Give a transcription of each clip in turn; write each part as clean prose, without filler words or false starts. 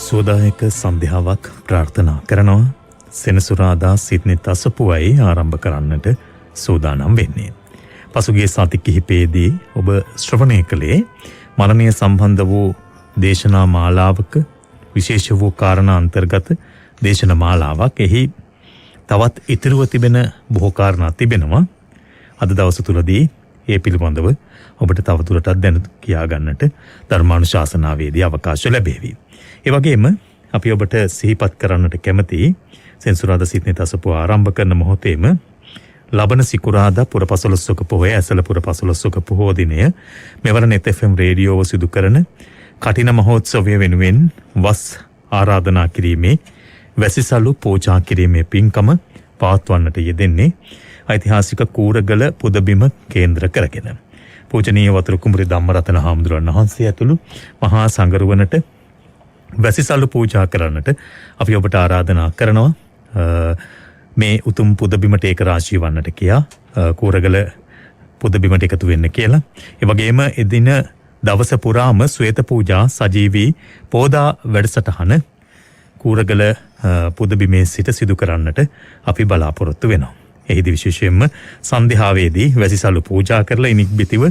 සෝදායක සන්ධ්‍යාවක් ප්‍රාර්ථනා කරනවා. සෙනසුරාදා සිඩ්නි තසපුවයි ආරම්භ කරන්නට සූදානම් වෙන්නේ. පසුගිය සති කිහිපයේදී ඔබ ශ්‍රවණය කළේ මරණය සම්බන්ධ වූ දේශනා මාලාවක විශේෂ වූ කාරණා අන්තර්ගත දේශනා මාලාවක්. එහි තවත් ඉතිරුව තිබෙන බොහෝ කාරණා තිබෙනවා. අද දවස තුලදී ඒ පිළිබඳව ඔබට තවදුරටත් දැනුම් කියා ගන්නට ධර්මානුශාසනාවේදී අවකාශ ලැබේවි. ඒ වගේම අපි ඔබට සිහිපත් කරන්නට කැමතියි සෙනසුරාදා සිඩ්නි තසපුව ආරම්භ කරන මොහොතේම ලබන සිකුරාදා පුරපසළොස්වක පොහොය ඇසළ පුරපසළොස්වක පොහෝ දිනය මෙවර net FM රේඩියෝව සිදු කරන කටින මහෝත්සවය වෙනුවෙන් වස් ආරාධනා කිරීමේ වැසිසලු පූජා කිරීමේ පින්කම පවත්වන්නට යෙදෙන්නේ ඓතිහාසික කූරගල පුදබිම කේන්ද්‍ර කරගෙන. පූජනීය වතුරු කුඹුරේ ධම්මරතන හාමුදුරුවන් වහන්සේ ඇතුළු මහා සංඝරුවනට වැසිසලු පූජා කරන්නට අපි ඔබට ආරාධනා කරනවා. මේ උතුම් පුදබිමට ඒක රාශී වන්නට කියා කූරගල පුදබිමට එකතු වෙන්න කියලා. ඒ වගේම එදින දවස පුරාම ශ්වේත පූජා සජීවී පෝදා වැඩසටහන කූරගල පුදබිමේ සිට සිදු කරන්නට අපි බලාපොරොත්තු වෙනවා. එහිදී විශේෂයෙන්ම සන්ධ්‍යාවේදී වැසිසලු පූජා කරලා ඉනික්බිතිව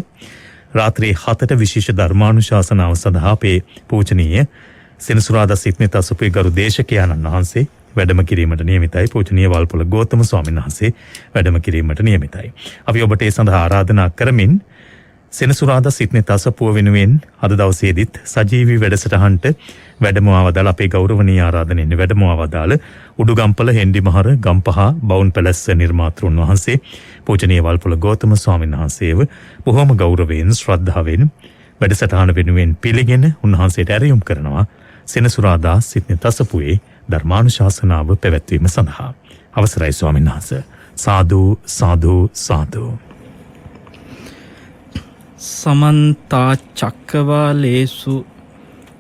රාත්‍රී 7ට විශේෂ ධර්මානුශාසනාව සඳහා අපේ පූජනීය සෙනසුරාදා සිඩ්නි තසපුවේ ගරු දේශකයන්න් වහන්සේ වැඩම කිරීමට නියමිතයි. පූජනීය වල්පොළ ගෞතම ස්වාමීන් වහන්සේ වැඩම කිරීමට නියමිතයි. අපි ඔබට ඒ සඳහා ආරාධනා කරමින් සෙනසුරාදා සිඩ්නි තසපුව වෙනුවෙන් අද දවසේදීත් සජීවී වැඩසටහනට වැඩම ආවදාල අපේ ගෞරවනීය ආරාධනෙන් වැඩම ආවදාල උඩුගම්පල හෙන්ඩිමහර ගම්පහ බවුන් පැලැස්ස නිර්මාතෘන් වහන්සේ පූජනීය වල්පොළ ගෞතම ස්වාමීන් වහන්සේව බොහොම ගෞරවයෙන් ශ්‍රද්ධාවෙන් වැඩසටහන වෙනුවෙන් පිළිගෙන උන්වහන්සේට ඇරයුම් කරනවා සෙනසුරාදා සිඩ්නි තසපුවේ ධර්මානුශාසනාව පැවැත්වීම සඳහා. අවසරයි ස්වාමීන් වහන්සේ. සාදු සාදු සාදු. සමන්ත චක්කවාලේසු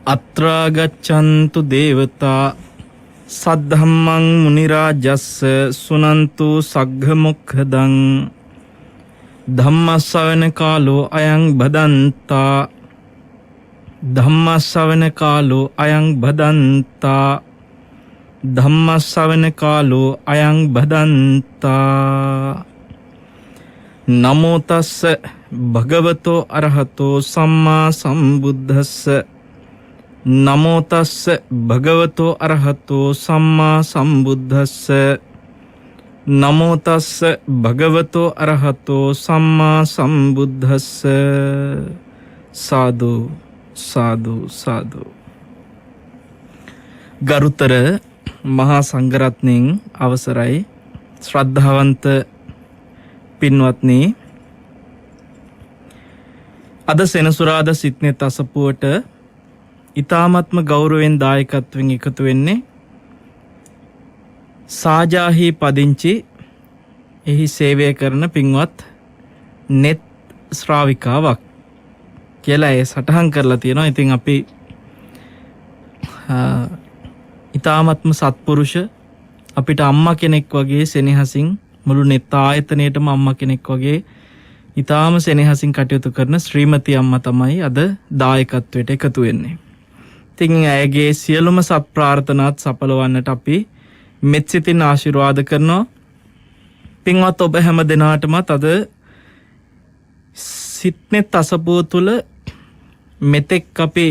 අත්‍රා ගච්ඡන්තු දේවතා සද්ධම්මං මුනි රාජස්ස සුනන්තු සග්ග මොක්ඛදං ධම්මස්සවන කාලෝ අයං බදන්තා ධම්මස්සවන කාලෝ අයං බදන්තා ධම්මස්සවන කාලෝ අයං බදන්තා. නමෝ තස්ස භගවතෝ අරහතෝ සම්මා සම්බුද්දස්ස. නමෝ තස්ස භගවතෝ අරහතෝ සම්මා සම්බුද්දස්ස. නමෝ තස්ස භගවතෝ අරහතෝ සම්මා සම්බුද්දස්ස. සාදු සාදු සාදු. ගරුතර මහා සංඝරත්නයන් අවසරයි ශ්‍රද්ධාවන්ත පින්වත්නි, අද සෙනසුරාදා සිඩ්නි තසපුවට ඊ타ත්ම ගෞරවයෙන් දායකත්වයෙන් එකතු වෙන්නේ සාජාහි පදිංචි එහි සේවය කරන පින්වත් net ශ්‍රාවිකාවක් කියලා ඒ සටහන් කරලා තියෙනවා. ඉතින් අපි ඊ타ත්ම සත්පුරුෂ අපිට අම්මා කෙනෙක් වගේ සෙනෙහසින් මුළු net ආයතනයේටම අම්මා කෙනෙක් වගේ ඊ타ම සෙනෙහසින් කටයුතු කරන ශ්‍රීමති අම්මා තමයි අද දායකත්වයට එකතු වෙන්නේ. ඉතින් ඇයගේ සියලුම සත් ප්‍රාර්ථනාත් සඵලවන්නට අපි මෙත්සිතින් ආශිර්වාද කරනවා. පින්වත් ඔබ හැම දිනාටමත් අද සිඩ්නි තසපුව තුළ මෙතෙක් අපි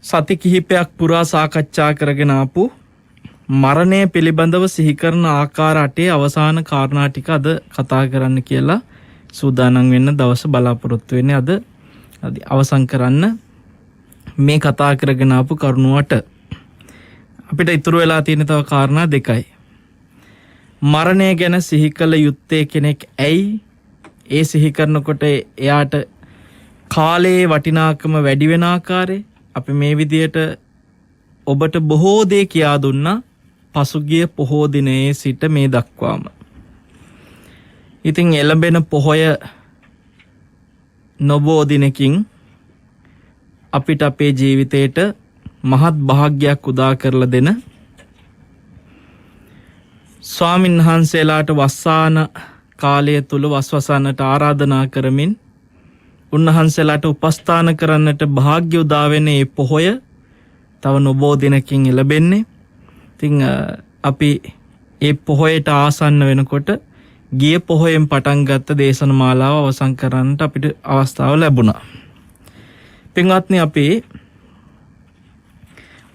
සති කිහිපයක් පුරා සාකච්ඡා කරගෙන ආපු මරණය පිළිබඳව සිහි කරන ආකාර 8 අවසාන කාරණා ටික අද කතා කරන්න කියලා සූදානම් වෙන්න දවස බලාපොරොත්තු වෙන්නේ. අද අවසන් කරන්න මේ කතා කරගෙන ආපු කරුණු 8. අපිට ඉතුරු වෙලා තියෙන තව කාරණා 2යි. මරණය ගැන සිහි කළ යුත්තේ කෙනෙක් ඇයි? ඒ සිහි කරනකොට එයාට කාලයේ වටිනාකම වැඩි වෙන ආකාරය අපි මේ විදියට ඔබට බොහෝ දේ කියා දුන්නා පසුගිය පොහෝ දිනයේ සිට මේ දක්වාම. ඉතින් එළඹෙන පොහොය නොබෝ දිනකින් අපිට අපේ ජීවිතේට මහත් භාග්‍යයක් උදා කරලා දෙන ස්වාමින් වහන්සේලාට වස්සාන කාලය තුල වස්වසන්නට ආරාධනා කරමින් උන්වහන්සේලාට උපස්ථාන කරන්නට භාග්‍ය උදා වෙන මේ පොහොය තව නොබෝ දිනකින් ලැබෙන්නේ. ඉතින් අපි ඒ පොහොයට ආසන්න වෙනකොට ගිය පොහොයෙන් පටන් ගත්ත දේශන මාලාව අවසන් කරන්නට අපිට අවස්ථාව ලැබුණා. පින්වත්නි, අපි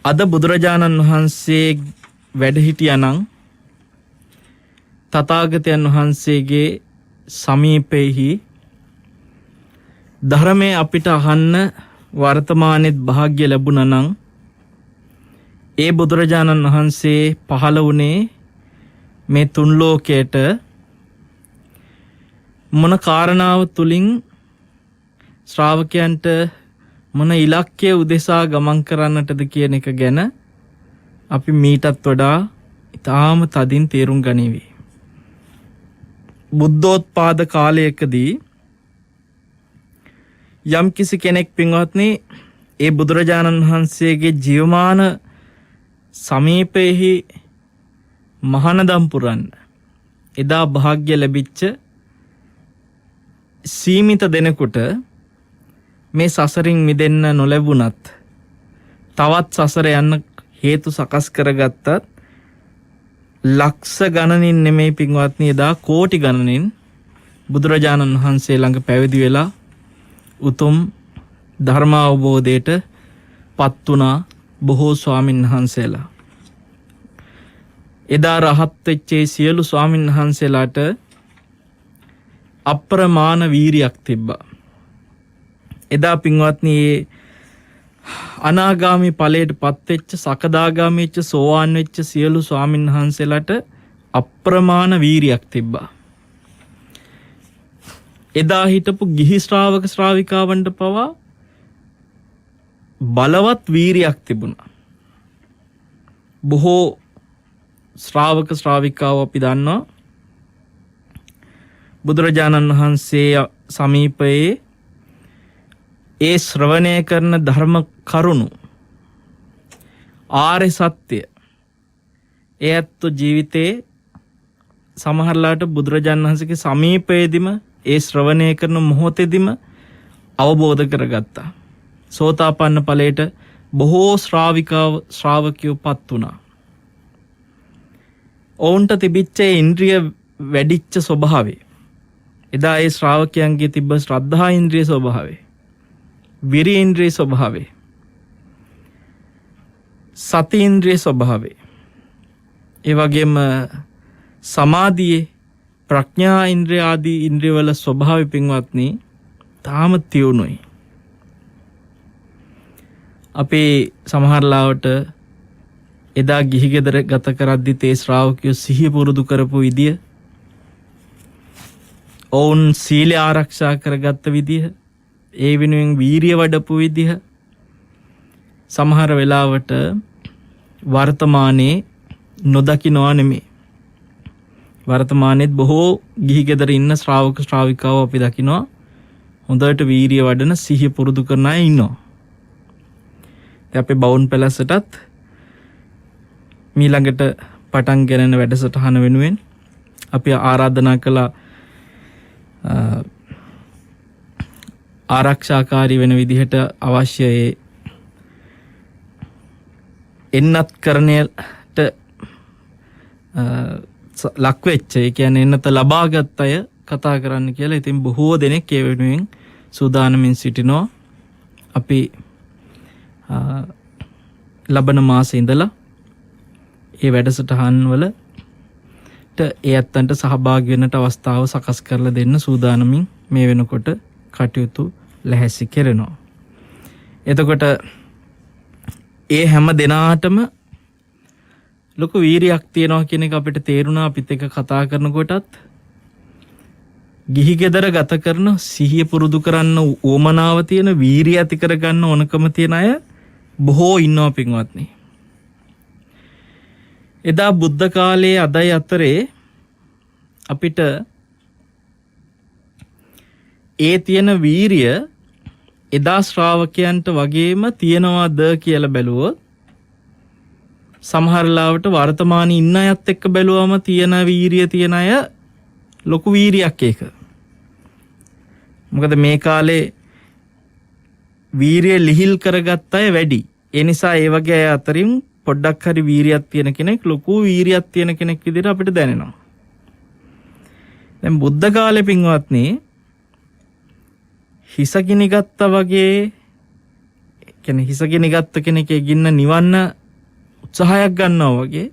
අද බුදුරජාණන් වහන්සේ වැඩ හිටියානම් තථාගතයන් වහන්සේගේ සමීපෙහි ධර්මයේ අපිට අහන්න වර්තමානෙත් භාග්‍ය ලැබුණා නම් ඒ බුදුරජාණන් වහන්සේ පහළ වුණේ මේ තුන් ලෝකයට මොන කාරණාව තුලින් ශ්‍රාවකයන්ට මොන ඉලක්කය උදෙසා ගමන් කරන්නටද කියන එක ගැන අපි මීටත් වඩා ඊටාම තදින් තේරුම් ගනිවි. බුද්ධෝත්පාද කාලයකදී යම් කිසි කෙනෙක් පින්වත්නි ඒ බුදුරජාණන් වහන්සේගේ ජීවමාන සමීපෙහි මහානදම් පුරන්න එදා භාග්‍ය ලැබිච්ච සීමිත දෙනෙකුට මේ සසරින් මිදෙන්න නොලැබුණත් තවත් සසර යන්න හේතු සකස් කරගත්තත් ලක්ෂ ගණනින් නෙමෙයි පින්වත්නි එදා කෝටි ගණනින් බුදුරජාණන් වහන්සේ ළඟ පැවිදි වෙලා උතුම් ධර්ම අවබෝධයට පත් වුණා බොහෝ ස්වාමින් වහන්සේලා. එදා රහත් වෙච්ච සියලු ස්වාමින් වහන්සේලාට අප්‍රමාණ වීරියක් තිබ්බා. එදා පින්වත්නි අනාගාමී ඵලයට පත් වෙච්ච සකදාගාමී වෙච්ච සෝවාන් වෙච්ච සියලු ස්වාමින් වහන්සේලාට අප්‍රමාණ වීරියක් තිබ්බා. එදා හිටපු ගිහි ශ්‍රාවක ශ්‍රාවිකාවන්ට පවා බලවත් වීරියක් තිබුණා. බොහෝ ශ්‍රාවක ශ්‍රාවිකාව අපි දන්නවා බුදුරජාණන් වහන්සේ සමීපයේ ඒ ශ්‍රවණය කරන ධර්ම කරුණු ආර්ය සත්‍ය ඒත් ජීවිතේ සමහරලාට බුදුරජාණන් වහන්සේගේ සමීපයේදීම ඒ ශ්‍රවණය කරන මොහොතේදීම අවබෝධ කරගත්තා. සෝතාපන්න ඵලයට බොහෝ ශ්‍රාවකයෝ පත් වුණා. ඔවුන්ට තිබිච්ච ඉන්ද්‍රිය වැඩිච්ච ස්වභාවය එදා ඒ ශ්‍රාවකයන්ගේ තිබ්බ ශ්‍රද්ධා ඉන්ද්‍රිය ස්වභාවය, විරි ඉන්ද්‍රිය ස්වභාවය, සති ඉන්ද්‍රිය ස්වභාවය, ඒ වගේම සමාධියේ ප්‍රඥා ඉන්ද්‍රිය ආදී ඉන්ද්‍රියවල ස්වභාවය පින්වත්නි තාම තියුණුයි. අපේ සමහරලාවට එදා ගිහි ගෙදර ගත කරද්දි තේ ශ්‍රාවකයෝ සිහිය පුරුදු කරපු විදිය, ඔවුන් සීලය ආරක්ෂා කරගත්ත විදිය, ඒ වෙනුවෙන් වීරිය වඩපු විදිහ සමහර වෙලාවට වර්තමානයේ නොදකින්නවා නෙමෙයි. වර්තමානයේත් බොහෝ ගිහි ගෙදර ඉන්න ශ්‍රාවක ශ්‍රාවිකාවෝ අපි දකිනවා හොඳට වීරිය වඩන සිහිය පුරුදු කරන අය ඉන්නවා. අපේ බවුන් පැලැස්සටත් මීළඟට පටන් ගන්න වැඩසටහන වෙනුවෙන් අපි ආරාධනා කළා ආරක්ෂාකාරී වෙන විදිහට අවශ්‍ය එන්නත් කරණයට ලක් වෙච්ච, ඒ කියන්නේ එන්නත ලබාගත් අය කතා කරන්න කියලා. ඉතින් බොහෝ දෙනෙක් ඒ වෙනුවෙන් සූදානමින් සිටිනවා. අපි ලබන මාසේ ඉඳලා ඒ වැඩසටහන් වලට ඒ අත්තන්ට සහභාගී වෙන්නට අවස්ථාව සකස් කරලා දෙන්න සූදානමින් මේ වෙනකොට කටයුතු ලැහැසි කරනවා. එතකොට ඒ හැම දිනාටම ලොකු වීරියක් තියෙනවා කියන එක අපිට තේරුණා. අපිත් එක්ක කතා කරනකොටත් ගිහි ගෙදර ගත කරන සිහිය පුරුදු කරන්න උවමනාව තියෙන, වීරිය ඇති කරගන්න ඕනකම තියෙන අය බොහෝ ඉන්නවා පින්වත්නි. එදා බුද්ධ කාලයේ අදයි අතරේ අපිට ඒ තියෙන වීරිය එදා ශ්‍රාවකයන්ට වගේම තියෙනවද කියලා බැලුවොත් සමහර ලාවට වර්තමානයේ ඉන්න අයත් එක්ක බැලුවම තියෙන වීරිය තියෙන අය ලොකු වීරියක් ඒක. මොකද මේ කාලේ වීරිය ලිහිල් කරගත්ත අය වැඩි. ඒ නිසා ඒ වගේ අය අතරින් පොඩ්ඩක් හරි වීරියක් තියෙන කෙනෙක් ලොකු වීරියක් තියෙන කෙනෙක් විදිහට අපිට දැනෙනවා. දැන් බුද්ධ කාලේ පින්වත්නි හිසගිනි ගත්තා වගේ කියන්නේ හිසගිනි ගත්ත කෙනෙක්ගේ ගින්න නිවන්න උත්සාහයක් ගන්නවා වගේ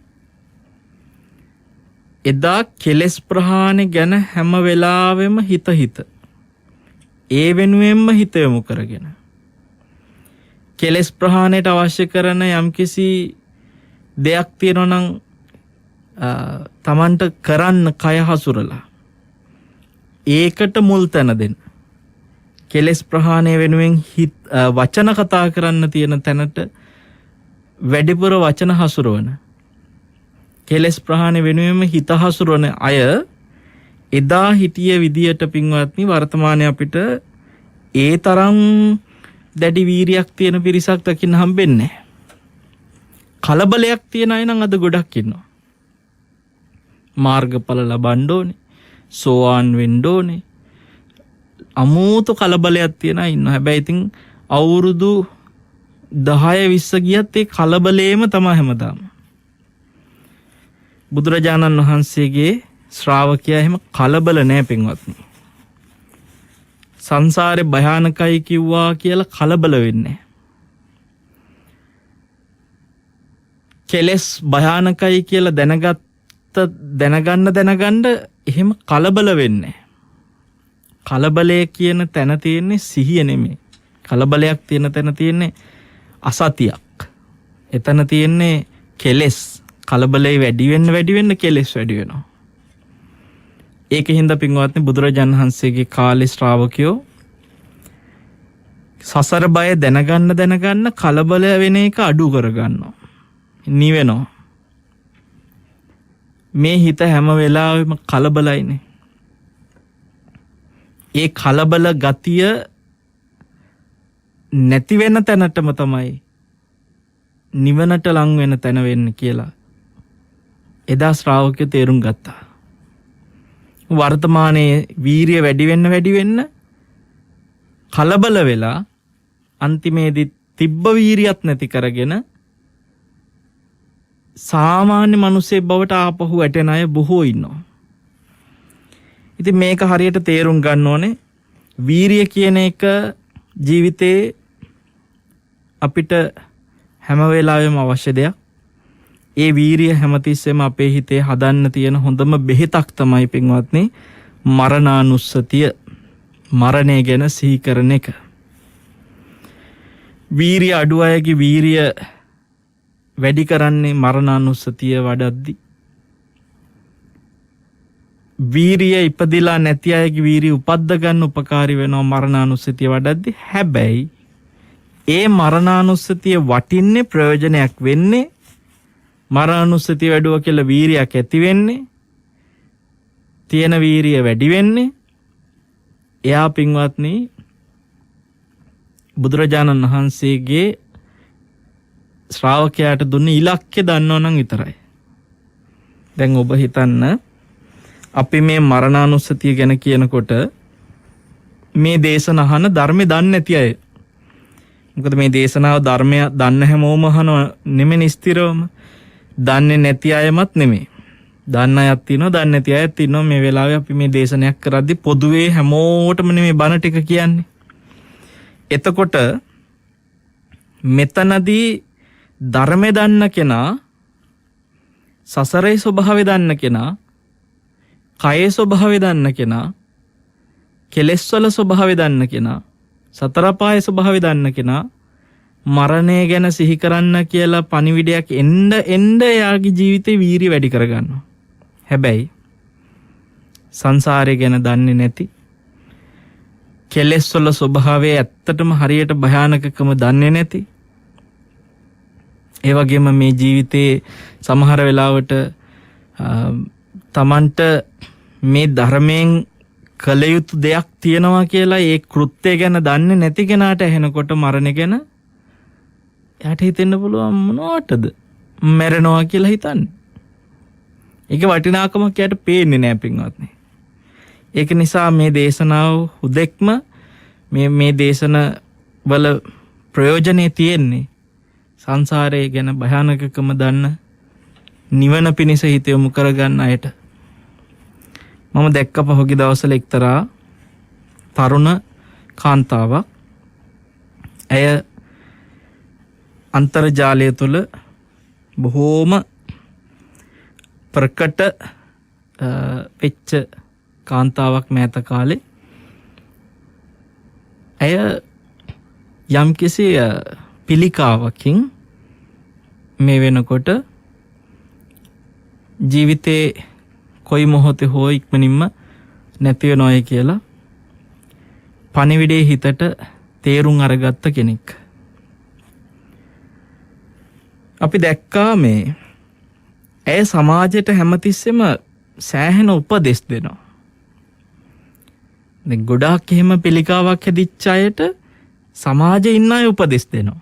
එදා කෙලෙස් ප්‍රහාණය ගැන හැම වෙලාවෙම හිත ඒ වෙනුවෙන්ම හිත යොමු කරගෙන කෙලෙස් ප්‍රහාණයට අවශ්‍ය කරන යම්කිසි දෙයක් තියෙනවා නම් තමන්ට කරන්න කය හසුරලා ඒකට මුල් තැන දෙන්න. කෙලෙස් ප්‍රහාණය වෙනුවෙන් වචන කතා කරන්න තියෙන තැනට වැඩිපුර වචන හසුරවන කෙලෙස් ප්‍රහාණය වෙනුවෙන්ම හිත හසුරවන අය එදා හිටිය විදියට පින්වත්නි වර්තමානයේ අපිට ඒ තරම් දැඩි වීරියක් තියෙන පිරිසක් දකින්න හම්බෙන්නේ නැහැ. කලබලයක් තියෙන අය නම් අද ගොඩක් ඉන්නවා. මාර්ගඵල ලබන්න ඕනේ, සෝවාන් වෙන්න ඕනේ. අමෝතු කලබලයක් තියෙන අය ඉන්නවා. හැබැයි ඉතින් අවුරුදු 10-20 ගියත් ඒ කලබලේම තමයි හැමදාම. බුදුරජාණන් වහන්සේගේ ශ්‍රාවකයා එහෙම කලබල නැහැ පින්වත්නි. සංසාරේ භයානකයි කිව්වා කියලා කලබල වෙන්නේ. කෙලස් භයානකයි කියලා දැනගන්න එහෙම කලබල වෙන්නේ. කලබලය කියන තැන තියෙන්නේ සිහිය නෙමෙයි. කලබලයක් තියෙන තැන තියෙන්නේ අසතියක්. එතන තියෙන්නේ කෙලස්. කලබලේ වැඩි වෙන්න කෙලස් වැඩි වෙනවා. ඒකින්ද පින්වත්නි බුදුරජාණන් වහන්සේගේ කාලේ ශ්‍රාවකයෝ සසර බය දැනගන්න කලබල වෙන එක අඩු කරගන්නවා. නිවෙනවා. මේ හිත හැම වෙලාවෙම කලබලයිනේ. ඒ කලබල ගතිය නැති වෙන තැනටම තමයි නිවනට ලං වෙන තැන වෙන්න කියලා එදා ශ්‍රාවකයෝ තේරුම් ගත්තා. වර්තමානයේ වීරිය වැඩි වෙන්න කලබල වෙලා අන්තිමේදී තිබ්බ වීරියක් නැති කරගෙන සාමාන්‍ය මිනිස්සෙක් බවට ආපහු වැටෙන අය බොහෝ ඉන්නවා. ඉතින් මේක හරියට තේරුම් ගන්න ඕනේ. වීරිය කියන එක ජීවිතේ අපිට හැම වෙලාවෙම අවශ්‍ය දෙයක්. ඒ වීරිය හැමතිස්සෙම අපේ හිතේ හදන්න තියෙන හොඳම බෙහෙතක් තමයි පින්වත්නි මරණානුස්සතිය. මරණය ගැන සිහි කරන එක. වීරිය අඩු අයගේ වීරිය වැඩි කරන්නේ මරණානුස්සතිය වඩද්දි. වීරිය ඉපදිලා නැති අයගේ වීරිය උපද්ද ගන්න උපකාරී වෙනවා මරණානුස්සතිය වඩද්දි. හැබැයි ඒ මරණානුස්සතිය වටින්නේ ප්‍රයෝජනයක් වෙන්නේ මරණානුස්සතිය වැඩුව කියලා වීරියක් ඇති වෙන්නේ තියෙන වීරිය වැඩි වෙන්නේ එයා පින්වත්නි බුදුරජාණන් වහන්සේගේ ශ්‍රාවකයාට දුන්න ඉලක්කය දන්නව නම් විතරයි. දැන් ඔබ හිතන්න අපි මේ මරණානුස්සතිය ගැන කියනකොට මේ දේශන අහන ධර්මය දන්නේ නැති අය. මොකද මේ දේශනාව ධර්මය දන්න හැමෝම අහනව නෙමෙයි ස්ථිරවම. දන්නේ නැති අයමත් නෙමෙයි. දන්න අයත් ඉන්නවා, දන්නේ නැති අයත් ඉන්නවා. මේ වෙලාවේ අපි මේ දේශනයක් කරද්දී පොදුවේ හැමෝටම මේ බණ ටික කියන්නේ. එතකොට මෙතනදී ධර්මය දන්න කෙනා, සසරේ ස්වභාවය දන්න කෙනා, කයේ ස්වභාවය දන්න කෙනා, කෙලෙස් වල ස්වභාවය දන්න කෙනා, සතර පායේ ස්වභාවය දන්න කෙනා මරණය ගැන සිහි කරන්න කියලා පණිවිඩයක් එන්න එයාගේ ජීවිතේ වීරිය වැඩි කරගන්නවා. හැබැයි සංසාරය ගැන දන්නේ නැති, කෙලෙස් වල ස්වභාවය ඇත්තටම හරියට භයානකකම දන්නේ නැති, ඒ වගේම මේ ජීවිතේ සමහර වෙලාවට තමන්ට මේ ධර්මයෙන් කළ යුතු දෙයක් තියෙනවා කියලා ඒ කෘත්‍යය ගැන දන්නේ නැති කෙනාට ඇහෙනකොට මරණය ගැන එයාට හිතෙන්න පුළුවන් මොනවටද මැරෙනවා කියලා හිතන්නේ. ඒක වටිනාකමක් එයාට පේන්නේ නැහැ පින්වත්නි. ඒක නිසා මේ දේශනාව හුදෙක්ම මේ දේශන වල ප්‍රයෝජනේ තියෙන්නේ සංසාරය ගැන භයානකකම දන්න නිවන පිණිස හිත යොමු කරගන්න අයට. මම දැක්ක පහුගිය දවස්වල එක්තරා තරුණ කාන්තාවක් ඇය අන්තර්ජාලය තුළ බොහෝම ප්‍රකට වෙච්ච කාන්තාවක් මෑත කාලේ ඇය යම්කිසි පිළිකාවකින් මේ වෙනකොට ජීවිතේ කොයි මොහොතේ හෝ ඉක්මනින්ම නැති වෙනවයි කියලා පණිවිඩේ හිතට තේරුම් අරගත්ත කෙනෙක්. අපි දැක්කා මේ ඇය සමාජයට හැමතිස්සෙම සෑහෙන උපදෙස් දෙනවා. දැන් ගොඩාක් එහෙම පිළිකාවක් හැදිච්ච අයට සමාජයේ ඉන්න අය උපදෙස් දෙනවා.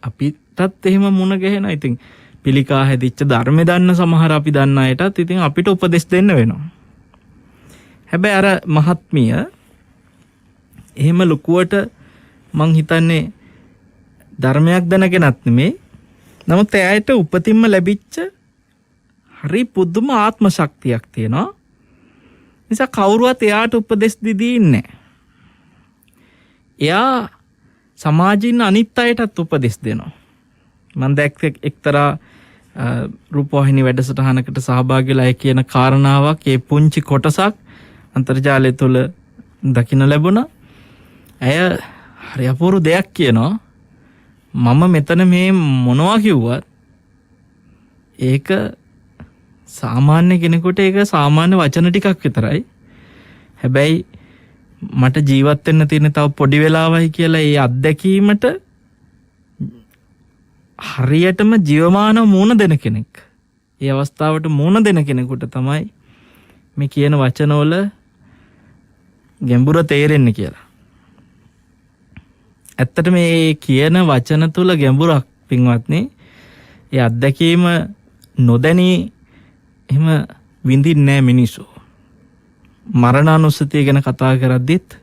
අපිටත් එහෙම මුණ ගැහෙනවා. ඉතින් පිළිකා හැදිච්ච ධර්මය දන්න සමහර අපි දන්න අයටත් ඉතින් අපිට උපදෙස් දෙන්න වෙනවා. හැබැයි අර මහත්මිය එහෙම ලොකුවට මං හිතන්නේ ධර්මයක් දැනගෙනත් නෙමේ. නමුත් එයාට උපතින්ම ලැබිච්ච හරි පුදුම ආත්ම ශක්තියක් තියෙනවා. නිසා කවුරුවත් එයාට උපදෙස් දීදී ඉන්නේ. එයා සමාජින් අනිත් අයටත් උපදෙස් දෙනවා. මම දැක්ක එක්තරා රූපවාහිනී වැඩසටහනකට සහභාගී වෙලා ඒ කියන කාරණාවක් ඒ පුංචි කොටසක් අන්තර්ජාලය තුළ දකින්න ලැබුණා. ඇය හරි අපූර්ව දෙයක් කියනවා. මම මෙතන මේ මොනවා කිව්වත් ඒක සාමාන්‍ය කෙනෙකුට ඒක සාමාන්‍ය වචන ටිකක් විතරයි. හැබැයි මට ජීවත් වෙන්න තියෙන තව පොඩි වෙලාවයි කියලා ඒ අත්දැකීමට හරියටම ජීවමානව මුණ දෙන කෙනෙක්. ඒ අවස්ථාවට මුණ දෙන කෙනෙකුට තමයි මේ කියන වචනවල ගැඹුර තේරෙන්නේ කියලා. ඇත්තට මේ කියන වචන තුල ගැඹුරක් පින්වත්නි. ඒ අත්දැකීම නොදැනී එහෙම විඳින්නේ නැහැ මිනිස්සු. මරණානුස්සතිය ගැන කතා කරද්දිත්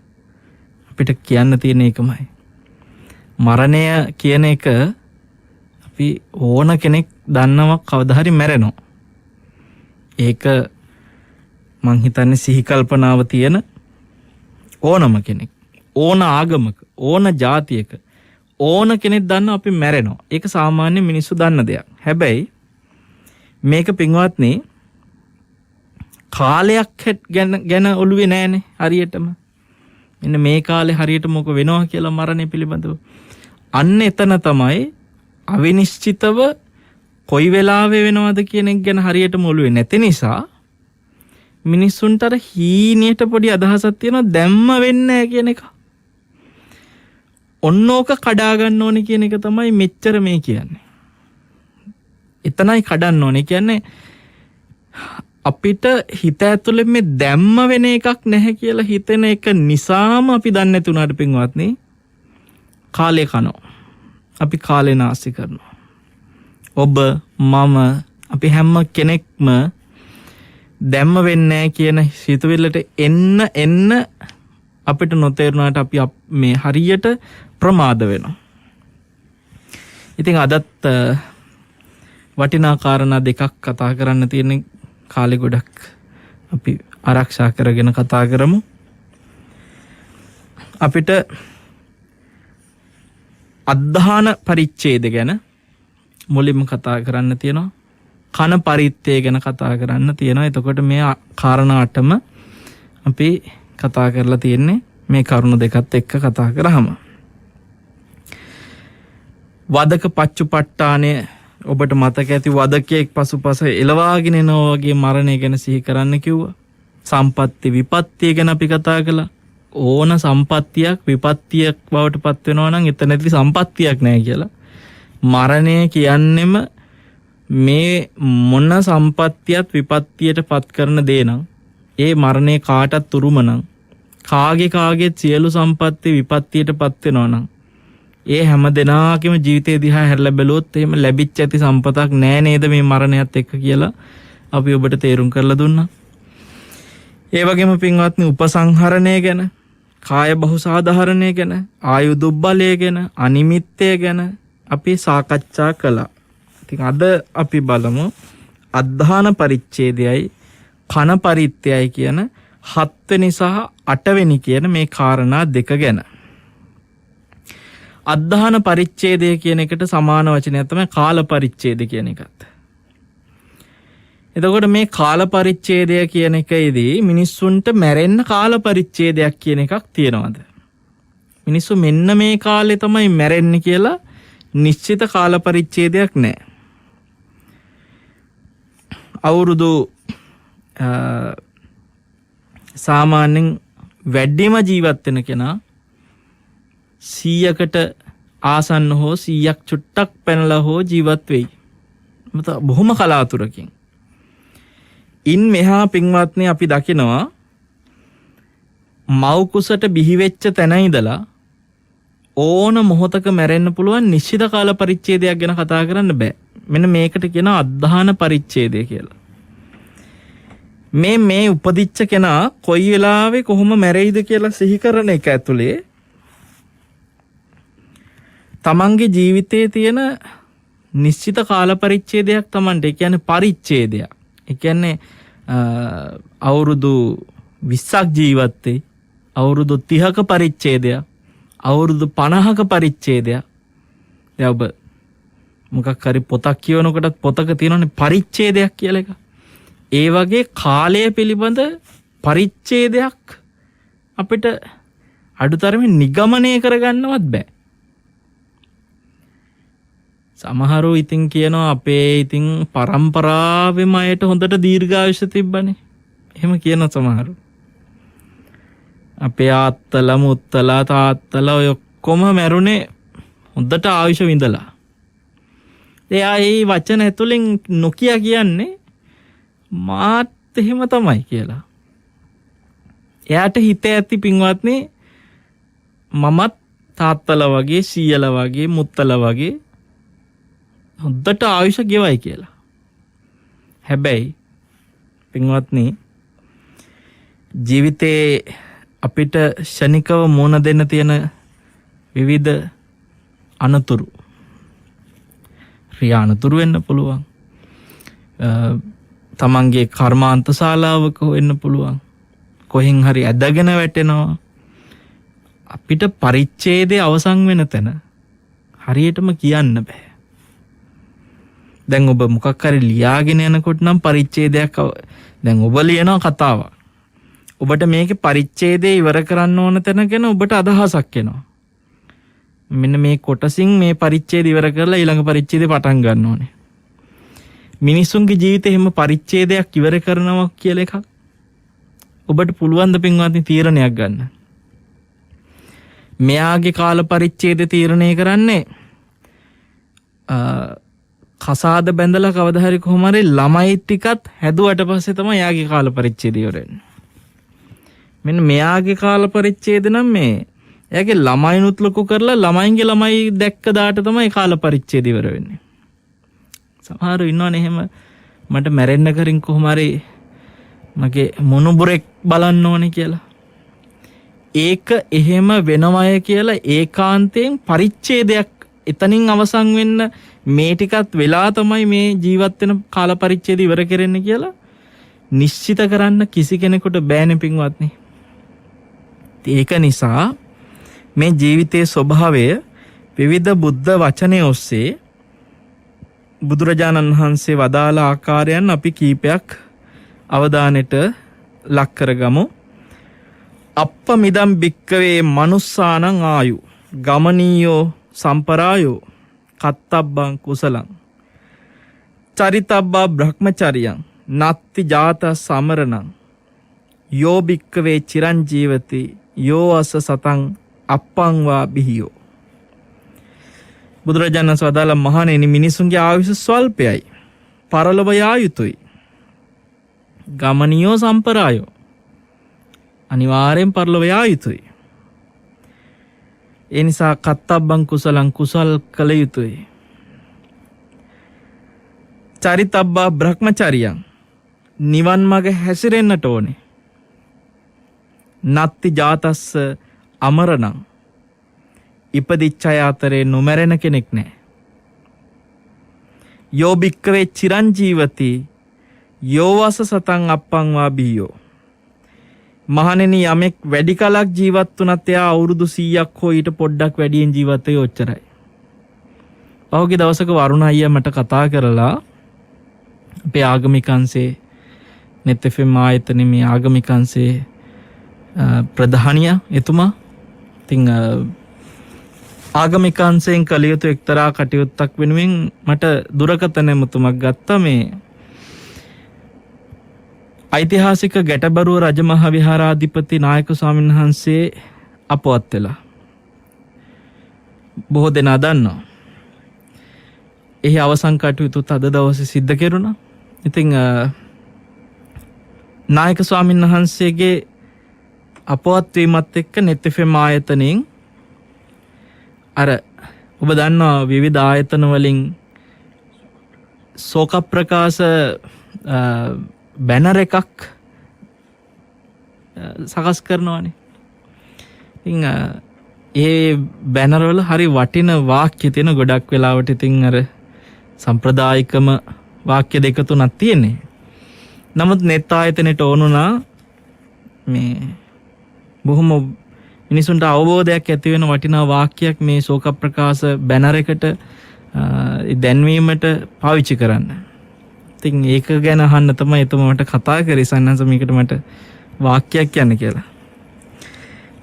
අපිට කියන්න තියෙන එකමයි. මරණය කියන එක අපි ඕන කෙනෙක් දන්නවා කවදා හරි මැරෙනවා. ඒක මං හිතන්නේ සිහි කල්පනාව තියෙන ඕනම කෙනෙක් ඕන ආගමක ඕන ජාතියක ඕන කෙනෙක් දන්නවා අපි මැරෙනවා. ඒක සාමාන්‍ය මිනිස්සු දන්න දෙයක්. හැබැයි මේක පින්වත්නි කාලයක් ගැන ඔළුවේ නෑනේ හරියටම. මෙන්න මේ කාලේ හරියට මොක වෙනවා කියලා මරණය පිළිබඳව. අන්න එතන තමයි අවිනිශ්චිතව කොයි වෙලාවෙ වෙනවද කියන එක ගැන හරියටම ඔළුවේ නැති නිසා මිනිස්සුන්ට අර හීනියට පොඩි අදහසක් තියෙනවා දැම්ම වෙන්නේ නැහැ කියන එක. ඔන්නෝක කඩා ගන්න ඕනේ කියන එක තමයි මෙච්චර මේ කියන්නේ. එතනයි කඩන්න ඕනේ කියන්නේ අපිට හිත ඇතුලේ මේ දැම්ම වෙන එකක් නැහැ කියලා හිතෙන එක නිසාම අපි දන්නේ නැති උනාට පින්වත්නි කාලේ කනවා. අපි කාලේ නාස්ති කරනවා. ඔබ මම අපි හැම කෙනෙක්ම දැම්ම වෙන්නේ කියන සිතුවිල්ලට එන්න අපිට නොතේරුණාට අපි මේ හරියට ප්‍රමාද වෙනවා. ඉතින් අදත් වටිනා කාරණා දෙකක් කතා කරන්න තියෙන කාලේ ගොඩක් අපි ආරක්ෂා කරගෙන කතා කරමු. අපිට අද්ධාන පරිච්ඡේද ගැන මුලින්ම කතා කරන්න තියෙනවා. කන පරිත්තය ගැන කතා කරන්න තියෙනවා. එතකොට මේ කාරණා 8ම අපි කතා කරලා තියෙන්නේ මේ කරුණු දෙකත් එක්ක කතා කරාම. වදක පච්චුපට්ඨානය ඔබට මතක ඇති වදකයෙක් පසුපස එළවාගෙන එනවා වගේ මරණය ගැන සිහි කරන්න කිව්වා. සම්පත්ති විපත්තිය ගැන අපි කතා කළා. ඕන සම්පත්තියක් විපත්තියක් බවට පත් වෙනවා නම් එතනදී සම්පත්තියක් නැහැ කියලා. මරණය කියන්නෙම මේ මොන සම්පත්තියත් විපත්තියට පත් කරන දේ නම් ඒ මරණය කාටත් උරුම නම් කාගේ සියලු සම්පත්ති විපත්තියට පත් වෙනවා නම් ඒ හැම දෙනාගේම ජීවිතය දිහා හැරලා බැලුවොත් එහෙම ලැබිච්ච ඇති සම්පතක් නෑ නේද මේ මරණයත් එක්ක කියලා අපි ඔබට තේරුම් කරලා දුන්නා. ඒ වගේම පින්වත්නි උපසංහරණය ගැන, කාය බහුසාධාරණය ගැන, ආයු දුබ්බලය ගැන, අනිමිත්තය ගැන අපි සාකච්ඡා කළා. ඉතින් අද අපි බලමු අද්ධාන පරිච්ඡේදයයි කන පරිත්‍යයයි කියන 7 වෙනි සහ 8 වෙනි කියන මේ කාරණා දෙක ගැන. අද්ධාන පරිච්ඡේදය කියන එකට සමාන වචනයක් තමයි කාල පරිච්ඡේද කියන එකත්. එතකොට මේ කාල පරිච්ඡේදය කියන එකේදී මිනිස්සුන්ට මැරෙන්න කාල පරිච්ඡේදයක් කියන එකක් තියෙනවද? මිනිස්සු මෙන්න මේ කාලේ තමයි මැරෙන්නේ කියලා නිශ්චිත කාල පරිච්ඡේදයක් නැහැ. අවුරුදු සාමාන්‍යයෙන් වැඩිම ජීවත් වෙන කෙනා 100කට ආසන්න හෝ 100ක් චුට්ටක් පැනලා හෝ ජීවත් වෙයි. බොහොම කලාතුරකින්. ඉන් මෙහා පින්වත්නි අපි දකිනවා මව් කුසට බිහි වෙච්ච තැන ඉඳලා ඕන මොහොතක මැරෙන්න පුළුවන් නිශ්චිත කාල පරිච්ඡේදයක් ගැන කතා කරන්න බෑ. මෙන්න මේකට කියනවා අද්ධාන පරිච්ඡේදය කියලා. මේ උපදිච්ච කෙනා කොයි වෙලාවෙ කොහොම මැරෙයිද කියලා සිහි කරන එක ඇතුලේ තමන්ගේ ජීවිතයේ තියෙන නිශ්චිත කාල පරිච්ඡේදයක් තමන්ට, ඒ කියන්නේ පරිච්ඡේදයක්. ඒ කියන්නේ අවුරුදු 20ක් ජීවත් වෙයි, අවුරුදු 30ක පරිච්ඡේදයක්, අවුරුදු 50ක පරිච්ඡේදයක්. දැන් ඔබ මොකක් හරි පොතක් කියවනකොටත් පොතක තියෙනනේ පරිච්ඡේදයක් කියලා එක. ඒ වගේ කාලය පිළිබඳ පරිච්ඡේදයක් අපිට අඩුතරමින් නිගමනය කරගන්නවත් බෑ. සමහරව ඉතින් කියනවා අපේ ඉතින් පරම්පරාවෙම අයට හොඳට දීර්ඝායුෂ තිබ්බනේ. එහෙම කියන සමහරව. අපේ ආත්තලා මුත්තලා තාත්තලා ඔය ඔක්කොම මැරුණේ හොඳට ආයුෂ විඳලා. එයා මේ වචන ඇතුලෙන් නොකිය කියන්නේ මාත් එහෙම තමයි කියලා. එයාට හිතේ ඇති පින්වත්නි මමත් තාත්තලා වගේ සීයලා වගේ මුත්තලා වගේ හොඳට ආයුෂ ගෙවයි කියලා. හැබැයි පින්වත්නි ජීවිතේ අපිට ශනිකව මුණ දෙන්න තියෙන විවිධ අනතුරු ක්‍රියානතුරු වෙන්න පුළුවන්. තමන්ගේ කර්මාන්ත ශාලාවක වෙන්න පුළුවන්. කොහෙන් හරි ඇදගෙන වැටෙනවා. අපිට පරිච්ඡේදයේ අවසන් වෙන තැන හරියටම කියන්න බෑ. දැන් ඔබ මොකක් හරි ලියාගෙන යනකොට නම් පරිච්ඡේදයක් දැන් ඔබ ලියනවා කතාවක්. ඔබට මේකේ පරිච්ඡේදය ඉවර කරන්න ඕන තැන ගැන ඔබට අදහසක් එනවා. මෙන්න මේ කොටසින් මේ පරිච්ඡේදය ඉවර කරලා ඊළඟ පරිච්ඡේදය පටන් ගන්න ඕනේ. මිනිසුන්ගේ ජීවිතේ හැම පරිච්ඡේදයක් ඉවර කරනවා කියලා එකක් ඔබට පුළුවන් ද පින්වත්නි තීරණයක් ගන්න. මෙයාගේ කාල පරිච්ඡේදය තීරණය කරන්නේ කසාද බැඳලා කවදා හරි කොහොම හරි ළමයි ටිකත් හැදුවට පස්සේ තමයි යාගේ කාල පරිච්ඡේදය ඉවර වෙන්නේ. මෙන්න මෙයාගේ කාල පරිච්ඡේද නම් මේ එයාගේ ළමයිනුත් ලොකු කරලා ළමයින්ගේ ළමයි දැක්ක දාට තමයි කාල පරිච්ඡේද ඉවර වෙන්නේ. සමහරව ඉන්නවනේ එහෙම මට මැරෙන්න කරින් කොහොම හරි මගේ මොනුබුරෙක් බලන්න ඕනේ කියලා. ඒක එහෙම වෙනවය කියලා ඒකාන්තයෙන් පරිච්ඡේදයක් එතනින් අවසන් වෙන්න මේ ටිකත් වෙලා තමයි මේ ජීවත් වෙන කාල පරිච්ඡේද ඉවර කරන්නේ කියලා නිශ්චිත කරන්න කිසි කෙනෙකුට බෑනේ පින්වත්නි. ඒක නිසා මේ ජීවිතයේ ස්වභාවය විවිධ බුද්ධ වචනය ඔස්සේ බුදුරජාණන් වහන්සේ වදාළ ආකාරයන් අපි කීපයක් අවධානයට ලක් කරගමු. අප්පමිදම් භික්කවේ මනුස්සානං ආයු ගමනීයෝ සම්පරායෝ කත්තබ්බං කුසලං චරිතබ්බා බ්‍රහ්මචරියං නත්ති ජාත සමරණං යෝ භික්කවේ චිරංජීවති යෝ අස සතං අප්පං වා බිහියෝ. බුදුරජාණන් වහන්සේ වදාළ මහණෙනි මිනිසුන්ගේ ආයුෂ ස්වල්පයයි, පරලොව යා යුතුයි. ගමනියෝ සම්පරායෝ අනිවාර්යෙන් පරලොව යා යුතුයි. ඒ නිසා කත්තබ්බං කුසලං කුසල් කළ යුතුයි. චරිතබ්බා බ්‍රහ්මචරියං නිවන් මඟ හැසිරෙන්නට ඕනේ. නත්ති ජාතස්ස අමරණං ඉපදිච්ච අය අතරේ නොමැරෙන කෙනෙක් නැහැ. යෝ භික්කවේ චිරංජීවති යෝවස සතං අප්පං වා බියෝ. මහණෙනි යමෙක් වැඩි කලක් ජීවත් වුණත් එයා අවුරුදු 100ක් හෝ ඊට පොඩ්ඩක් වැඩියෙන් ජීවත් වෙයි ඔච්චරයි. පහුගිය දවසක වරුණ අයියා මට කතා කරලා අපේ ආගමිකංශේ net fm ආයතනයේ මේ ආගමිකංශේ ප්‍රධානියා එතුමා ඉතින් ආගමිකංශයෙන් කළ යුතු එක්තරා කටයුත්තක් වෙනුවෙන් මට දුරකථන එමුතුමක් ගත්තා. මේ ඓතිහාසික ගැටබරුව රජමහ විහාරාධිපති නායක ස්වාමීන් වහන්සේ අපවත් වෙලා බොහෝ දෙනා දන්නවා. එහි අවසන් කටයුතු අද දවසේ සිද්ධ කෙරුණා. ඉතින් නායක ස්වාමීන් වහන්සේගේ අපවත් වීමත් එක්ක net fm ආයතනයෙන් අර ඔබ දන්නවා විවිධ ආයතන වලින් ශෝක ප්‍රකාශ බැනර් එකක් සකස් කරනවානේ. ඉතින් ඒ බැනර් වල හරි වටින වාක්‍ය තියෙන ගොඩක් වෙලාවට ඉතින් අර සම්ප්‍රදායිකම වාක්‍ය දෙක තුනක් තියෙන්නේ. නමුත් net ආයතනයට ඕනුණා මේ බොහොම මිනිසුන්ට අවබෝධයක් ඇති වෙන වටිනා වාක්‍යයක් මේ ශෝක ප්‍රකාශ බැනර් එකට දැන්වීමට පාවිච්චි කරන්න. ඉතින් ඒක ගැන අහන්න තමයි එතුමා මට කතා කරේ සන්නස මේකට මට වාක්‍යයක් කියන්න කියලා.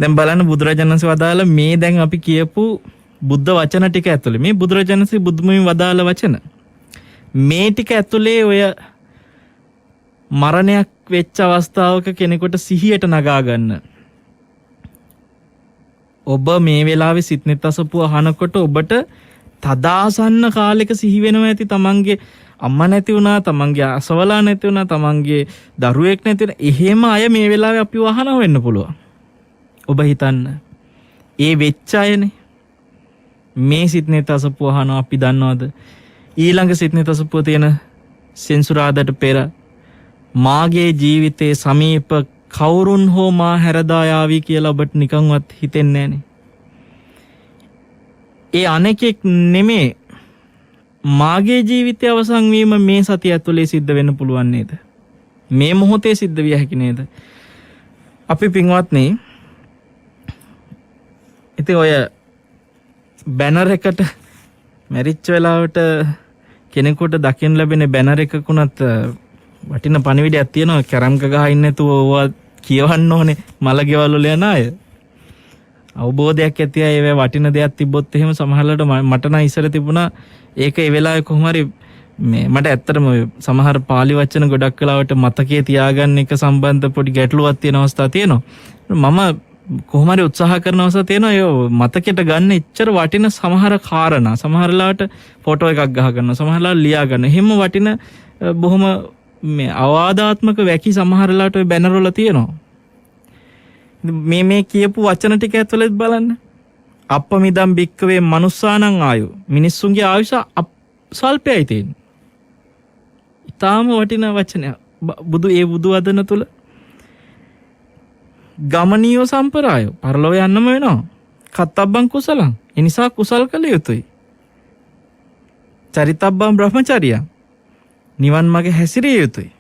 දැන් බලන්න බුදුරජාණන් වහන්සේ වදාළ මේ දැන් අපි කියපු බුද්ධ වචන ටික ඇතුලේ මේ බුදුරජාණන් වහන්සේ බුදුමුමින් වදාළ වචන මේ ටික ඇතුලේ ඔය මරණයක් වෙච්ච අවස්ථාවක කෙනෙකුට සිහියට නගා ගන්න. ඔබ මේ වෙලාවේ සිත්නෙත් අසපුව අහනකොට ඔබට තදාසන්න කාලෙක සිහි වෙනවා ඇති තමන්ගේ අම්මා නැති වුණා, තමන්ගේ අසවලා නැති වුණා, තමන්ගේ දරුවෙක් නැති වුණා. එහෙම අය මේ වෙලාවේ අපිව අහනවා වෙන්න පුළුවන්. ඔබ හිතන්න. ඒ වෙච්ච අයනේ. මේ සිත්නෙත් අසපුව අහනවා අපි දන්නවද? ඊළඟ සිත්නෙත් අසපුව තියෙන සෙන්සුරාදාට පෙර මාගේ ජීවිතේ සමීප කවුරුන් හෝ මා හැරදා යාවි කියලා ඔබට නිකන්වත් හිතෙන්නේ නැහනේ. ඒ අනෙකෙක් නෙමේ මාගේ ජීවිතය අවසන් වීම මේ සතිය ඇතුලේ සිද්ධ වෙන්න පුළුවන් නේද? මේ මොහොතේ සිද්ධ විය හැකි නේද? අපි පින්වත්නි ඉතින් ඔය බැනර් එකට මැරිච්ච වෙලාවට කෙනෙකුට දකින්න ලැබෙන බැනර් එකකුණත් වටින පණිවිඩයක් තියෙනවා. කැරම් ගහ ඉන්නේ නැතුව ඕවා කියවන්න ඕනේ මල ගෙවල් වල යන අය. අවබෝධයක් ඇති අය ඒව වටින දෙයක් තිබ්බොත් එහෙම සමහරවිට මට නම් ඉස්සර තිබුණා ඒක ඒ වෙලාවේ කොහොම හරි මේ මට ඇත්තටම සමහර පාලි වචන ගොඩක් වෙලාවට මතකයේ තියාගන්න එක සම්බන්ධ පොඩි ගැටලුවක් තියෙන අවස්ථා තියෙනවා. මම කොහොම හරි උත්සාහ කරන අවස්ථා තියෙනවා ඒ මතකයට ගන්න එච්චර වටින සමහර කාරණා සමහර වෙලාවට ෆොටෝ එකක් ගහ ගන්නවා සමහර වෙලාවට ලියා ගන්න. එහෙම වටින බොහොම මේ අවවාදාත්මක වැකි සමහර වෙලාවට ඔය බැනර් වල තියෙනවා. මේ කියපු වචන ටික ඇතුළත් බලන්න. අප්පමිදම් බික්කවේ මනුස්සානං ආයු. මිනිස්සුන්ගේ ආයුෂ ස්වල්පයයි තියෙන්නේ. ඊටාම වටින වචනයක්. බුදු වදන තුල ගමනියෝ සම්පරායෝ පරලොව යන්නම වෙනවා. කත්තබ්බං කුසලං. ඒ නිසා කුසල් කළ යුතුයි. චරිතබ්බං බ්‍රහ්මචර්යං. නිවන් මාර්ග හැසිරිය යුතුයි.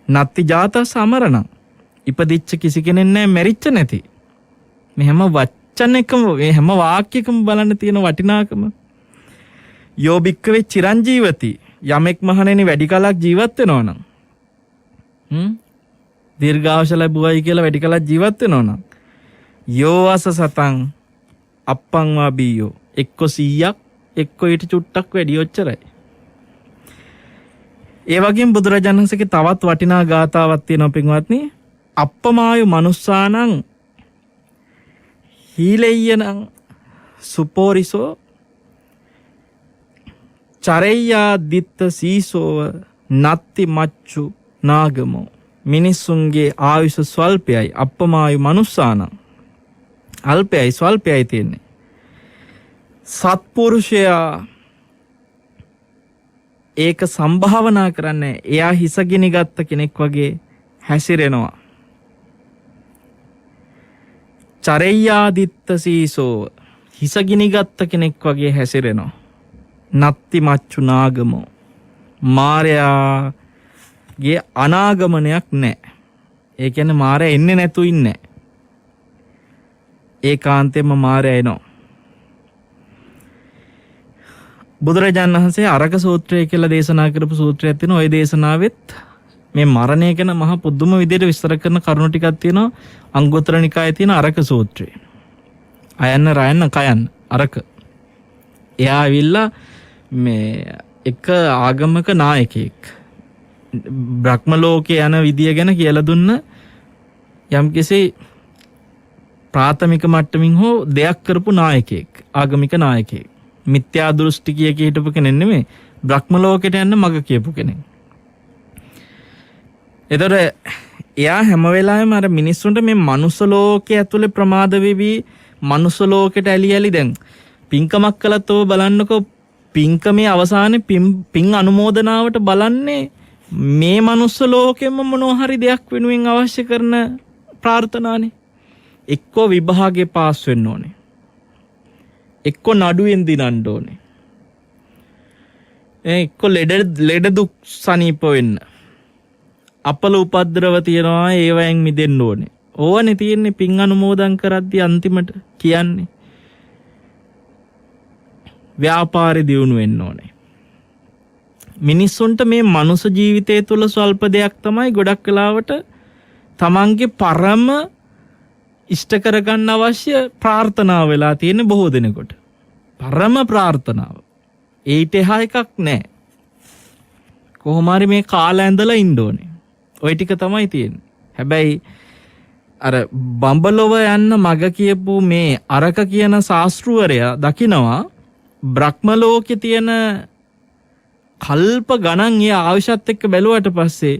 නත්ති ජාතස් අමරණං. ඉපදිච්ච කිසි කෙනෙක් නැහැ මැරිච්ච නැති. මේ හැම වචනයකම මේ හැම වාක්‍යයකම බලන්න තියෙන වටිනාකම. යෝ භික්කවේ චිරංජීවති. යමෙක් මහණෙනි වැඩි කලක් ජීවත් වෙනවා නම් දීර්ඝායුෂ ලැබුවයි කියලා වැඩි කලක් ජීවත් වෙනවා නම් යෝ අස සතං අප්පං වා බීයෝ එක්ක 100ක් එක්ක ඊට චුට්ටක් වැඩි ඔච්චරයි. ඒ වගේම බුදුරජාණන් වහන්සේගේ තවත් වටිනා ගාථාවක් තියෙනවා පින්වත්නි. අප්පමායු මනුස්සානං හීලෙය්‍යනං සුපෝරිසෝ චරෙය්‍යා දිත්ත සීසෝව නත්ති මච්චු නාගමෝ. මිනිස්සුන්ගේ ආයුෂ ස්වල්පයයි. අප්පමායු මනුස්සාන අල්පයයි ස්වල්පයයි තියෙන්නේ. සත්පුරුෂයා ඒක සම්භාවනා කරන්නේ. එයා හිසගිනි ගත්ත කෙනෙක් වගේ හැසිරෙනවා. චරෙය්‍යාදිත්ත සීසෝ හිසගිනි ගත්ත කෙනෙක් වගේ හැසිරෙනවා. නත්ති මච්චු නාගමෝ මාරයාගේ අනාගමනයක් නැහැ. ඒ කියන්නේ මාරයා එන්නේ නැතු ඉන්නේ. ඒකාන්තයෙන්ම මාරයා එනවා. බුදුරජාණන් වහන්සේ අරක සූත්‍රය කියලා දේශනා කරපු සූත්‍රයක් තියෙනවා. ওই දේශනාවෙත් මේ මරණය ගැන මහ පුදුම විදිහට විස්තර කරන කරුණු ටිකක් තියෙනවා. අංගුත්තර නිකායේ තියෙන අරක සූත්‍රය. අයන්න රයන්න කයන්න අරක. එයා ඇවිල්ලා මේ එක ආගමක නායකයෙක් බ්‍රහ්ම ලෝකේ යන විදිය ගැන කියලා දුන්න යම්කිසි ප්‍රාථමික මට්ටමින් හෝ දෙයක් කරපු නායකයෙක්, ආගමික නායකයෙක්. මිත්‍යා දෘෂ්ටිකයෙක් හිටපු කෙනෙක් නෙමෙයි, බ්‍රහ්ම ලෝකෙට යන්න මග කියපු කෙනෙක්. එතකොට එයා හැම වෙලාවෙම අර මිනිස්සුන්ට මේ මනුස්ස ලෝකයේ ඇතුලේ ප්‍රමාද වෙවි මනුස්ස ලෝකෙට ඇලි දැන් පින්කමක් කළත් ඔබ බලන්නකෝ, පින්කමේ අවසානයේ පින් අනුමෝදනාවට බලන්නේ මේ මනුස්ස ලෝකෙම මොනවා හරි දෙයක් වෙනුවෙන් අවශ්‍ය කරන ප්‍රාර්ථනානේ. එක්කෝ විභාගේ පාස් වෙන්න ඕනේ, එක්කෝ නඩුවෙන් දිනන්න ඕනේ, එක්කෝ ලෙඩ දුක් සනීප වෙන්න, අපල උපද්‍රව තියනවා ඒවයෙන් මිදෙන්න ඕනේ. ඕවනේ තියෙන්නේ පින් අනුමෝදන් කරද්දී අන්තිමට කියන්නේ ව්‍යාපාරේ දියුණු වෙන්න ඕනේ. මිනිස්සුන්ට මේ මනුස්ස ජීවිතය තුළ ස්වල්ප දෙයක් තමයි ගොඩක් වෙලාවට තමන්ගේ පරම ඉෂ්ට කරගන්න අවශ්‍ය ප්‍රාර්ථනාව වෙලා තියෙන බොහෝ දෙනෙකුට. පරම ප්‍රාර්ථනාව. ඊට එහා එකක් නැහැ. කොහොම හරි මේ කාලා ඇඳලා ඉන්න ඕනේ. ওই ටික තමයි තියෙන්නේ. හැබැයි අර බඹලොව යන්න මග කියපු මේ අරක කියන ශාස්ත්‍රවරයා දකිනවා බ්‍රහ්ම ලෝකේ තියෙන කල්ප ගණන් ඒ ආයුෂත් එක්ක බැලුවට පස්සේ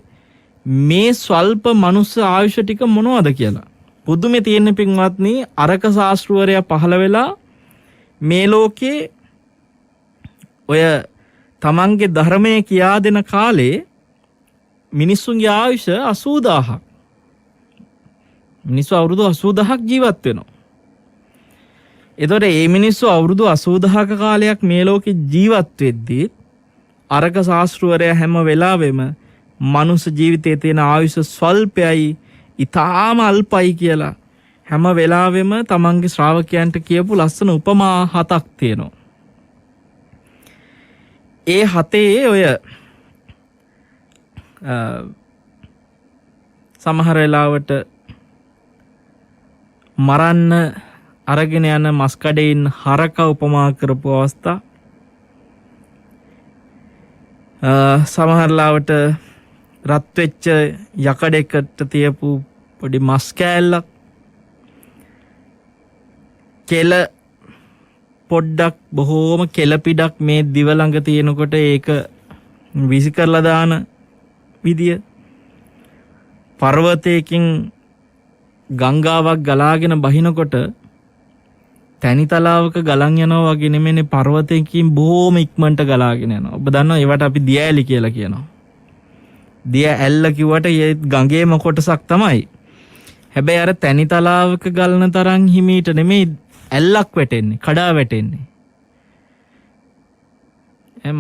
මේ ස්වල්ප මනුස්ස ආයුෂ ටික මොනවද කියලා. පුදුමේ තියෙන පින්වත්නි, අරක ශාස්ත්‍රවරයා පහළ වෙලා මේ ලෝකේ ඔය තමන්ගේ ධර්මයේ කියා දෙන කාලේ මිනිස්සුන්ගේ ආයුෂ 80000ක්. මිනිස්සු අවුරුදු 80000ක් ජීවත් වෙනවා. එතකොට මේ මිනිස්සු අවුරුදු 80000ක කාලයක් මේ ලෝකේ ජීවත් වෙද්දී අරක ශාස්ත්‍රවරයා හැම වෙලාවෙම මනුස්ස ජීවිතයේ තියෙන ආයුෂ ස්වල්පයයි, ඊටාම අල්පයි කියලා හැම වෙලාවෙම තමන්ගේ ශ්‍රාවකයන්ට කියපු ලස්සන උපමා 7ක් තියෙනවා. ඒ 7 ඔය සමහර වෙලාවට මරන්න අරගෙන යන මස් කඩේින් හරක උපමා කරපු අවස්ථා, සමහර ලාවට රත් වෙච්ච යකඩයකට තියපු පොඩි මස් කෑල්ලක්, කෙල පොඩ්ඩක් බොහෝම කෙල පිටක් මේ දිව ළඟ තියෙනකොට ඒක විසි කරලා දාන විදිය, පර්වතයකින් ගංගාවක් ගලාගෙන බහිනකොට තැනි තලාවක ගලන් යනවා වගේ නෙමෙයි, පර්වතයකින් බොහොම ඉක්මනට ගලාගෙන යනවා. ඔබ දන්නවා ඒවට අපි දිය ඇලි කියලා කියනවා. දිය ඇල්ල කිව්වට ඒ ගඟේම කොටසක් තමයි. හැබැයි අර තැනි තලාවක ගලන තරම් හිමීට නෙමෙයි ඇල්ලක් වැටෙන්නේ, කඩා වැටෙන්නේ.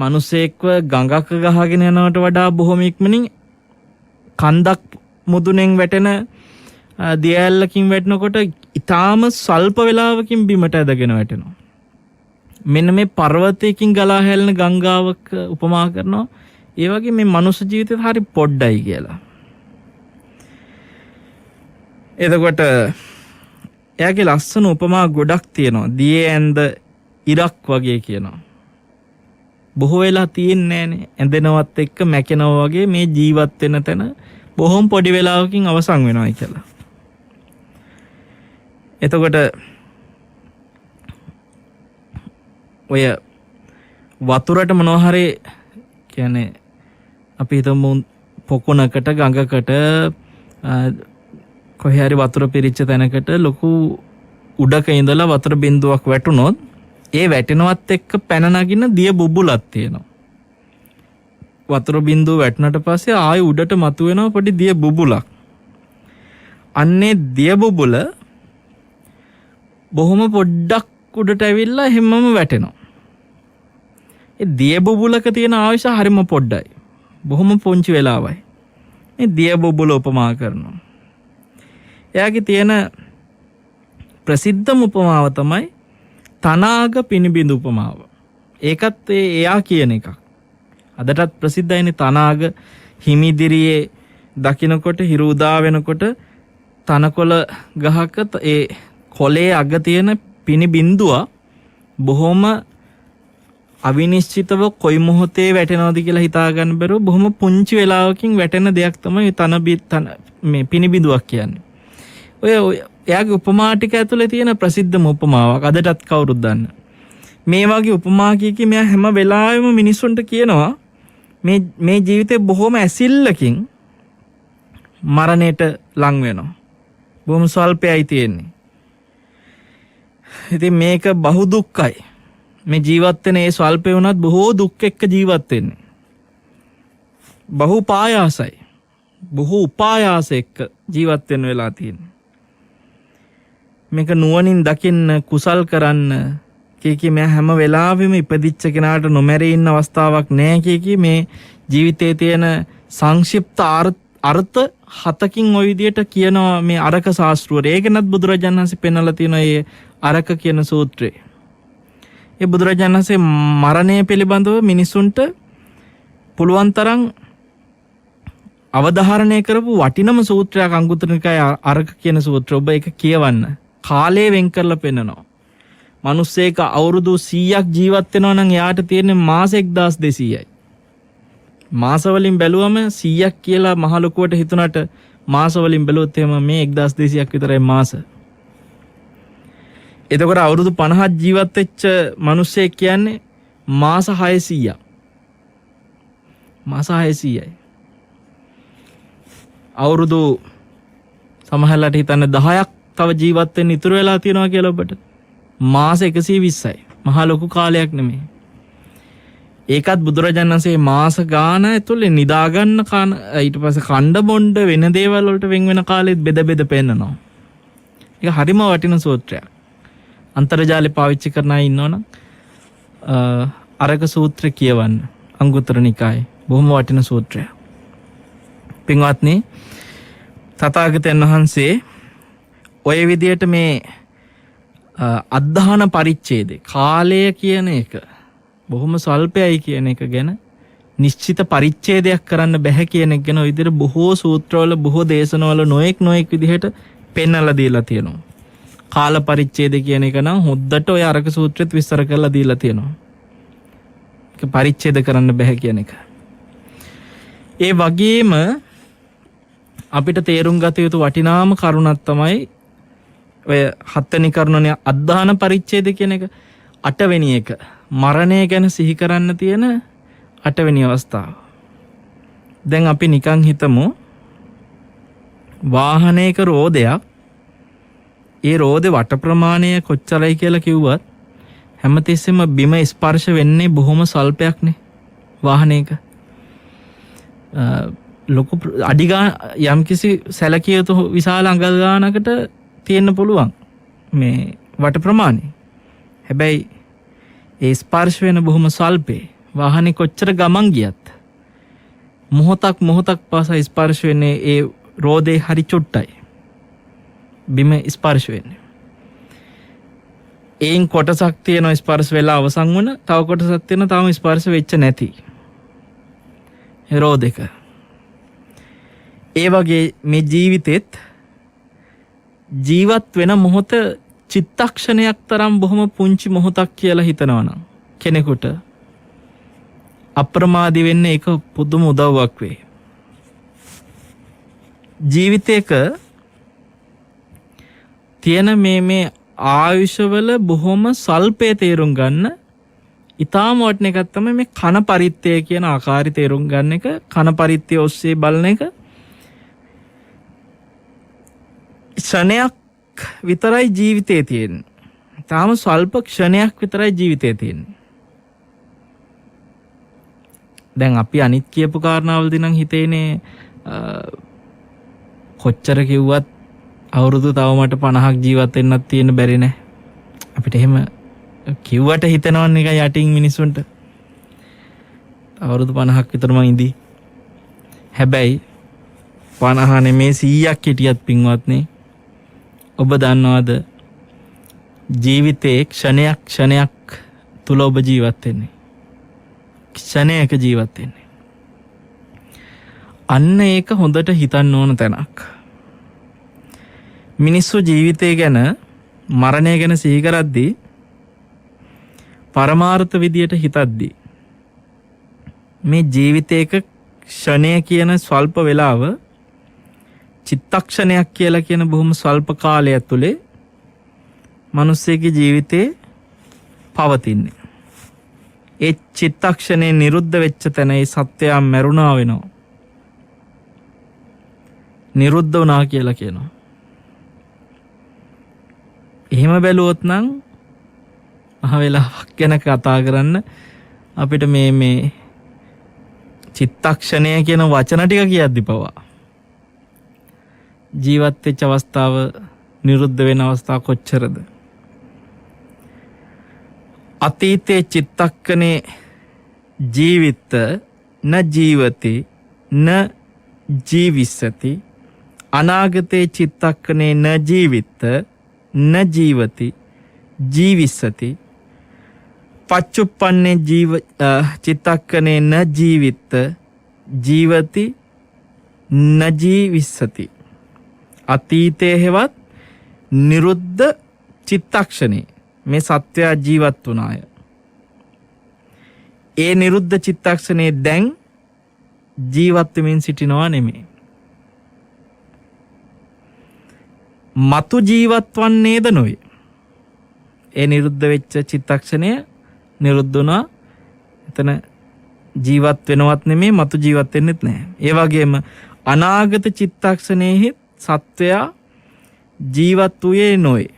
මිනිස්සෙක්ව ගඟක ගහගෙන යනවට වඩා බොහොම ඉක්මනින් කන්දක් මුදුනෙන් වැටෙන දිය ඇල්ලකින් වැටෙනකොට ඊටාම සල්ප වේලාවකින් බිමට ඇදගෙන වැටෙනවා. මෙන්න මේ පර්වතයකින් ගලා හැලෙන ගංගාවක උපමා කරනවා. ඒ වගේ මේ මනුස්ස ජීවිතේ හරි පොඩ්ඩයි කියලා. එතකොට එයාගේ ලස්සන උපමා ගොඩක් තියෙනවා. දියේ ඇඳ ඉරක් වගේ කියනවා. බොහෝ වෙලා තියෙන්නේ නැහනේ. ඇඳෙනවත් එක්ක මැකෙනවා වගේ මේ ජීවත් වෙන තැන බොහොම පොඩි වෙලාවකින් අවසන් වෙනවායි කියලා. එතකොට ඔය වතුරට මොනවා හරි කියන්නේ අපි හිතමු පොකුණකට ගඟකට කොහේ හරි වතුර පිරිච්ච තැනකට ලොකු උඩක ඉඳලා වතුර බින්දුවක් වැටුනොත් ඒ වැටෙනවත් එක්ක පැන නගින දිය බුබුලක් තියෙනවා. වතුර බින්දුව වැටුණට පස්සේ ආයෙ උඩට මතුවෙනවා පොඩි දිය බුබුලක්. අන්නේ දිය බුබුල බොහොම පොඩ්ඩක් උඩට ඇවිල්ලා හැමම වැටෙනවා. ඒ දිය බුබුලක තියෙන ආයුෂ හරිම පොඩ්ඩයි. බොහොම පුංචි වෙලාවයි. මේ දිය බුබුල උපමා කරනවා. එයාගේ තියෙන ප්‍රසිද්ධම උපමාව තමයි තනාග පිනිබිඳු උපමාව. ඒකත් එයා කියන එකක්. අදටත් ප්‍රසිද්ධයිනේ තනාග හිමිදිරියේ දකින්නකොට හිරු උදා වෙනකොට තනකොළ ගහක ඒ කොලේ අග තියෙන පිනිබිඳුව බොහොම අවිනිශ්චිතව කොයි මොහොතේ වැටෙනවද කියලා හිතා ගන්න බැරුව බොහොම පුංචි වෙලාවකින් වැටෙන දෙයක් තමයි මේ පිනිබිඳුවක් කියන්නේ. ඔය එයාගේ උපමා ටික ඇතුලේ තියෙන ප්‍රසිද්ධම උපමාවක් අදටත් කවුරුත් දන්න. මේ වගේ උපමා කීකී මෙයා හැම වෙලාවෙම මිනිස්සුන්ට කියනවා මේ ජීවිතේ බොහොම ඇසිල්ලකින් මරණයට ලං වෙනවා. බොහොම ස්වල්පයයි තියෙන්නේ. ඉතින් මේක බහු දුක්ඛයි. මේ ජීවත් වෙන ඒ ස්වල්පේ වුණත් බොහෝ දුක් එක්ක ජීවත් වෙන්නේ. බහු පායාසයි. බොහෝ උපායාස එක්ක ජීවත් වෙන වෙලා තියෙන්නේ. මේක නුවණින් දකින්න කුසල් කරන්න කීකී මේ හැම වෙලාවෙම ඉපදිච්ච කෙනාට නොමැරී ඉන්න අවස්ථාවක් නැහැ කීකී මේ ජීවිතයේ තියෙන සංක්ෂිප්ත අර්ථ 7කින් ওই විදියට කියනවා මේ අරක ශාස්ත්‍රවල. ඒකනත් බුදුරජාණන් වහන්සේ පෙන්වලා තියෙනවා මේ අරක කියන සූත්‍රේ. ඒ බුදුරජාණන් වහන්සේ මරණය පිළිබඳව මිනිසුන්ට පුළුවන් තරම් අවධාරණය කරපු වටිනම සූත්‍රයක් අංගුත්තර නිකායේ අරක කියන සූත්‍රය. ඔබ ඒක කියවන්න. කාලය වෙන් කරලා පෙන්නනවා. මිනිස්සෙක් අවුරුදු 100ක් ජීවත් වෙනවා නම් එයාට තියෙන්නේ මාස 1200යි. මාස වලින් බැලුවම 100ක් කියලා මහ ලොකුවට හිතුණට මාස වලින් බැලුවොත් එහෙම මේ 1200ක් විතරයි මාස. එතකොට අවුරුදු 50ක් ජීවත් වෙච්ච මිනිස්සෙක් කියන්නේ මාස 600ක්. මාස 600යි. අවුරුදු සමහරලාට හිතන්න 10ක් තව ජීවත් වෙන්න ඉතුරු වෙලා තියෙනවා කියලා ඔබට. මාස 120යි. මහා ලොකු කාලයක් නෙමෙයි. ඒකත් බුදුරජාණන් වහන්සේ මාස ගාන ඇතුලේ නිදා ගන්න කන ඊට පස්සේ කණ්ඩ බොණ්ඩ වෙන දේවල් වලට වෙන් වෙන කාලෙත් බෙද බෙද පෙන්නනවා. ඒක හරිම වටින සූත්‍රයක්. අන්තර්ජාලේ පාවිච්චි කරන අය ඉන්නවනම් අරක සූත්‍රය කියවන්න. අංගුත්තර නිකායේ බොහොම වටින සූත්‍රයක්. පින්වත්නි, තථාගතයන් වහන්සේ ඔය විදියට මේ අද්ධාන පරිච්ඡේදේ කාලය කියන එක බොහොම ස්වල්පයයි කියන එක ගැන නිශ්චිත පරිච්ඡේදයක් කරන්න බැහැ කියන එක ගැන ඔය විදිහට බොහෝ සූත්‍රවල බොහෝ දේශනවල නොඑක් විදිහට පෙන්වලා දීලා තියෙනවා. කාල පරිච්ඡේද කියන එක නම් හොද්දට ඔය අරක සූත්‍රෙත් විස්තර කරලා දීලා තියෙනවා. ඒක පරිච්ඡේද කරන්න බැහැ කියන එක. ඒ වගේම අපිට තේරුම් ගත යුතු වටිනාම කරුණක් තමයි ඔය 7 වෙනි කරුණනේ අද්ධාන පරිච්ඡේද කියන එක. 8 වෙනි එක මරණය ගැන සිහි කරන්න තියෙන 8 වෙනි අවස්ථාව. දැන් අපි නිකන් හිතමු වාහනයක රෝදයක්. ඒ රෝදේ වට ප්‍රමාණය කොච්චරයි කියලා කිව්වත් හැමතිස්සෙම බිම ස්පර්ශ වෙන්නේ බොහොම සල්පයක්නේ වාහනයක. ලොකු අඩිගා යම්කිසි සැලකිය යුතු විශාල අඟල් ගානකට තියෙන්න පුළුවන් මේ වට ප්‍රමාණය. හැබැයි ඒ ස්පර්ශ වෙන බොහොම සල්පේ. වාහනේ කොච්චර ගමන් ගියත් මොහොතක් පාසා ස්පර්ශ වෙන්නේ ඒ රෝදේ හරි චුට්ටයි. බිම ස්පර්ශ වෙන්නේ. ඒන් කොටසක් තියෙන ස්පර්ශ වෙලා අවසන් වුණ, තව කොටසක් තියෙන තාම ස්පර්ශ වෙච්ච නැති. රෝදෙක. ඒ වගේ මේ ජීවිතෙත් ජීවත් වෙන මොහොත චිත්තක්ෂණයක් තරම් බොහොම පුංචි මොහොතක් කියලා හිතනවා නම් කෙනෙකුට අප්‍රමාදී වෙන්න ඒක පුදුම උදව්වක් වේ. ජීවිතයක තියෙන මේ ආයුෂවල බොහොම සල්පේ තේරුම් ගන්න ඊටාම වටින එකක් තමයි මේ කන පරිත්‍යාගය කියන ආකාරي තේරුම් ගන්න එක. කන පරිත්‍යාගය ඔස්සේ බලන එක ක්ෂණයක් විතරයි ජීවිතේ තියෙන්නේ. තාම ස්වල්ප ක්ෂණයක් විතරයි ජීවිතේ තියෙන්නේ. දැන් අපි අනිත් කියපු කාරණාවලදී නම් හිතේනේ කොච්චර කිව්වත් අවුරුදු තව මට 50ක් ජීවත් වෙන්නත් තියෙන බැරි නෑ. අපිට එහෙම කිව්වට හිතනවන් එක යටින් මිනිස්සුන්ට අවුරුදු 50ක් විතර මං ඉඳී. හැබැයි 50 නෙමේ 100ක් හිටියත් පින්වත්නි, ඔබ දන්නවද ජීවිතේ ක්ෂණයක් තුල ඔබ ජීවත් වෙන්නේ. ක්ෂණයක ජීවත් වෙන්නේ. අන්න ඒක හොඳට හිතන්න ඕන තැනක්. මිනිස්සු ජීවිතය ගැන, මරණය ගැන සිහි කරද්දී පරමාර්ථ විදියට හිතද්දී මේ ජීවිතයක ක්ෂණය කියන ස්වල්ප වේලාව චිත්තක්ෂණයක් කියලා කියන බොහොම ස්වල්ප කාලය ඇතුලේ මිනිස්සෙගේ ජීවිතේ පවතින්නේ. ඒ චිත්තක්ෂණේ නිරුද්ධ වෙච්ච තැන ඒ සත්‍යය මැරුණා වෙනවා. නිරුද්ධ වුණා කියලා කියනවා. එහෙම බැලුවොත් නම් මහ වෙලාවක් ගැන කතා කරන්න අපිට මේ චිත්තක්ෂණය කියන වචන ටික කියද්දි පවා ජීවත් වෙච්ච අවස්ථාව, නිරුද්ධ වෙන අවස්ථාව කොච්චරද? අතීතේ චිත්තක්කනේ ජීවිත න ජීවති න ජීවිස්සති, අනාගතේ චිත්තක්කනේ න ජීවිත න ජීවති ජීවිස්සති, පච්චුප්පන්නේ චිත්තක්කනේ න ජීවිත ජීවති න ජීවිස්සති. අතීතයේ හෙවත් නිරුද්ධ චිත්තක්ෂණේ මේ සත්‍යය ජීවත් වුණාය. ඒ නිරුද්ධ චිත්තක්ෂණේ දැන් ජීවත් වෙමින් සිටිනවා නෙමෙයි. මතු ජීවත් වන්නේද නොවේ. ඒ නිරුද්ධ වෙච්ච චිත්තක්ෂණය නිරුද්ධ වුණා. එතන ජීවත් වෙනවත් නෙමෙයි, මතු ජීවත් වෙන්නෙත් නැහැ. ඒ වගේම අනාගත චිත්තක්ෂණයෙහි සත්වයා ජීවත් වූයේ නොවේ.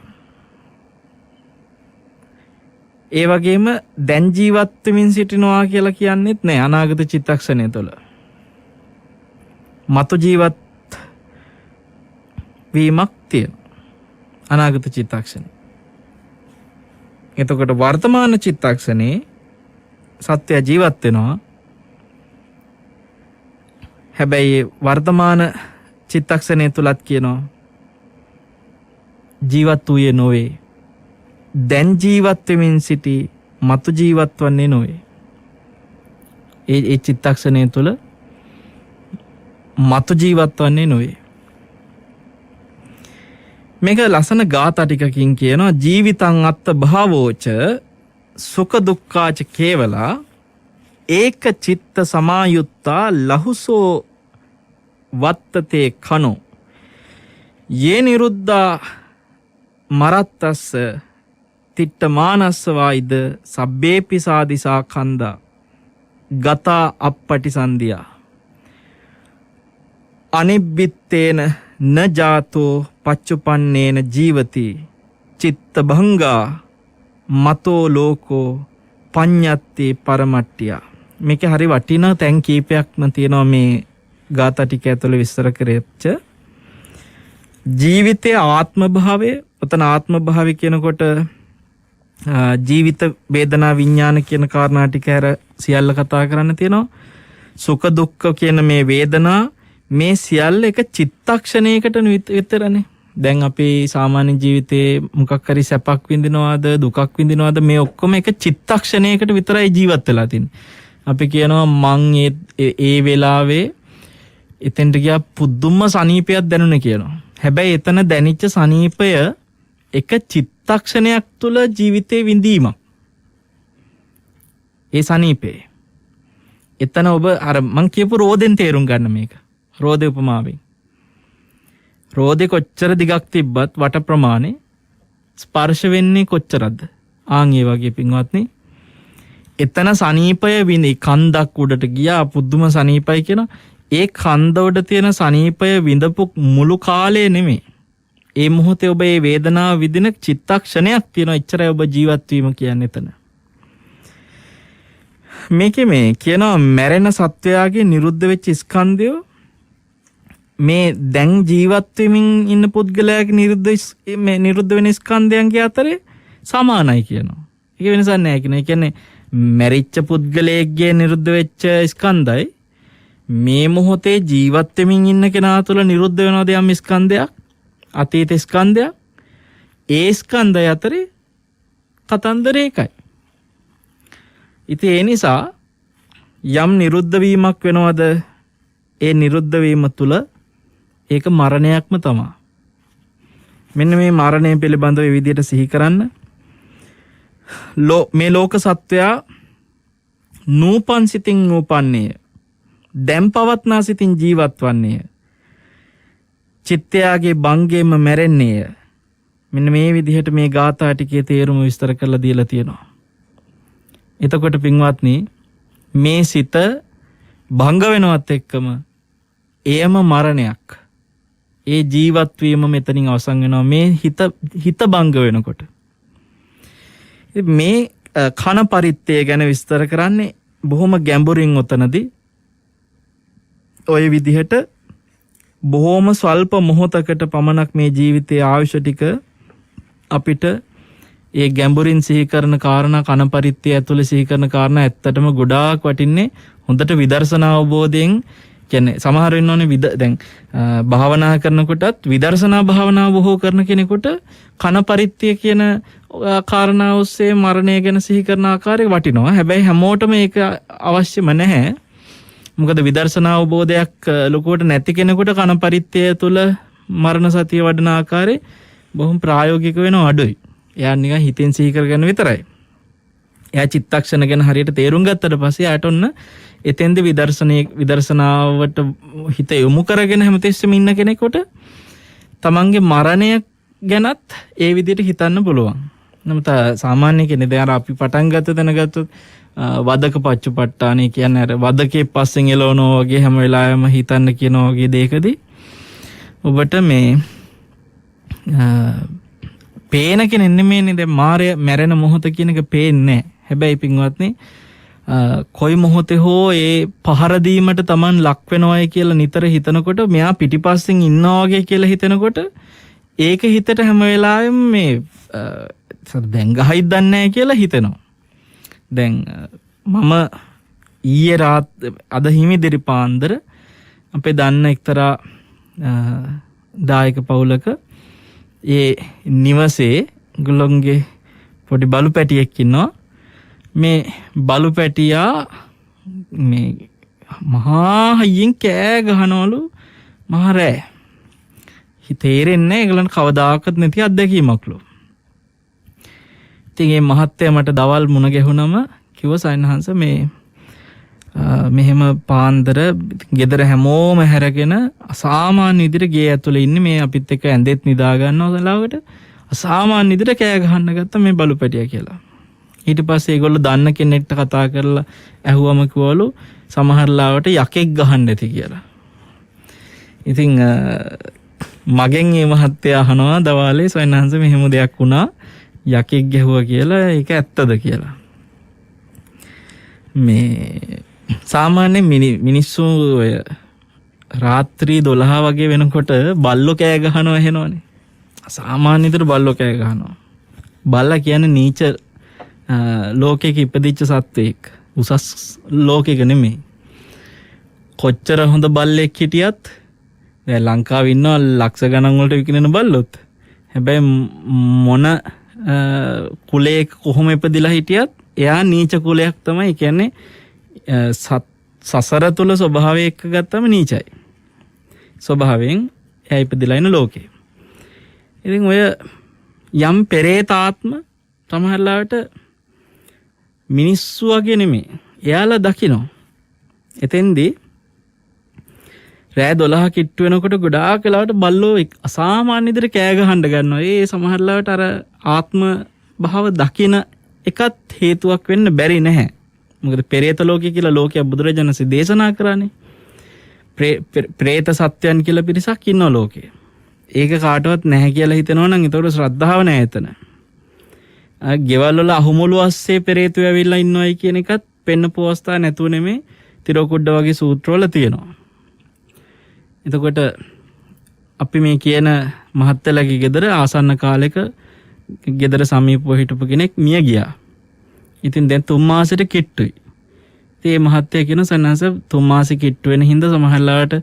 ඒ වගේම දැන් ජීවත් වෙමින් සිටිනවා කියලා කියන්නේත් නැහැ අනාගත චිත්තක්ෂණය තුළ. මතු ජීවත් වීමක් තියෙනවා අනාගත චිත්තක්ෂණය. එතකොට වර්තමාන චිත්තක්ෂණේ සත්‍ය ජීවත් වෙනවා. හැබැයි වර්තමාන චිත්තක්ෂණය තුලත් කියනවා ජීවත් වූයේ නොවේ. දැන් ජීවත් වෙමින් සිටි, මතු ජීවත් වන්නේ නොවේ. ඒ චිත්තක්ෂණය තුල මතු ජීවත් වන්නේ නොවේ. මේක ලස්සන ගාථා ටිකකින් කියනවා ජීවිතං අත්ත භාවෝච සුඛ දුක්ඛාච කේවලා ඒක චිත්ත සමායුත්තා ලහුසෝ වත්තතේ කනෝ යේ නිරුද්ධා මරත්තස්ස තිට්ඨ මානස්ස වායිද සබ්බේපි සාදිසා කන්දා ගතා අප්පටි සන්දියා අනිබ්බිත්තේන න ජාතෝ පච්චුපන්නේන ජීවති චිත්ත භංගා මතෝ ලෝකෝ පඤ්ඤත්ති පරමට්ටියා. මේක හරි වටිනා තැන් කීපයක්ම තියෙනවා මේ ගාථා ටික ඇතුළේ විස්තර කරෙච්ච. ජීවිතයේ ආත්ම භාවය, ඔතන ආත්ම භාවය කියනකොට ජීවිත වේදනා විඥාන කියන කාරණා ටික හැර සියල්ල කතා කරන්න තියෙනවා. සුඛ දුක්ඛ කියන මේ වේදනා, මේ සියල්ල එක චිත්තක්ෂණයකට විතරනේ. දැන් අපි සාමාන්‍ය ජීවිතේ මොකක් හරි සැපක් විඳිනවාද, දුකක් විඳිනවාද, මේ ඔක්කොම එක චිත්තක්ෂණයකට විතරයි ජීවත් වෙලා තින්නේ. අපි කියනවා මං ඒ වෙලාවේ එතෙන්ට ගියා පුදුම සනීපයක් දැනුනේ කියනවා. හැබැයි එතන දැනිච්ච සනීපය එක චිත්තක්ෂණයක් තුළ ජීවිතේ විඳීමක්. ඒ සනීපේ එතන ඔබ අර මං කියපු රෝදෙන් තේරුම් ගන්න මේක. රෝදේ උපමාවෙන්. රෝදේ කොච්චර දිගක් තිබ්බත් වට ප්‍රමාණය ස්පර්ශ වෙන්නේ කොච්චරද? ආන් ඒ වගේ පින්වත්නි. එතන සනීපය විඳි කන්දක් උඩට ගියා පුදුම සනීපයි කියන ඒ කන්ද උඩ තියෙන සනීපය විඳපු මුළු කාලය නෙමෙයි. ඒ මොහොතේ ඔබ මේ වේදනාව විඳින චිත්තක්ෂණයක් තියෙනවා. එච්චරයි ඔබ ජීවත් වීම කියන්නේ එතන. මේකේ මේ කියනවා මැරෙන සත්වයාගේ නිරුද්ධ වෙච්ච ස්කන්ධය මේ දැන් ජීවත් වෙමින් ඉන්න පුද්ගලයාගේ නිරුද්ධ වෙන ස්කන්ධයන්ගේ අතරේ සමානයි කියනවා. ඒක වෙනසක් නැහැ කියන. ඒ කියන්නේ මැරිච්ච පුද්ගලයෙක්ගේ නිරුද්ධ වෙච්ච ස්කන්ධයි මේ මොහොතේ ජීවත් වෙමින් ඉන්න කෙනා තුළ නිරුද්ධ වෙනවද යම් ස්කන්ධයක් අතීත ස්කන්ධයක් ඒ ස්කන්ධය අතරේ කතන්දරය එකයි. ඉතින් ඒ නිසා යම් නිරුද්ධ වීමක් වෙනවද ඒ නිරුද්ධ වීම තුළ ඒක මරණයක්ම තමයි. මෙන්න මේ මරණය පිළිබඳව මේ විදිහට සිහි කරන්න. මේ ලෝක සත්වයා නූපන් සිතින් නූපන්නේය. දැන් පවත්නා සිතින් ජීවත් වන්නේය. චිත්තයාගේ බංගෙම මැරෙන්නේය. මෙන්න මේ විදිහට මේ ගාථා ටිකේ තේරුම විස්තර කරලා දීලා තියෙනවා. එතකොට පින්වත්නි මේ සිත භංග වෙනවත් එක්කම එයම මරණයක්. ඒ ජීවත් වීම මෙතනින් අවසන් වෙනවා මේ හිත භංග වෙනකොට. මේ කන පරිත්තය ගැන විස්තර කරන්නේ බොහොම ගැඹුරින් උතනදී ඔය විදිහට බොහොම ස්වල්ප මොහොතකට පමණක් මේ ජීවිතයේ ආයුෂ ටික අපිට ඒ ගැඹුරින් සිහි කරන කාරණා කන පරිත්තය ඇතුළේ සිහි කරන කාරණා ඇත්තටම ගොඩාක් වටින්නේ හොඳට විදර්ශනා අවබෝධයෙන් කියන්නේ සමහර වෙනෝනේ දැන් භාවනා කරනකොටත් විදර්ශනා භාවනාව බොහෝ කරන කෙනෙකුට කන පරිත්තය කියන කාරණා ඔස්සේ මරණය ගැන සිහි කරන ආකාරය වටිනවා. හැබැයි හැමෝටම ඒක අවශ්‍යම නැහැ. මොකද විදර්ශනා අවබෝධයක් ලොකුවට නැති කෙනෙකුට කන පරිත්තය තුළ මරණ සතිය වඩන ආකාරය බොහොම ප්‍රායෝගික වෙනවා අඩුයි. එයා නිකන් හිතෙන් සිහි කරගන්න විතරයි. එයා චිත්තක්ෂණ ගැන හරියට තේරුම් ගත්තට පස්සේ යාට ඔන්න එතෙන්ද විදර්ශනාවට හිත යොමු කරගෙන හැමතිස්සෙම ඉන්න කෙනෙකුට තමන්ගේ මරණය ගැනත් ඒ විදිහට හිතන්න පුළුවන්. නමුත් සාමාන්‍ය කෙනෙක් දැන් අපි පටන් ගත්ත දැනගත්තොත් වදක පච්චුපට්ඨානේ කියන්නේ අර වදකේ පස්සෙන් එළවනවා වගේ හැම වෙලාවෙම හිතන්න කියනවා වගේ දෙයකදී ඔබට මේ පේන කෙනෙක් නෙමෙයිනේ දැන් මාරය මැරෙන මොහොත කියන එක පේන්නේ නැහැ. හැබැයි පින්වත්නි කොයි මොහොතේ හෝ ඒ පහර දීමට Taman ලක් වෙනවයි කියලා නිතර හිතනකොට මෙයා පිටිපස්සෙන් ඉන්නවා වගේ කියලා හිතනකොට ඒක හිතට හැම වෙලාවෙම මේ දැන් ගහයිද දන්නේ නැහැ කියලා හිතෙනවා. දැන් මම ඊයේ අද හිමිදිරි පාන්දර අපේ දන්න එක්තරා දායක පවුලක ඒ නිවසේ ගොල්ලොන්ගේ පොඩි බලු පැටියෙක් ඉන්නවා. මේ බලු පැටියා මේ මහා හයියෙන් කෑ ගහනවලු මහා රෑ. හිතේරෙන්නේ ඒගොල්ලන් කවදාකවත් නැති අත්දැකීමක්ලු. ඉතින් මේ මහත්තයා මට දවල් මුණ ගැහුනම කිව්වා සයන්හන්ස මේ මෙහෙම පාන්දර ගෙදර හැමෝම හැරගෙන අසාමාන්‍ය විදිහට ගේ ඇතුලේ ඉන්නේ මේ අපිත් එක්ක ඇඳෙත් නිදා ගන්නවා ලාවට අසාමාන්‍ය විදිහට කෑ ගහන්න ගත්තා මේ බලු පැටියා කියලා. ඊට පස්සේ ඒගොල්ලෝ දන්න කෙනෙක්ට කතා කරලා ඇහුවම කිව්වලු සමහර ලාවට යකෙක් ගහන්න ඇති කියලා. ඉතින් මගෙන් මේ මහත්තයා අහනවා දවාලේ සයන්හන්ස මෙහෙම දෙයක් වුණා යකෙක් ගැහුවා කියලා ඒක ඇත්තද කියලා. මේ සාමාන්‍ය මිනිස්සු ඔය රාත්‍රී 12 වගේ වෙනකොට බල්ලෝ කෑ ගහනවා එහෙනවනේ. සාමාන්‍ය විදිහට බල්ලෝ කෑ ගහනවා. බල්ලා කියන්නේ නීච ලෝකයක ඉපදිච්ච සත්වෙක්. උසස් ලෝකයක නෙමෙයි. කොච්චර හොඳ බල්ලෙක් හිටියත් දැන් ලංකාවේ ඉන්නවා ලක්ෂ ගණන් වලට විකිනෙන බල්ලොත්. හැබැයි මොන කුලයක කොහොම ඉපදිලා හිටියත් එයා නීච කුලයක් තමයි. ඒ කියන්නේ සසර තුල ස්වභාවය එක්ක ගත්තම නීචයි. ස්වභාවයෙන් එයා ඉපදිලා ඉන්න ලෝකේ. ඉතින් ඔය යම් පෙරේතාත්ම තමහරලාට මිනිස්සු වගේ නෙමෙයි. එයාලා දකිනවා. එතෙන්දී රෑ 12 කිට්ටු වෙනකොට ගොඩාක් වෙලාවට බල්ලෝ අසාමාන්‍ය විදිහට කෑ ගහන්න ගන්නවා. ඒ සමහරලාට අර ආත්ම භාව දකින එකත් හේතුවක් වෙන්න බැරි නැහැ. මොකද පෙරේත ලෝකය කියලා ලෝකයක් බුදුරජාණන්සේ දේශනා කරන්නේ. ප්‍රේත සත්‍යයන් කියලා පිරිසක් ඉන්නවා ලෝකේ. ඒක කාටවත් නැහැ කියලා හිතනවා නම් ඒතකොට ශ්‍රද්ධාව නැහැ එතන. ගෙවල් වල අහුමුළු අස්සේ පෙරේතයෝ ඇවිල්ලා ඉන්නවයි කියන එකත් පෙන්නපු අවස්ථා නැතුව නෙමේ තිරෝකුඩ වගේ සූත්‍රවල තියෙනවා. එතකොට අපි මේ කියන මහත්තයාගේ ගෙදර ආසන්න කාලෙක ගෙදර සමීපව හිටපු කෙනෙක් මිය ගියා. ඉතින් දැන් 3 මාසෙට කිට්ටුයි. ඉතින් මේ මහත්තයා කියන සන්නස 3 මාසෙ කිට්ටු වෙන හින්දා සමහරලාට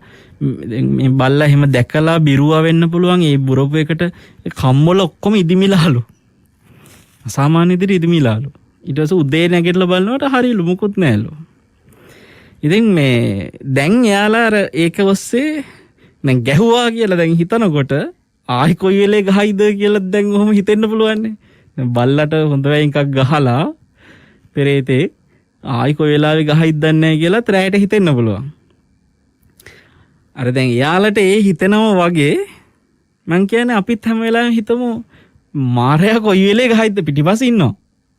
මේ බල්ලා එහෙම දැකලා බිරුවා වෙන්න පුළුවන්. ඒ බුරපු එකට කම්වල ඔක්කොම ඉදිමිලාලු. අසාමාන්‍ය විදිහට ඉදිමිලාලු. ඊට පස්සේ උදේ නැගිටලා බලනකොට හරියලු මුකුත් නැහැලු. ඉතින් මේ දැන් එයාලා අර ඒක ඔස්සේ දැන් ගැහුවා කියලා දැන් හිතනකොට ආයි කොයි වෙලේ ගහයිද කියලා දැන් ඔහොම හිතෙන්න පුළුවන් නේ. දැන් බල්ලට හොඳ වෙයි එකක් ගහලා පෙරේතේ ආයි කොයි වෙලාවෙ ගහයිද දන්නේ නැහැ කියලා ත්‍රායට හිතෙන්න පුළුවන්. අර දැන් එයාලට ඒ හිතනවා වගේ මං කියන්නේ අපිත් හැම වෙලාවෙම හිතමු මාරයා කොයි වෙලේ ගහයිද පිටිපස්සේ ඉන්නවා.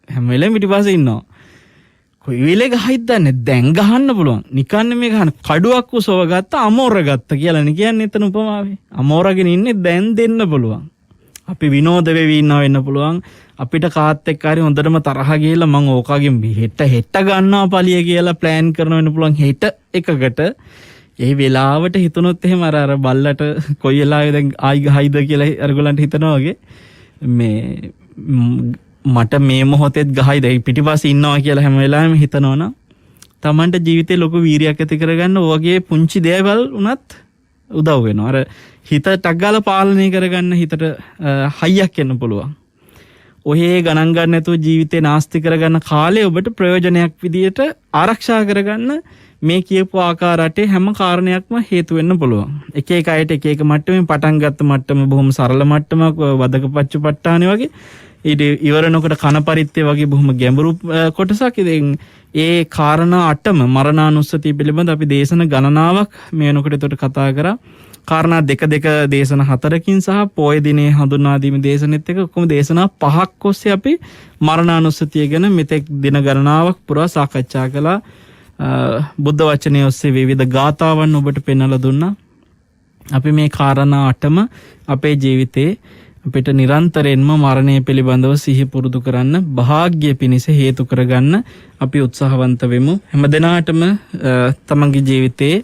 හැම වෙලේම පිටිපස්සේ ඉන්නවා. කොයි වෙලේ ගහයිද දන්නේ දැන් ගහන්න පුළුවන්. නිකන් මේ ගහන කඩුවක් උසව ගත්ත අමෝර ගත්ත කියලා නේ කියන්නේ එතන උපමාවේ. අමෝරගෙන ඉන්නේ දැන් දෙන්න පුළුවන්. අපි විනෝද වෙවි ඉන්නවා වෙන්න පුළුවන්. අපිට කාත් එක්ක හරි හොඳටම තරහ ගිහලා මං ඕකාගෙන් හෙට ගන්නවා පලිය කියලා ප්ලෑන් කරන වෙන්න පුළුවන් හෙට එකකට. ඒ වෙලාවට හිතනොත් එහෙම අර බල්ලට කොයි වෙලාවෙ දැන් ආයි ගහයිද කියලා අරගලන්ට හිතනවා වගේ මේ මට මේ මොහොතේත් ගහයිද පිටිපස්සේ ඉන්නවා කියලා හැම වෙලාවෙම හිතනවනම් Tamanට ජීවිතේ ලොකු වීරියක් ඇති කරගන්න ඔයගේ පුංචි දේවල් උනත් උදව් වෙනවා. අර හිත ටක් ගාලා පාලනය කරගන්න හිතට හයියක් එන්න පුළුවන්. ඔහේ ගණන් ගන්න නැතුව ජීවිතේ නාස්ති කරගන්න කාලේ ඔබට ප්‍රයෝජනයක් විදියට ආරක්ෂා කරගන්න මේ කියපු ආකාරයට හැම කාරණයක්ම හේතු වෙන්න පුළුවන්. එක එක අයට එක එක මට්ටමින් පටන් ගත්ත මට්ටම බොහොම සරල මට්ටමක් වදක පච්චපට්ඨානෙ වගේ ඊට ඉවරනකොට කන පරිත්තේ වගේ බොහොම ගැඹුරු කොටසක්. ඉතින් ඒ කාරණා 8ම මරණානුස්සතිය පිළිබඳ අපි දේශන ගණනාවක් මේ වෙනකොට උඩට කතා කරා. කාරණා දෙක දේශන 4කින් සහ පොය දිනේ හඳුන්වා දීම දේශනෙත් එක ඔක්කොම දේශනා 5ක් ඔස්සේ අපි මරණානුස්සතිය ගැන මෙතෙක් දින ගණනාවක් පුරා සාකච්ඡා කළා. බුද්ධ වචනය ඔස්සේ විවිධ ගාථාවන් ඔබට පෙන්වලා දුන්නා. අපි මේ කාරණා 8ම අපේ ජීවිතේ අපිට නිරන්තරයෙන්ම මරණය පිළිබඳව සිහි පුරුදු කරන්න භාග්‍ය පිණිස හේතු කරගන්න අපි උත්සාහවන්ත වෙමු. හැමදෙනාටම තමන්ගේ ජීවිතේ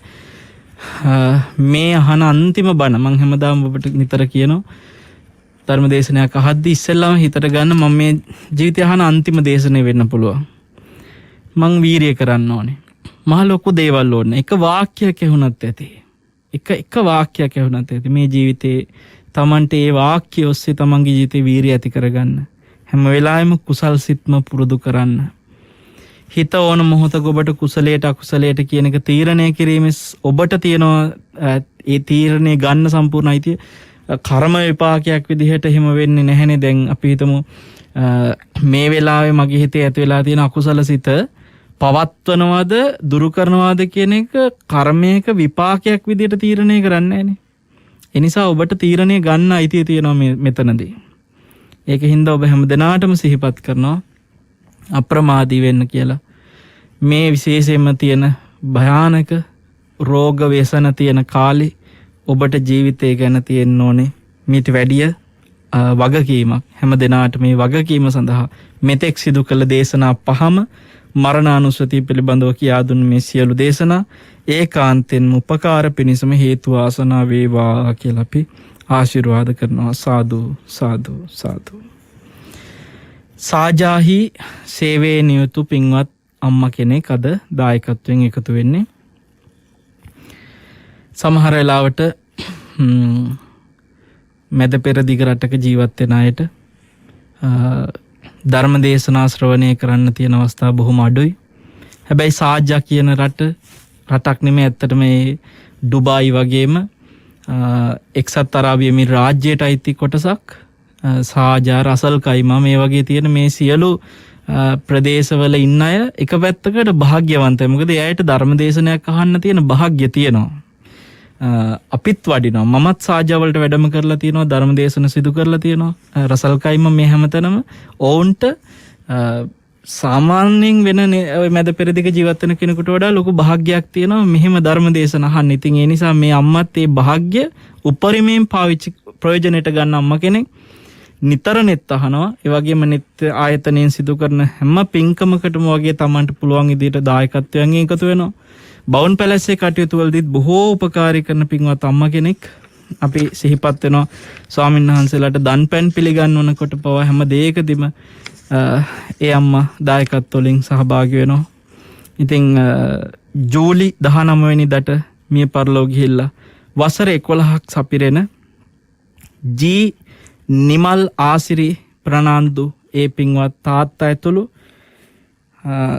මේ අහන අන්තිම බණ මම හැමදාම ඔබට නිතර කියනවා ධර්ම දේශනයක් අහද්දි ඉස්සෙල්ලාම හිතට ගන්න මම මේ ජීවිතය අහන අන්තිම දේශනේ වෙන්න පුළුවන්. මං වීරිය කරන්න ඕනේ. මහ ලොකු දේවල් ඕනේ. එක වාක්‍යයක් ඇහුණත් ඇති. එක වාක්‍යයක් ඇහුණත් ඇති. මේ ජීවිතේ තමන්ට ඒ වාක්‍ය ඔස්සේ තමන්ගේ ජීවිතේ වීරිය ඇති කරගන්න. හැම වෙලාවෙම කුසල් සිත්ම පුරුදු කරන්න. හිත ඕන මොහොතක ඔබට කුසලයට අකුසලයට කියන එක තීරණය කිරීමේ ඔබට තියෙනවා ඒ තීරණය ගන්න සම්පූර්ණ අයිතිය. කර්ම විපාකයක් විදිහට එහෙම වෙන්නේ නැහැනේ. දැන් අපි හිතමු මේ වෙලාවේ මගේ හිතේ ඇති වෙලා තියෙන අකුසල සිත පවත්වනවද දුරු කරනවද කියන එක කර්මයක විපාකයක් විදිහට තීරණය කරන්නේ නැහැනේ. ඒ නිසා ඔබට තීරණය ගන්න අයිතිය තියෙනවා මෙතනදී. ඒකින්ද ඔබ හැමදෙනාටම සිහිපත් කරනවා අප්‍රමාදී වෙන්න කියලා. මේ විශේෂයෙන්ම තියෙන භයානක රෝග ව්‍යසන තියෙන කාලේ ඔබට ජීවිතය ගැන තියෙන්න ඕනේ මීට වැඩිය වගකීමක්. හැමදෙනාට මේ වගකීම සඳහා මෙතෙක් සිදු කළ දේශනා 5ම මරණානුස්සතිය පිළිබඳව කියා දුන්න මේ සියලු දේශනා ඒකාන්තයෙන්ම උපකාර පිණිසම හේතු වාසනා වේවා කියලා අපි ආශිර්වාද කරනවා. සාදු සාදු සාදු. සාජාහි සේවයේ නියුතු පින්වත් අම්මා කෙනෙක් අද දායකත්වයෙන් එකතු වෙන්නේ. සමහර වෙලාවට මැද පෙරදිග රටක ජීවත් වෙන අයට ධර්ම දේශනා ශ්‍රවණය කරන්න තියෙන අවස්ථා බොහොම අඩුයි. හැබැයි සාජා කියන රටක් නෙමෙයි ඇත්තටම මේ ඩුබායි වගේම එක්සත් අරාබිය මේ රාජ්‍යයට අයිති කොටසක් සාජා රසල් කයිමා මේ වගේ තියෙන මේ සියලු ප්‍රදේශවල ඉන්න අය එක පැත්තකට භාග්‍යවන්තයි. මොකද එයාට ධර්ම දේශනයක් අහන්න තියෙන භාග්‍ය තියෙනවා. අපිත් වඩිනවා. මමත් සාජා වලට වැඩම කරලා තියෙනවා. ධර්ම දේශන සිදු කරලා තියෙනවා. රසල් කයිමා මේ හැමතැනම ඔවුන්ට සාමාන්‍යයෙන් වෙන ඔය මැද පෙරදිග ජීවත් වෙන කෙනෙකුට වඩා ලොකු භාග්යක් තියෙනවා මෙහෙම ධර්ම දේශන අහන්න. ඉතින් ඒ නිසා මේ අම්මත් ඒ භාග්‍ය උපරිමයෙන් පාවිච්චි ප්‍රයෝජනෙට ගන්න අම්මා කෙනෙක්. නිතර නෙත් අහනවා. ඒ වගේම නෙත් ආයතනයෙන් සිදු කරන හැම පින්කමකටම වගේ Tamanට පුළුවන් විදිහට දායකත්වයෙන් එකතු වෙනවා. බවුන් පැලැස්සේ කටයුතු වලදීත් බොහෝ උපකාරී කරන පින්වත් අම්මා කෙනෙක් අපි සිහිපත් වෙනවා. ස්වාමීන් වහන්සේලාට දන්පැන් පිළිගන්වනකොට පවා හැම දෙයකදීම ඒ අම්මා දායකත්ව වලින් සහභාගී වෙනවා. ඉතින් ජූලි 19 වෙනිදාට මිය පරලෝ ගිහිල්ලා වසර 11ක් සපිරෙන ජී නිමල් ආසිරි ප්‍රනාන්දු ඒ පින්වත් තාත්තා ඇතුළු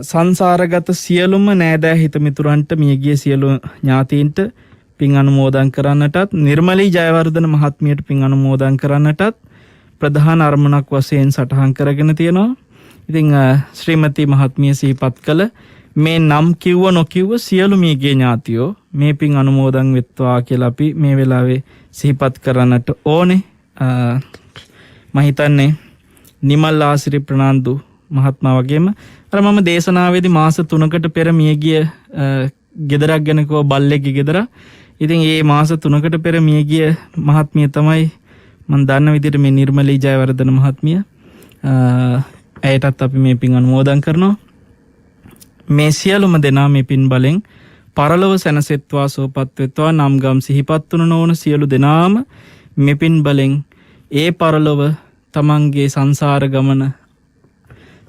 සංසාරගත සියලුම නෑදෑ හිත මිතුරන්ට මියගිය සියලු ඥාතීන්ට පින් අනුමෝදන් කරන්නටත් නිර්මලී ජයවර්ධන මහත්මියට පින් අනුමෝදන් කරන්නටත් ප්‍රධාන අරමුණක් වශයෙන් සටහන් කරගෙන තියෙනවා. ඉතින් ශ්‍රීමති මහත්මිය සිහිපත් කළ මේ නම් කිව්ව නොකිව්ව සියලු මියගිය ඥාතියෝ මේ පින් අනුමෝදන් වෙත්වා කියලා අපි මේ වෙලාවේ සිහිපත් කරන්නට ඕනේ. මම හිතන්නේ නිමල් ආසිරි ප්‍රනාන්දු මහත්මයා වගේම අර මම දේශනාවේදී මාස 3කට පෙර මියගිය ගෙදරක් ගැන කව බල්ලෙක්ගේ ගෙදර. ඉතින් මේ මාස 3කට පෙර මියගිය මහත්මිය තමයි මම දන්න විදිහට මේ නිර්මලී ජයවර්ධන මහත්මිය. ඇයටත් අපි මේ පින් අනුමෝදන් කරනවා. මේ සියලුම දෙනා මේ පින් බලෙන් පරලොව සැනසෙත්වා සෝපත් වෙත්වා. නම් ගම් සිහිපත් වුණ නොවන සියලු දෙනාම මේ පින් බලෙන් ඒ පරලොව තමන්ගේ සංසාර ගමන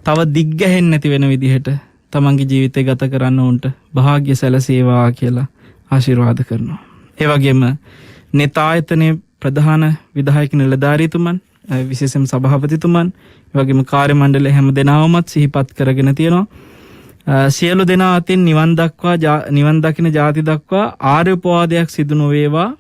තව දිග්ගැහෙන්නේ නැති වෙන විදිහට තමන්ගේ ජීවිතය ගත කරන්න උන්ට භාග්‍ය සැලසේවා කියලා ආශිර්වාද කරනවා. ඒ වගේම නෙතායතනයේ ප්‍රධාන විධායක නිලධාරීතුමන්, විශේෂම සභාපතිතුමන්, ඒ වගේම කාර්ය මණ්ඩලයේ හැම දෙනාමත් සිහිපත් කරගෙන තියෙනවා. සියලු දෙනා අතින් නිවන් දකින ජාති දක්වා ආර්ය උපවාදයක් සිදු නොවේවා.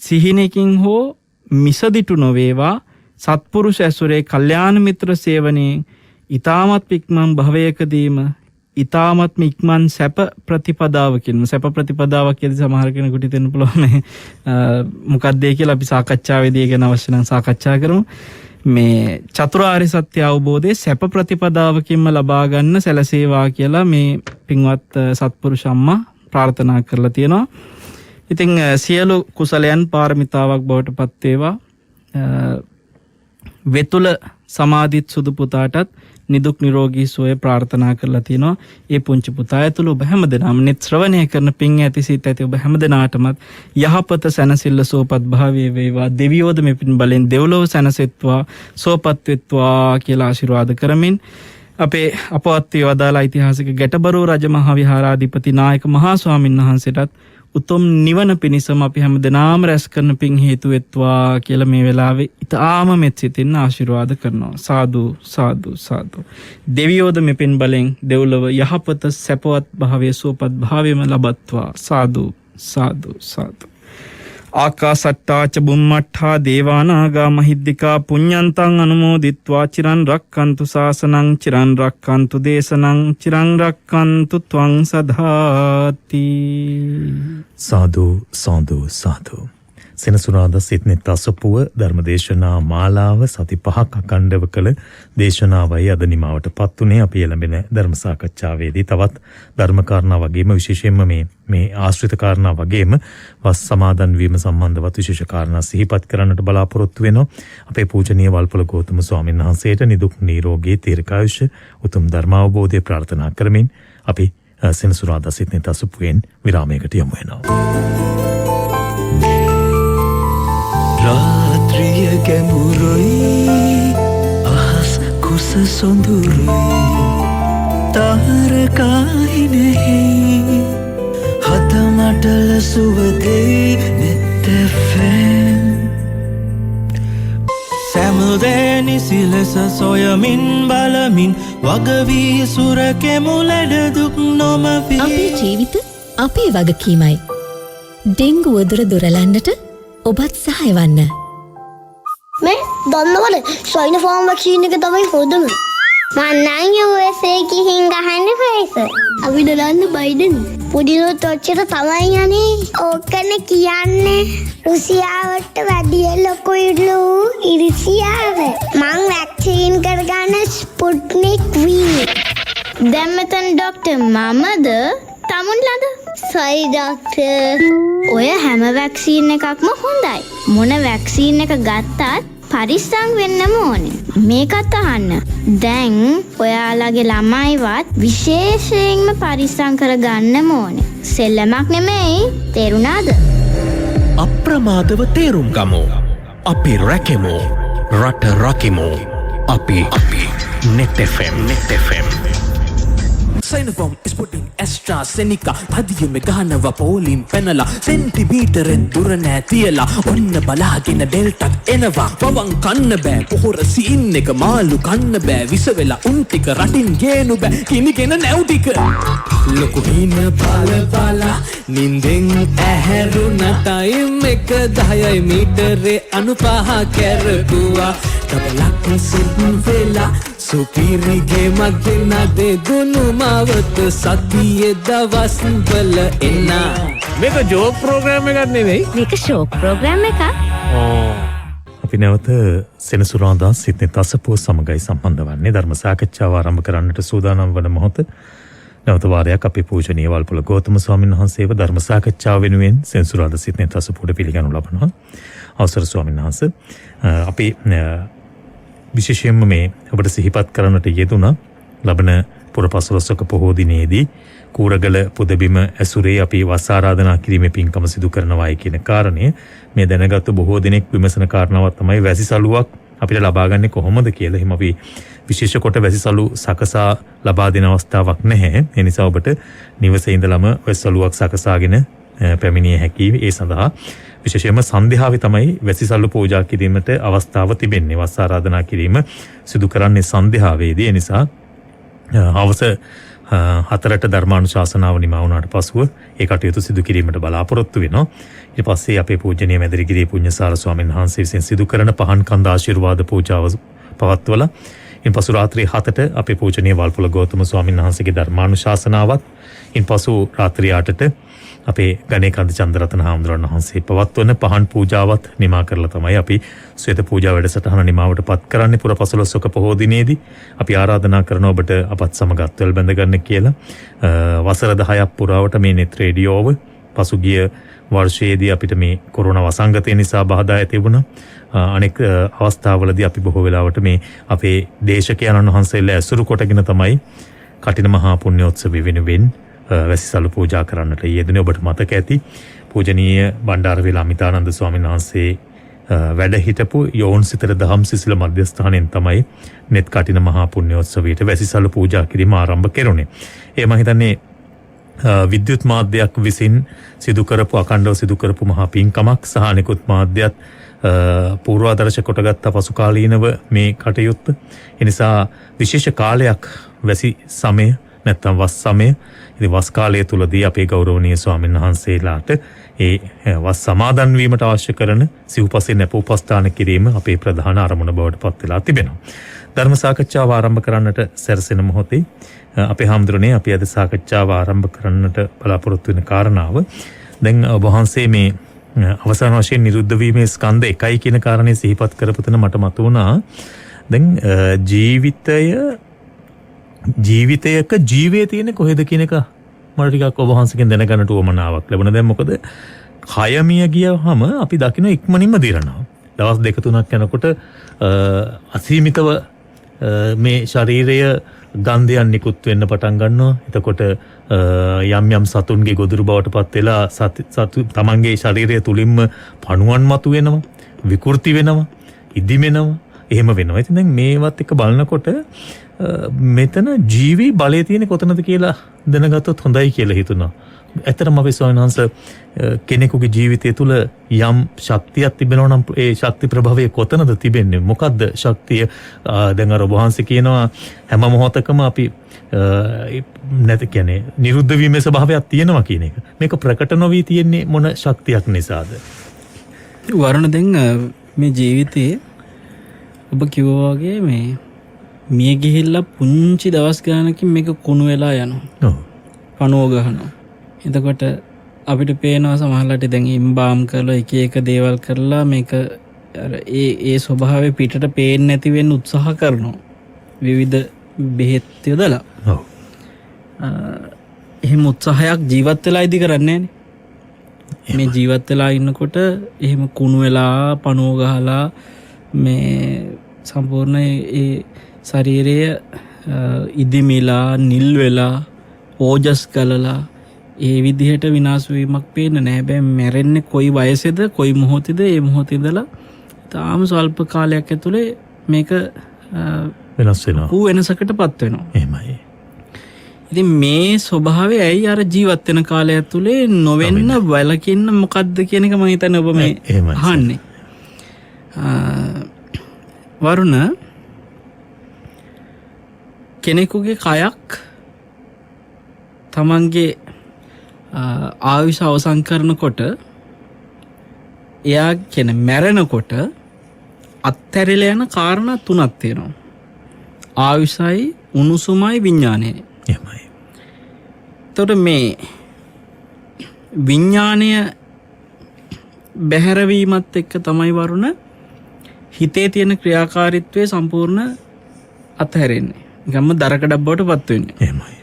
සිහිනකින් හෝ මිසදිටු නොවේවා. සත්පුරුෂ ඇසුරේ කල්යාණ මිත්‍ර සේවනයේ ඊ타මත් ඉක්මන් භවයකදීම ඊ타මත් ඉක්මන් සැප ප්‍රතිපදාවකින් සැප ප්‍රතිපදාවක් කියද සමහර කෙනෙකුට හිතෙන්න පුළුවන් මොකක්ද ඒ කියලා අපි සාකච්ඡාවේදී ගැන අවශ්‍ය නම් සාකච්ඡා කරමු. මේ චතුරාර්ය සත්‍ය අවබෝධයේ සැප ප්‍රතිපදාවකින්ම ලබා ගන්න සැලසේවා කියලා මේ පින්වත් සත්පුරුෂ අම්මා ප්‍රාර්ථනා කරලා තියෙනවා. ඉතින් සියලු කුසලයන් පාරමිතාවක් බවට පත් වේවා. වෙතුල සමාධිත් සුදු පුතාටත් නිදුක් නිරෝගී සුවය ප්‍රාර්ථනා කරලා තිනවා. ඒ පුංචි පුතා ඇතුළු ඔබ හැමදෙනාම නිත් ශ්‍රවණය කරන පින් ඇති සිත ඇති ඔබ හැමදෙනාටමත් යහපත සැනසෙල්ල සෝපත් භාවයේ වේවා. දෙවියෝද මේ පින් බලෙන් දෙව්ලොව සැනසෙත්වා සෝපත් වෙත්වා කියලා ආශිර්වාද කරමින් අපේ අපවත් වේවදාලා ඓතිහාසික ගැටබරෝ රජ මහා විහාරාධිපති නායක මහා ස්වාමීන් වහන්සේටත් උතුම් නිවන පිණිසම අපි හැමදෙනාම රැස් කරන පින් හේතු වෙත්වා කියලා මේ වෙලාවේ ඊටාම මෙත් සිතින් ආශිර්වාද කරනවා. සාදු සාදු සාදු. දෙවියෝද මේ පින් බලෙන් දෙව්ලොව යහපත සැපවත් භාවයේ සුවපත් භාවයම ලබත්වා. සාදු සාදු සාදු. ආකාසට්ටා ච බුම්මට්ඨා දේවානාගා මහිද්దికා පුඤ්ඤන්තං අනුමෝදිත්වා චිරන් රක්칸තු ශාසනං චිරන් රක්칸තු දේශනං චිරන් රක්칸තු ත්වං සදාති. සාදු සාදු සාදු. සෙනසුරාදා සිත්නෙත් අසපුව ධර්මදේශනා මාලාව සති 5ක් අඛණ්ඩව කළ දේශනාවයි අද නිමාවට පත් වුණේ. අපි එළඹෙන ධර්ම සාකච්ඡාවේදී තවත් ධර්ම කාරණා වගේම විශේෂයෙන්ම මේ ආශ්‍රිත කාරණා වගේම වස් සමාදන් වීම සම්බන්ධවත් විශේෂ කාරණා සිහිපත් කරන්නට බලාපොරොත්තු වෙනවා. අපේ පූජනීය වල්පොළ ගෞතම ස්වාමීන් වහන්සේට නිදුක් නිරෝගී දීර්ඝායුෂ උතුම් ධර්ම අවබෝධය ප්‍රාර්ථනා කරමින් අපි සෙනසුරාදා සිත්නෙත් අසපුවෙන් විරාමයකට යමු වෙනවා. රාත්‍රිය ගැඹුරුයි අහස් කුස සොඳුරුයි තාරකාහිනෙහි හතමටල සුවදෙයි නෙත්තැෆැන් සැමුදෑනි සිලෙස සොයමින් බලමින් වගවී සුරකෙමු ලැඩදුක් නොමවී. අපේ ජීවිත අපේ වගකීමයි. ඩෙංගු වදුර දුරලන්නට ඔබත් සහාය වන්න. මේ දන්නවද සයින ෆෝම් වැක්සින් එක තමයි හොඳම. මං නම් USA ගිහින් ගහන්න ෆේස්. අපි දලන්න බයිඩන්. පුදිනොත් ඔච්චර තමයි යන්නේ. ඕකනේ කියන්නේ. රුසියාවට වැඩිය ලොකුයිලු ඉරිසියාව. මං වැක්සින් කරගන්න ස්පුට්නික් V. දැන් මෙතන ડોක්ටර් මමද තමුන්ලද? සයි ડોක්ටර්. ඔය හැම වැක්සීන් එකක්ම හොඳයි. මොන වැක්සීන් එක ගත්තත් පරිස්සම් වෙන්නම ඕනේ. මේකත් අහන්න. දැන් ඔයාලගේ ළමයිවත් විශේෂයෙන්ම පරිස්සම් කරගන්නම ඕනේ. සෙල්ලමක් නෙමෙයි. තේරුණාද? අප්‍රමාදව තේරුම් ගමු. අපි රැකෙමු. රට රකිමු. අපි net FM Sinopharm is putting AstraZeneca පදියම ගහනවා පෝලිම් පැනලා සෙන්ටිමීටරෙන් දුර නෑ තියලා ඔන්න බලාගෙන ඩෙල්ටත් එනවා පවන් කන්න බෑ පොහොර සීන් එක මාළු කන්න බෑ විස වෙලා උන් ටික රටින් ගේනු බෑ කිනිගෙන නැව් ටික ලොකු හින බල නින්දෙන් ඇහැරුණ ටයිම් එක 10යි මීටරේ 95 කැරකුවා ඩබලක් සිත් වෙලා සුපිරිගේ මග්ගෙන දෙදුණු මාවත සතියේ දවස් වල එන්න මේක ජෝක් ප්‍රෝග්‍රෑම් එකක් නෙවෙයි මේක ෂෝක් ප්‍රෝග්‍රෑම් එකක්. අපි නැවත සෙනසුරාදා සිද්නි තසපුව සමගයි සම්බන්ධ වන්නේ ධර්ම සාකච්ඡාව ආරම්භ කරන්නට සූදානම් වන මොහොත නැවත වාරයක් අපේ පූජනීය වල්පොළ ගෞතම ස්වාමීන් වහන්සේව ධර්ම සාකච්ඡාව වෙනුවෙන් සෙනසුරාදා සිද්නි තසපුවට පිළිගනු ලබනවා. අවසර ස්වාමීන් වහන්සේ අපි විශේෂයෙන්ම මේ ඔබට සිහිපත් කරන්නට යෙදුණා ලබන පුරපසළොස්වක පොහෝ දිනේදී කූරගල පුදබිම ඇසුරේ අපි වස් ආරාධනා කිරීමේ පින්කම සිදු කරනවායි කියන කාරණය මේ දැනගත්තු බොහෝ දෙනෙක් විමසන කාරණාවක් තමයි වැසිසලුවක් අපිට ලබා ගන්න කොහොමද කියලා. එහෙනම් අපි විශේෂ කොට වැසිසලු සකසා ලබා දෙන අවස්ථාවක් නැහැ. ඒ නිසා ඔබට නිවසේ ඉඳලම වැසිසලුවක් සකසාගෙන පැමිණිය හැකි. ඒ සඳහා විශේෂයෙන්ම සන්ධ්‍යාවේ තමයි වැසිසල්ලු පූජා කිරීමට අවස්ථාව තිබෙන්නේ. වස් ආරාධනා කිරීම සිදු කරන්නේ සන්ධ්‍යාවේදී. ඒ නිසා හවස 4ට ධර්මානුශාසනාව නිමා වුණාට පසුව ඒ කටයුතු සිදු කිරීමට බලාපොරොත්තු වෙනවා. ඊට පස්සේ අපේ පූජනීය මැදිරිගිරිය පුණ්‍යසාර ස්වාමීන් වහන්සේ විසින් සිදු කරන පහන් කන්ද ආශිර්වාද පූජාව පවත්වලා ඉන්පසු රාත්‍රී 7ට අපේ පූජනීය වල්පොළ ගෞතම ස්වාමීන් වහන්සේගේ ධර්මානුශාසනාවත් ඉන්පසු රාත්‍රී 8ට අපේ ගණේ කන්ද චන්ද්‍රරත්න හාමුදුරන් වහන්සේ පවත්වන පහන් පූජාවත් නිමා කරලා තමයි අපි ශ්වේත පූජා වැඩසටහන නිමාවට පත් කරන්නේ. පුරපසළොස්වක පොහෝ දිනේදී අපි ආරාධනා කරන ඔබට අපත් සමග අත්වල බැඳ ගන්න කියලා. වසර 10ක් පුරාවට මේ net රේඩියෝව පසුගිය වර්ෂයේදී අපිට මේ කොරෝනා වසංගතය නිසා බාධා ඇති වුණා. අනෙක් අවස්ථාවලදී අපි බොහෝ වෙලාවට මේ අපේ දේශකයන්න් වහන්සේලා ඇසුරු කොටගෙන තමයි කටින මහා පුණ්‍යෝත්සව වෙනුවෙන් වැසිසලු පූජා කරන්නට යෙදුනේ. ඔබට මතක ඇති පූජනීය බණ්ඩාරවේල අමිතානන්ද ස්වාමීන් වහන්සේ වැඩ හිටපු යෝන් සිතර දහම් සිසිල මධ්‍යස්ථානයෙන් තමයි net කටින මහා පුණ්‍යෝත්සවයට වැසිසලු පූජා කිරීම ආරම්භ කෙරුණේ. ඒ මම හිතන්නේ විද්‍යුත් මාධ්‍යයක් විසින් සිදු කරපු අඛණ්ඩව සිදු කරපු මහා පින්කමක් සහ අනිකුත් මාධ්‍යත් පූර්වාදර්ශ කොටගත් පසු කාලීනව මේ කටයුත්ත. ඒ නිසා විශේෂ කාලයක් වැසි සමය නැත්නම් වස් සමය ඉතින් වස් කාලය තුලදී අපේ ගෞරවනීය ස්වාමීන් වහන්සේලාට ඒ වස් සමාදන් වීමට අවශ්‍ය කරන සිව්පසෙන් නැප උපස්ථාන කිරීම අපේ ප්‍රධාන අරමුණ බවට පත් වෙලා තිබෙනවා. ධර්ම සාකච්ඡාව ආරම්භ කරන්නට සැරසෙන මොහොතේ අපේ හාමුදුරනේ අපි අද සාකච්ඡාව ආරම්භ කරන්නට බලාපොරොත්තු වෙන කාරණාව දැන් ඔබ වහන්සේ මේ අවසාන වශයෙන් නිරුද්ධ වීමේ ස්කන්ධ එකයි කියන කාරණේ සිහිපත් කරපු තැන මට මතුවුණා. දැන් ජීවිතයක ජීවේ තියෙන කොහෙද කියන එක මට ටිකක් ඔබ වහන්සේගෙන් දැනගන්නට උවමනාවක් ලැබුණා. දැන් මොකද කය මිය ගියවම අපි දකින්න ඉක්මනින්ම දිරනවා. දවස් 2-3ක් යනකොට අසීමිතව මේ ශරීරය ගන්ධයන් නිකුත් වෙන්න පටන් ගන්නවා. එතකොට යම් සතුන්ගේ ගොදුරු බවට පත් වෙලා සතු තමන්ගේ ශරීරය තුලින්ම පණුවන් මතු වෙනවා, විකෘති වෙනවා, ඉදිමෙනවා, එහෙම වෙනවා. ඉතින් දැන් මේවත් එක බලනකොට මෙතන ජීවී බලය තියෙන කොතනද කියලා දැනගත්තොත් හොඳයි කියලා හිතුණා. ඇත්තටම අපි ස්වාමීන් වහන්සේ කෙනෙකුගේ ජීවිතය තුළ යම් ශක්තියක් තිබෙනවා නම් ඒ ශක්ති ප්‍රභවය කොතනද තිබෙන්නේ? මොකද්ද ශක්තිය? දැන් අර ඔබ වහන්සේ කියනවා හැම මොහොතකම අපි නැති කියන්නේ නිරුද්ධ වීමේ ස්වභාවයක් තියෙනවා කියන එක. මේක ප්‍රකට නොවී තියෙන්නේ මොන ශක්තියක් නිසාද? වරුණ දැන් මේ ජීවිතයේ ඔබ කිව්වා වගේ මේ මිය ගිහිල්ලා පුංචි දවස් ගානකින් මේක කුණු වෙලා යනවා. ඔව්. පණුව ගහනවා. එතකොට අපිට පේනවා සමහරවිට දැන් ඉම්බාම් කරලා එක එක දේවල් කරලා මේක අර ඒ ස්වභාවය පිටට පේන්නේ නැති වෙන්න උත්සාහ කරනවා. විවිධ බෙහෙත් යොදලා. ඔව්. එහෙම උත්සාහයක් ජීවත් වෙලා ඉදි කරන්නේ නැහැ. මේ ජීවත් වෙලා ඉන්නකොට එහෙම කුණු වෙලා පණුව ගහලා මේ සම්පූර්ණ ඒ ශරීරය ඉදිමිලා නිල් වෙලා ඕජස් ගලලා ඒ විදිහට විනාශ වීමක් පේන්නේ නැහැ. හැබැයි මැරෙන්නේ කොයි වයසේද කොයි මොහොතේද ඒ මොහොතේ ඉඳලා තාම ස්වල්ප කාලයක් ඇතුලේ මේක වෙනස් වෙනවා. වෙනසකටපත් වෙනවා. එහෙමයි. ඉතින් මේ ස්වභාවය ඇයි අර ජීවත් වෙන කාලය ඇතුලේ නොවෙන්න වලකින්න මොකද්ද කියන එක මම හිතන්නේ ඔබ මේ අහන්නේ. වරුණ කෙනෙකුගේ කයක් තමන්ගේ ආයුෂ අවසන් කරනකොට එයා කියන මැරෙනකොට අත්හැරලා යන කාරණා තුනක් තියෙනවා. ආයුෂයි උණුසුමයි විඥානයයි. එහෙමයි. එතකොට මේ විඥානය බැහැරවීමත් එක්ක තමයි වරුණ හිතේ තියෙන ක්‍රියාකාරීත්වය සම්පූර්ණ අත්හැරෙන්නේ. ගම්ම දරකඩක් බවට පත් වෙන්නේ. එහෙමයි.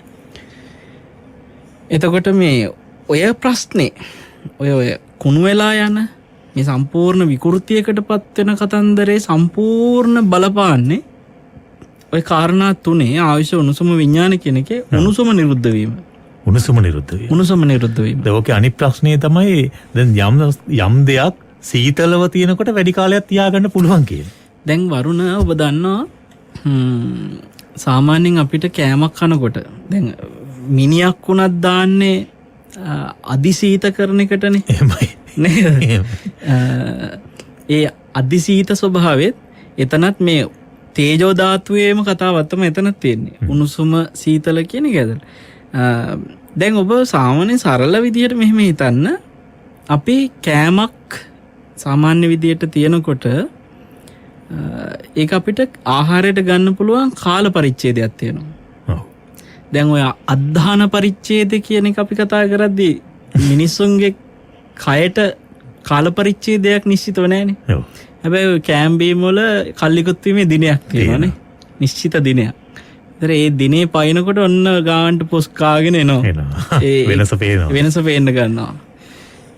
එතකොට මේ ඔය ප්‍රශ්නේ ඔය කුණු වෙලා යන මේ සම්පූර්ණ විකෘතියකටපත් වෙන කතන්දරේ සම්පූර්ණ බලපාන්නේ ඔය කාරණා තුනේ ආයුෂ උණුසුම විඥාන කියන එකේ උණුසුම නිරුද්ධ වීම. උණුසුම නිරුද්ධ වීම. උණුසුම නිරුද්ධ වීම. ඒකේ අනිත් ප්‍රශ්නේ තමයි දැන් යම් දෙයක් සීතලව තියෙනකොට වැඩි කාලයක් තියාගන්න පුළුවන් කියන්නේ. දැන් වරුණ ඔබ දන්නවා සාමාන්‍යයෙන් අපිට කෑමක් කනකොට දැන් මිනියක් වුණත් දාන්නේ අදිසීත කරන එකටනේ. එහෙමයි. නේද? ඒ අදිසීත ස්වභාවෙත් එතනත් මේ තේජෝ ධාතුවේම කතාවක් තමයි එතනත් තියෙන්නේ. උණුසුම සීතල කියන එක ඇදලා. දැන් ඔබ සාමාන්‍ය සරල විදිහට මෙහෙම හිතන්න. අපි කෑමක් සාමාන්‍ය විදිහට තියනකොට ඒක අපිට ආහාරයට ගන්න පුළුවන් කාල පරිච්ඡේදයක් තියෙනවා. ඔව්. දැන් ඔය අද්ධාන පරිච්ඡේද කියන එක අපි කතා කරද්දී මිනිස්සුන්ගේ කයට කාල පරිච්ඡේදයක් නිශ්චිතව නැහැනේ. ඔව්. හැබැයි කෑම් බීම වල කල්ලිකුත් වීමේ දිනයක් තියෙනවානේ. නිශ්චිත දිනයක්. ඒතර ඒ දිනේ පයින්නකොට ඔන්න ගාවන්ට පොස් කාගෙන එනවා. ඒ වෙනස පේනවා. වෙනස පේන්න ගන්නවා.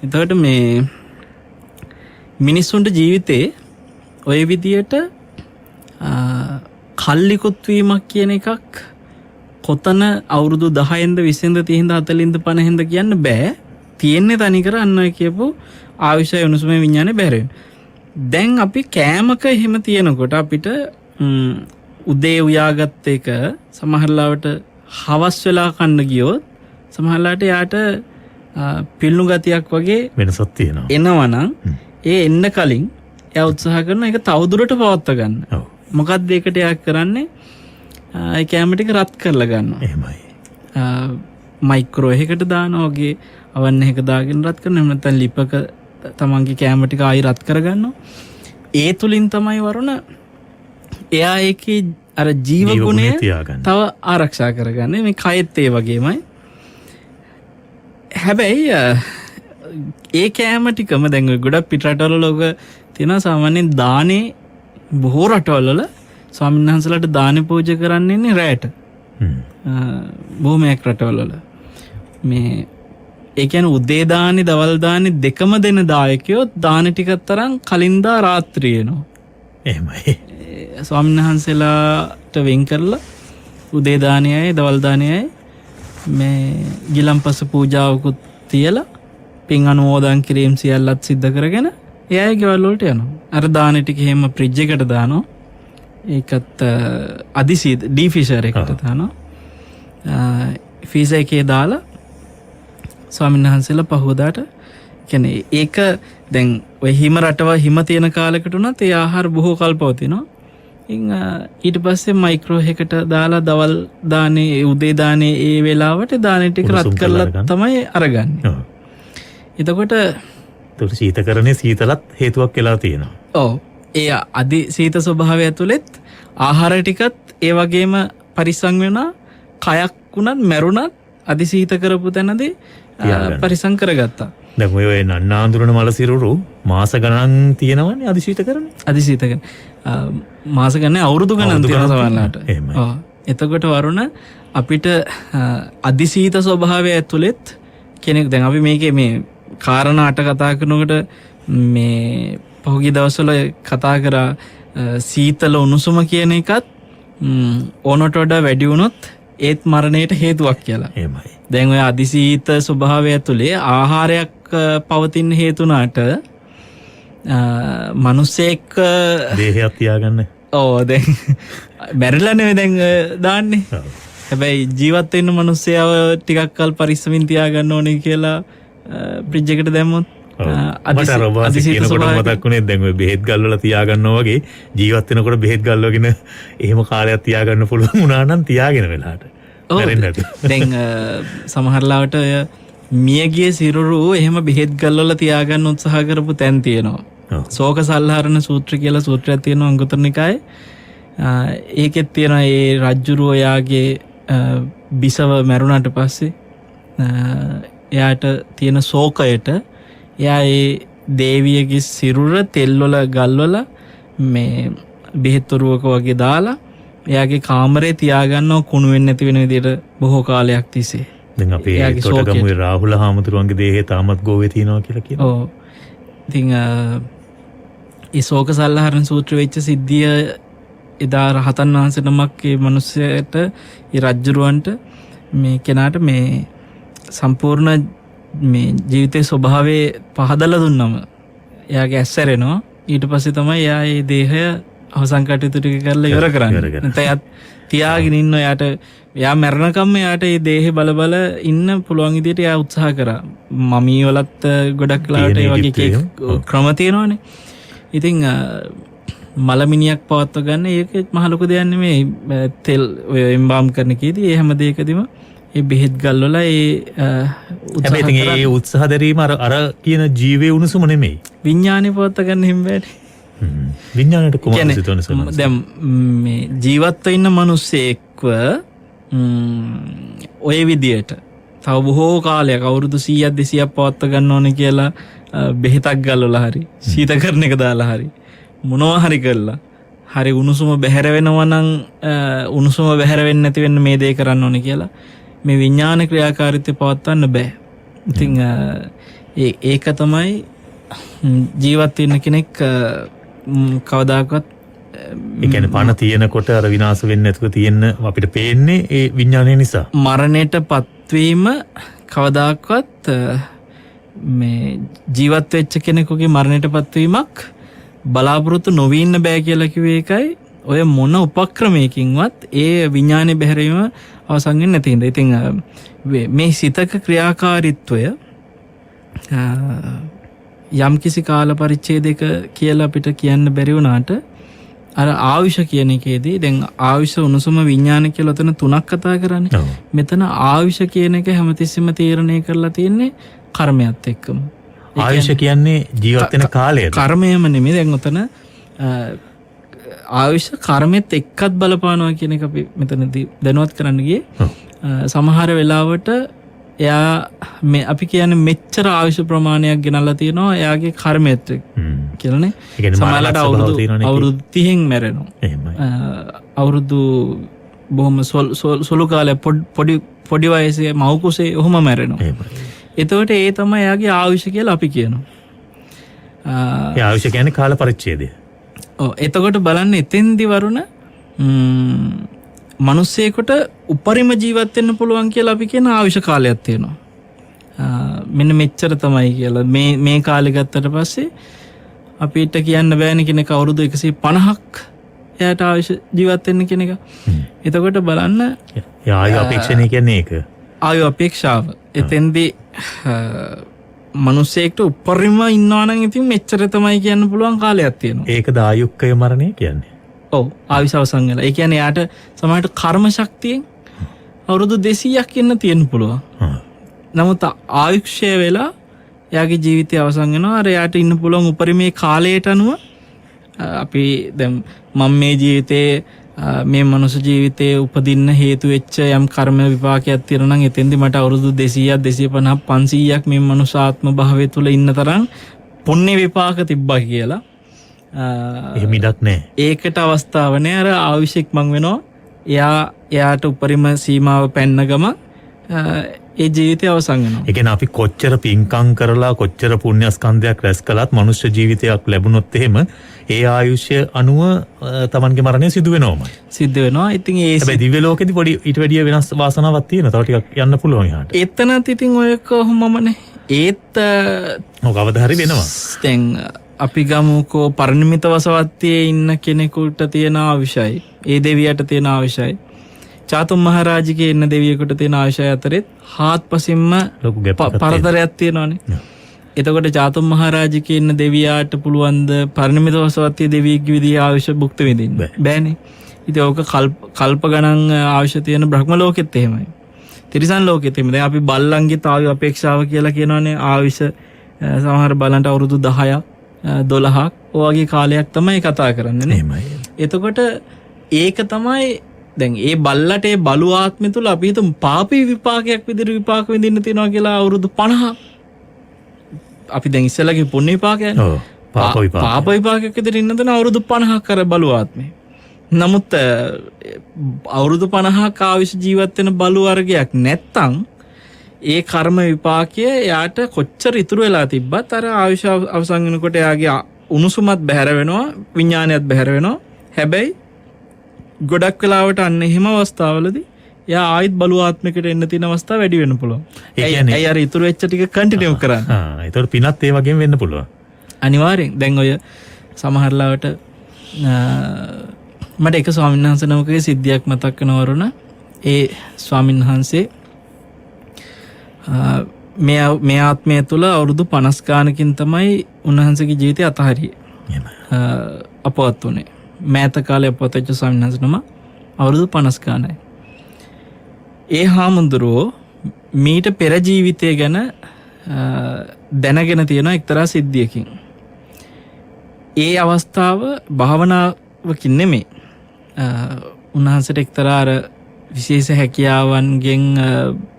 එතකොට මේ මිනිස්සුන්ට ජීවිතේ ඔය විදියට කල්ලිකුත් වීමක් කියන එකක් කොතන අවුරුදු 10න්ද 20න්ද 30න්ද 40න්ද 50න්ද කියන්න බෑ. තියෙන්නේ තනිකර අන්න ඔය කියපු ආයුෂය උණුසුම විඥානේ බැහැර. දැන් අපි කෑමක එහෙම තියෙනකොට අපිට උදේ උයාගත්ත එක සමහරලාවට හවස් වෙලා කන්න ගියොත් සමහරලාට යාට පිල්ලු ගතියක් වගේ වෙනසක් තියෙනවා. එනවනම් ඒ එන්න කලින් එයා උත්සාහ කරන එක තවදුරට පවත්වා ගන්න. ඔව්. මොකක්ද ඒකට එයා කරන්නේ? ඒ කැම ටික රත් කරලා ගන්නවා. එහෙමයි. මයික්‍රෝ එකකට දානවා වගේ අවන් එක දාගෙන රත් කරනවා. එහෙම නැත්නම් ලිපක තමන්ගේ කැම ටික ආයි රත් කරගන්නවා. ඒ තුලින් තමයි වරුණ එයා ඒකේ අර ජීව ගුණය තව ආරක්ෂා කරගන්නේ. මේ කයෙත් ඒ වගේමයි. හැබැයි ඒ කෑම ටිකම දැන් ගොඩක් පිට රටවල ලෝක තියෙනවා සාමාන්‍යයෙන් දානේ බොහෝ රටවල වල ස්වාමීන් වහන්සේලාට දානේ පූජා කරන්න ඉන්නේ රැයට. බොහොමයක් රටවල වල මේ ඒ කියන්නේ උදේ දානේ දවල් දානේ දෙකම දෙන දායකයෝ දාන ටිකක් තරම් කලින් දා රාත්‍රිය එනවා. එහෙමයි. ස්වාමීන් වහන්සේලාට වෙන් කරලා උදේ දානයයි දවල් දානයයි මේ ගිලම්පස පූජාවකුත් තියලා පින් අනුමෝදන් කිරීම සියල්ලත් සිද්ධ කරගෙන එයාගේ ගෙවල් වලට යනවා. අර දාන ටික එහෙම ෆ්‍රිජ් එකට දානවා. ඒකත් අදිසීත ඩීෆ්‍රීසර් එකට දානවා. ෆ්‍රීසර් එකේ දාලා ස්වාමීන් වහන්සේලා පහවදාට කියන්නේ ඒක දැන් ඔය හිම රටවල් හිම තියෙන කාලයකට උනත් ඒ ආහාර බොහෝ කල් පවතිනවා. ඊට පස්සේ මයික්‍රෝ එකකට දාලා දවල් දානේ උදේ දානේ ඒ වෙලාවට දානේ ටික රත් කරලා තමයි අරගන්නේ. එතකොට සීතකරණේ සීතලත් හේතුවක් වෙලා තියෙනවා. ඔව්. ඒ අදි සීත ස්වභාවය ඇතුළෙත් ආහාර ටිකත් ඒ වගේම පරිස්සම් වෙනවා. කයක් උනත් මැරුණත් අදි සීත කරපු තැනදී පරිස්සම් කරගත්තා. දැන් ඔය නන්නාඳුරන මල සිරුරු මාස ගණන් තියෙනවනේ අදිශීත කරන්නේ. අදිශීත කරන මාස ගණන් අවුරුදු ගණන් තියෙනවා සමහරවිට. එහෙමයි. ඔව්. එතකොට වරුණ අපිට අධිසීත ස්වභාවය ඇතුළෙත් කෙනෙක් දැන් අපි මේකේ මේ කාරණා අට කතා කරනකොට මේ පහුගිය දවස්වල කතා කරා සීතල උණුසුම කියන එකත් ඕනට වඩා වැඩි වුණොත් ඒත් මරණයට හේතුවක් කියලා. එහෙමයි. දැන් ඔය අධිසීත ස්වභාවය ඇතුලේ ආහාරයක් පවතින හේතුණාට මිනිස්සෙක් දේහයක් තියාගන්න. දැන් මැරිලා නෙවෙයි දැන් දාන්නේ. හැබැයි ජීවත් වෙන්න මිනිස්සයව ටිකක් කල් පරිස්සමින් තියාගන්න ඕනේ කියලා ෆ්‍රිජ් එකට දැම්මොත් අධිසීත ස්වභාවය මතක් වුණේ දැන් ඔය බෙහෙත් ගල්වල තියාගන්නවා වගේ ජීවත් වෙනකොට බෙහෙත් ගල්වගෙන එහෙම කාලයක් තියාගන්න පුළුවන් වුණා නම් තියාගෙන වෙලාවට. දැන් සමහරලාවට ඔය මියගිය සිරුරු එහෙම බෙහෙත් ගල්වල තියාගන්න උත්සාහ කරපු තැන් තියෙනවා. ශෝක සල්හරණ සූත්‍ර කියලා සූත්‍රයක් තියෙනවා අංගුත්තර නිකායේ. ඒකෙත් තියෙනවා ඒ රජ්ජුරුව යාගේ බිසව මැරුණාට පස්සේ එයාට තියෙන ශෝකයට එයා ඒ දේවියගේ සිරුර තෙල්වල ගල්වල මේ බෙහෙත්තුරුවක වගේ දාලා එයාගේ කාමරේ තියාගන්නව කුණු වෙන්නේ නැති වෙන විදිහට බොහෝ කාලයක් තිස්සේ. දැන් අපි තොටගමුවේ රාහුල හාමුදුරුවන්ගේ දේහය තාමත් ගෝවේ තියෙනවා කියලා කියනවා. ඔව්. ඉතින් ඒ ශෝක සල්හරණ සූත්‍ර වෙච්ච සිද්ධිය එදා රහතන් වහන්සේ නමක් ඒ මිනිස්සයාට ඒ රජ්ජුරුවන්ට මේ කෙනාට මේ සම්පූර්ණ මේ ජීවිතේ ස්වභාවයේ පහදලා දුන්නම එයාගේ ඇස් ඇරෙනවා. ඊට පස්සේ තමයි එයා ඒ දේහය අවසන් කටයුතු ටික කරලා ඉවර කරන්නේ. නැත්නම් එයාත් තියාගෙන ඉන්න එයා මරණකම්ම එයාට ඒ දේහේ බල ඉන්න පුළුවන් විදිහට එයා උත්සාහ කරා. මමී වලත් ගොඩක් වෙලාවට ඒ වගේ ක්‍රම තියෙනවානේ. ඉතින් මලමිනියක් පවත්ව ගන්න ඒක මහ ලොකු දෙයක් නෙමෙයි. තෙල් ඔය එම්බාම් කරන කීදී ඒ හැම දෙයකදීම ඒ බෙහෙත් ගල්වල ඒ උත්සාහ දැරීම අර කියන ජීවේ උණුසුම නෙමෙයි. විඥානේ පවත්ව ගන්න හිම බෑනේ. විඥාණයට කොහොමද සිතවන්නේ? දැන් මේ ජීවත්ව ඉන්න මිනිස්සෙක්ව ඔය විදියට තව බොහෝ කාලයක් අවුරුදු 100ක් 200ක් පවත්ව ගන්න ඕනේ කියලා බෙහෙතක් ගල්වලා හරි සීතකරණ එක දාලා හරි මොනවා හරි කරලා හරි උණුසුම බැහැර වෙනවා නම් උණුසුම බැහැර වෙන්නේ නැති වෙන්න මේ දේ කරන්න ඕනේ කියලා මේ විඥාන ක්‍රියාකාරීත්වය පවත්වන්න බෑ. ඉතින් ඒක තමයි ජීවත් වෙන්න කෙනෙක් කවදාකවත් ඒ කියන්නේ පණ තියෙනකොට අර විනාශ වෙන්නේ නැතුව තියෙන අපිට පේන්නේ ඒ විඥානය නිසා. මරණයට පත්වීම කවදාකවත් මේ ජීවත් වෙච්ච කෙනෙකුගේ මරණයට පත්වීමක් බලාපොරොත්තු නොවී ඉන්න බෑ කියලා කිව්වේ ඒකයි. ඔය මොන උපක්‍රමයකින්වත් ඒ විඥානේ බැහැරීම අවසන් වෙන්නේ නැති ඉඳ. ඉතින් මේ සිතක ක්‍රියාකාරීත්වය යම් කිසි කාල පරිච්ඡේදයක කියලා අපිට කියන්න බැරි වුණාට අර ආයුෂ කියන එකේදී දැන් ආයුෂ උණුසුම විඥාන කියලා උතන තුනක් කතා කරන්නේ. මෙතන ආයුෂ කියන එක හැමතිස්සෙම තීරණය කරලා තියෙන්නේ කර්මයත් එක්කම. ආයුෂ කියන්නේ ජීවත් වෙන කාලය. කර්මයම නෙමෙයි. දැන් උතන ආයුෂ කර්මෙත් එක්කත් බලපානවා කියන එක අපි මෙතනදී දැනුවත් කරන්න ගියේ. සමහර වෙලාවට එයා මේ අපි කියන්නේ මෙච්චර ආයුෂ ප්‍රමාණයක් ගෙනල්ලා තියෙනවා එයාගේ කර්මෙත් කියලානේ. සමහරවිට අවුරුදු 30න් මැරෙනවා. අවුරුදු බොහොම සොළු කාලේ පොඩි වයසේ මව් කුසේ ඔහොම මැරෙනවා. එතකොට ඒ තමයි එයාගේ ආයුෂ කියලා අපි කියනවා. ඒ ආයුෂ කියන්නේ කාල පරිච්ඡේදය. ඔව්. එතකොට බලන්න එතෙන්දි වරුණ මිනිස්සෙකුට උපරිම ජීවත් වෙන්න පුළුවන් කියලා අපි කියන ආයුෂ කාලයක් තියෙනවා. මෙන්න මෙච්චර තමයි කියලා මේ කාලේ ගත්තට පස්සේ අපිට කියන්න බෑනේ කෙනෙක් අවුරුදු 150ක් එයාට ආයුෂ ජීවත් වෙන්න කියන එක. එතකොට බලන්න ආයු අපේක්ෂණය කියන්නේ ඒක. ආයු අපේක්ෂාව. එතෙන්දී මිනිස්සෙක්ට උපරිම ඉන්නවා නම් ඉතින් මෙච්චර තමයි කියන්න පුළුවන් කාලයක් තියෙනවා. ඒකද ආයුක්කය මරණය කියන්නේ. ඔව් ආයුෂ අවසන් වෙලා. ඒ කියන්නේ යාට සමහරට කර්ම ශක්තියෙන් අවුරුදු 200ක් ඉන්න තියෙන්න පුළුවන්. නමුත් ආයුෂය වෙලා යාගේ ජීවිතය අවසන් වෙනවා. අර යාට ඉන්න පුළුවන් උපරිමේ කාලයට අනුව අපි දැන් මම මේ ජීවිතේ මේ මනුස්ස ජීවිතයේ උපදින්න හේතු වෙච්ච යම් කර්ම විපාකයක් තියෙනවා නම් එතෙන්දි මට අවුරුදු 200ක් 250ක් 500ක් මේ මනුස්ස ආත්ම භාවය තුල ඉන්න තරම් පුණ්‍ය විපාක තිබ්බා කියලා. එහෙම ඉඩක් නැහැ. ඒකට අවස්ථාව නැහැ. අර ආවිෂෙක් මං වෙනවා එයාට උපරිම සීමාව පැන්න ගම ඒ ජීවිතය අවසන් වෙනවා. ඒ කියන්නේ අපි කොච්චර පින්කම් කරලා කොච්චර පුණ්‍යස්කන්ධයක් රැස් කළත් මනුෂ්‍ය ජීවිතයක් ලැබුණොත් එහෙම ඒ ආයුෂය අනුව Tamanගේ මරණය සිදු වෙනවමයි. සිද්ධ වෙනවා. ඉතින් ඒ හැබැයි දිව්‍ය ලෝකෙදි පොඩි ඊට වැඩිය වෙනස් වාසනාවක් තියෙනවා. තව ටිකක් යන්න පුළුවන් යාට. එතනත් ඉතින් ඔය කොහොමමනේ. ඒත් ඔක අවදා හරි වෙනවා. දැන් අපි ගමුකෝ පරිණිමිත වසවත්තේ ඉන්න කෙනෙකුට තියෙන ආවිෂයි. ඒ දෙවියට තියෙන ආවිෂයි. චාතුම් මහරජගේ ඉන්න දෙවියෙකුට තියෙන ආයුෂය අතරෙත් හාත්පසින්ම ලොකු ගැප් එකක් පරතරයක් තියෙනවානේ. එතකොට චාතුම් මහරජගේ ඉන්න දෙවියාට පුළුවන් ද පරිණිමිත වසවත්තේ දෙවියෙක්ගේ විදිහේ ආයුෂ භුක්ති විඳින්න බෑනේ. ඉතින් ඕක කල්ප ගණන් ආයුෂ තියෙන බ්‍රහ්ම ලෝකෙත් එහෙමයි. තිරිසන් ලෝකෙත් එහෙමයි. දැන් අපි බල්ලන්ගේ ආයු අපේක්ෂාව කියලා කියනවානේ. ආයුෂ සමහර බලන්ට අවුරුදු 10ක් 12ක් ඔයගේ කාලයක් තමයි කතා කරන්නේ නේ. එහෙමයි. එතකොට ඒක තමයි දැන් ඒ බල්ලට ඒ බලු ආත්මය තුල අපි හිතමු පාපී විපාකයක් විදිහට විපාක විඳින්න තියෙනවා කියලා අවුරුදු 50. අපි දැන් ඉස්සෙල්ලාගේ පුණ්‍ය විපාකයනේ. ඔව්. පාප විපාකයක් විදිහට ඉන්න තන අවුරුදු 50ක් කර බලු ආත්මේ. නමුත් අවුරුදු 50ක් ආවිෂ ජීවත් වෙන බලු වර්ගයක් නැත්තම් ඒ කර්ම විපාකය යාට කොච්චර ඉතුරු වෙලා තිබ්බත් අර ආවිෂ අවසන් වෙනකොට යාගේ උණුසුමත් බැහැර වෙනවා, විඥානයත් බැහැර වෙනවා. හැබැයි ගොඩක් වෙලාවට අන්න එහෙම අවස්ථාවලදී එයා ආයිත් බලු ආත්මිකට එන්න තියෙන අවස්ථා වැඩි වෙන්න පුළුවන්. ඒ කියන්නේ අර ඉතුරු වෙච්ච ටික කන්ටිනියු කරන්න. ඒතකොට පිනත් ඒ වගේම වෙන්න පුළුවන්. අනිවාර්යෙන්. දැන් ඔය සමහරලාවට මට එක ස්වාමීන් වහන්සේ නමකගේ සිද්ධියක් මතක් වෙනවා වරුණ. ඒ ස්වාමීන් වහන්සේ මේ ආත්මය තුළ අවුරුදු 50 ගානකින් තමයි උන්වහන්සේගේ ජීවිතය අතහරියේ. අපවත් වුණේ. මෑත කාලේ අපවත් වෙච්ච ස්වාමීන් වහන්සේ නම අවුරුදු 50 ගානයි. ඒ හාමුදුරුවෝ මීට පෙර ජීවිතය ගැන දැනගෙන තියෙන එක්තරා සිද්ධියකින්. ඒ අවස්ථාව භාවනාවකින් නෙමෙයි. උන්වහන්සේට එක්තරා අර විශේෂ හැකියාවන්ගෙන්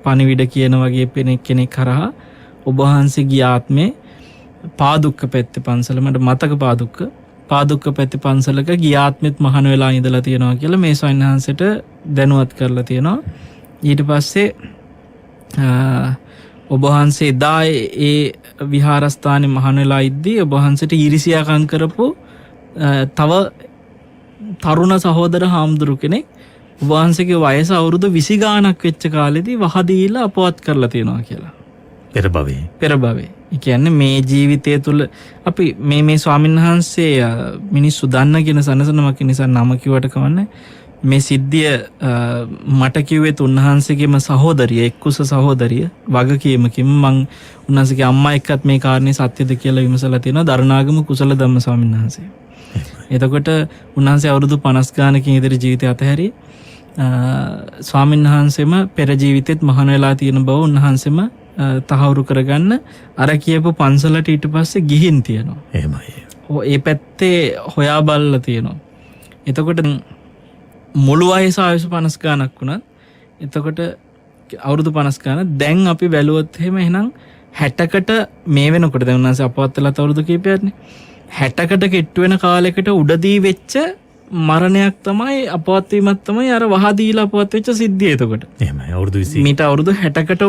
පණිවිඩ කියන වගේ කෙනෙක් කරා ඔබ වහන්සේගේ ආත්මේ පාදුක්ක පැත්තේ පන්සල මට මතක පාදුක්ක පැත්තේ පන්සලක ගියාත්මෙත් මහාන වෙලා ඉඳලා තියෙනවා කියලා මේ ස්වාමීන් වහන්සේට දැනුවත් කරලා තියෙනවා. ඊට පස්සේ ඔබ වහන්සේ එදා ඒ විහාරස්ථානයේ මහාන වෙලා ඉද්දී ඔබ වහන්සේට ඊර්ෂ්‍යාකම් කරපු තව තරුණ සහෝදර හාමුදුරු කෙනෙක් ඔබ වහන්සේගේ වයස අවුරුදු 20 ගාණක් වෙච්ච කාලෙදී වහදීලා අපවත් කරලා තියෙනවා කියලා. පෙර භවයේ. ඒ කියන්නේ මේ ජීවිතය තුළ අපි මේ ස්වාමීන් වහන්සේ මිනිස්සු දන්නගෙන සනසනමක් නිසා නම කිව්වට කවන්නේ. මේ සිද්ධිය මට කිව්වෙත් උන්වහන්සේගේම සහෝදරිය, එක්කුස සහෝදරිය වගකීමකින් මං උන්වහන්සේගේ අම්මා එක්කත් මේ කාරණේ සත්‍යද කියලා විමසලා තියෙනවා දරණාගම කුසල ධම්ම ස්වාමීන් වහන්සේ. එතකොට උන්වහන්සේ අවුරුදු 50 ගානකින් ඉදිරි ජීවිතය අතහැරි ස්වාමීන් වහන්සේම පෙර ජීවිතෙත් මහාන වෙලා තියෙන බව උන්වහන්සේම තහවුරු කරගන්න අර කියපු පන්සලට ඊට පස්සේ ගිහින් තියෙනවා. එහෙමයි. ඒ පැත්තේ හොයා බලලා තියෙනවා. එතකොට මුළු වයස ආයුෂ 50 ගානක් වුණත් එතකොට අවුරුදු 50 ගාන දැන් අපි බැලුවොත් එහෙනම් 60කට මේ වෙනකොට දැන් උන්වහන්සේ අපවත් වෙලා අවුරුදු කීපයක්නේ 60කට කෙට්ටු වෙන කාලයකට උඩදී වෙච්ච මරණයක් තමයි අපවත් වීමක් තමයි අර වහදීලා අපවත් වෙච්ච සිද්ධිය. එතකොට එහෙමයි අවුරුදු 20 මීට අවුරුදු 60කට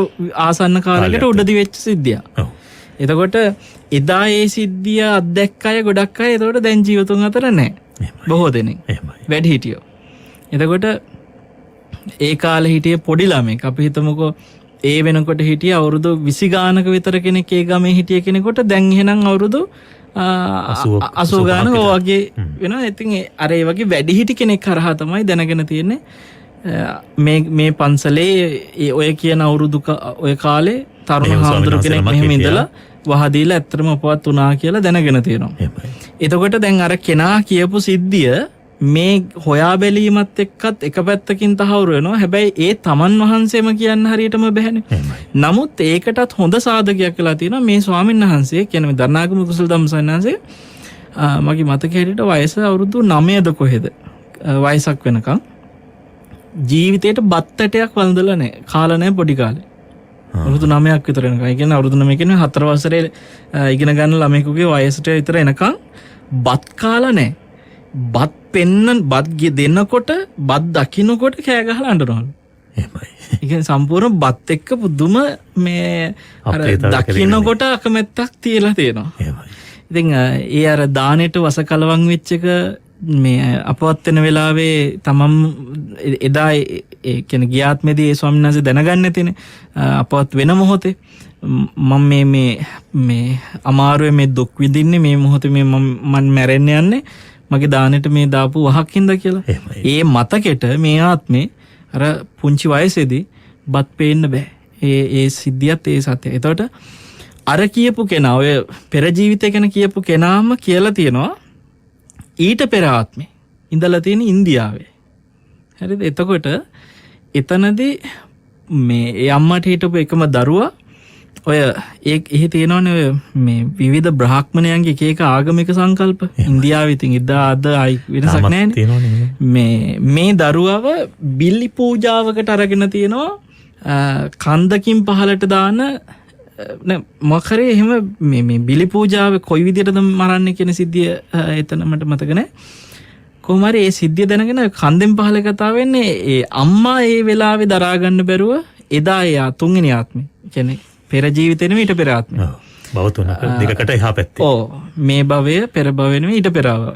ආසන්න කාලයකට උඩදී වෙච්ච සිද්ධිය. ඔව්. එතකොට එදා ඒ සිද්ධිය අත්දැක්ක අය ගොඩක් අය එතකොට දැන් ජීවිතුන් අතර නැහැ. බොහෝ දෙනෙක්. එහෙමයි. වැඩි හිටියෝ. එතකොට ඒ කාලේ හිටිය පොඩි ළමෙක් අපි හිතමුකෝ ඒ වෙනකොට හිටිය අවුරුදු 20 ගානක විතර කෙනෙක් ඒ ගමේ හිටිය කෙනෙකුට දැන් එහෙනම් අවුරුදු 80 ගානක වගේ වෙනවා. ඉතින් අර ඒ වගේ වැඩි හිටි කෙනෙක් කරහා තමයි දැනගෙන තියෙන්නේ මේ පන්සලේ ඔය කියන අවුරුදු ඔය කාලේ තරුණ හාමුදුරු කෙනෙක් මෙහෙම ඉඳලා වහදීලා ඇත්තටම අපවත් වුණා කියලා දැනගෙන තියෙනවා. එතකොට දැන් අර කෙනා කියපු සිද්ධිය මේ හොයා බැලීමත් එක්කත් එක පැත්තකින් තහවුරු වෙනවා. හැබැයි ඒ තමන් වහන්සේම කියන්න හරියටම බැහැනේ. නමුත් ඒකටත් හොඳ සාධකයක් වෙලා තියෙනවා මේ ස්වාමීන් වහන්සේ කියන්නේ මේ දරණාගම කුසල ධම්ම සන්නාංශේ මගේ මතක හැටියට වයස අවුරුදු 9ද කොහෙද වයසක් වෙනකන් ජීවිතේට බත්තටයක් වළඳලා නැහැ. කාලා නැහැ පොඩි කාලේ. අවුරුදු 9ක් විතර වෙනකන්. ඒ කියන්නේ අවුරුදු 9 කියන්නේ 4 වසරේ ඉගෙන ගන්න ළමයෙකුගේ වයසට විතර එනකන් බත් කාලා නැහැ. බත් බත් දෙන්නකොට බත් දකින්නකොට කෑ ගහලා අඬනවලු. එහෙමයි. ඒ කියන්නේ සම්පූර්ණ බත් එක්ක පුදුම මේ අර දකින්නකොට අකමැත්තක් තියලා තියෙනවා. එහෙමයි. ඉතින් ඒ අර දානෙට වසකලවම් වෙච්ච එක මේ අපවත් වෙන වෙලාවේ තමම් එදා ඒ කියන්නේ ගියාත්මේදී ඒ ස්වාමීන් වහන්සේ දැනගන්න තියෙන්නේ අපවත් වෙන මොහොතේ මම මේ අමාරුවේ මේ දුක් විඳින්නේ මේ මොහොතේ මේ මම මැරෙන්න යන්නේ මගේ දානෙට මේ දාපු වහකින්ද කියලා. ඒ මතකෙට මේ ආත්මේ අර පුංචි වයසේදී බත් පේන්න බෑ. ඒ සිද්ධියත් ඒ සත්‍යය. එතකොට අර කියපු කෙනා ඔය පෙර ජීවිතය ගැන කියපු කෙනාම කියලා තියෙනවා ඊට පෙර ආත්මේ ඉඳලා තියෙන ඉන්දියාවේ. හරිද? එතකොට එතනදී මේ ඒ අම්මට හිටපු එකම දරුවා ඔය එහි තියෙනවනේ ඔය මේ විවිධ බ්‍රාහ්මණයන්ගේ එක එක ආගමික සංකල්ප ඉන්දියාවේ ඉතින් එදා අද ආයි වෙනසක් නැහැ. මේ දරුවව බිලි පූජාවකට අරගෙන තියෙනවා කන්දකින් පහලට දාන මොකරේ එහෙම මේ බිලි පූජාවේ කොයි විදිහටද මරන්නේ කියන සිද්ධිය එතන මට මතක නැහැ. කොහොම හරි ඒ සිද්ධිය දැනගෙන කන්දෙන් පහල කතාව වෙන්නේ ඒ අම්මා ඒ වෙලාවේ දරා ගන්න බැරුව එදා එයා තුන්වෙනි ආත්මේ කියන්නේ පෙර ජීවිතේ නෙමෙයි ඊට පෙර ආත්මේ. භව තුනක දෙකකට එහා පැත්තේ. ඔව් මේ භවය පෙර භවය නෙමෙයි ඊට පෙර ආවා.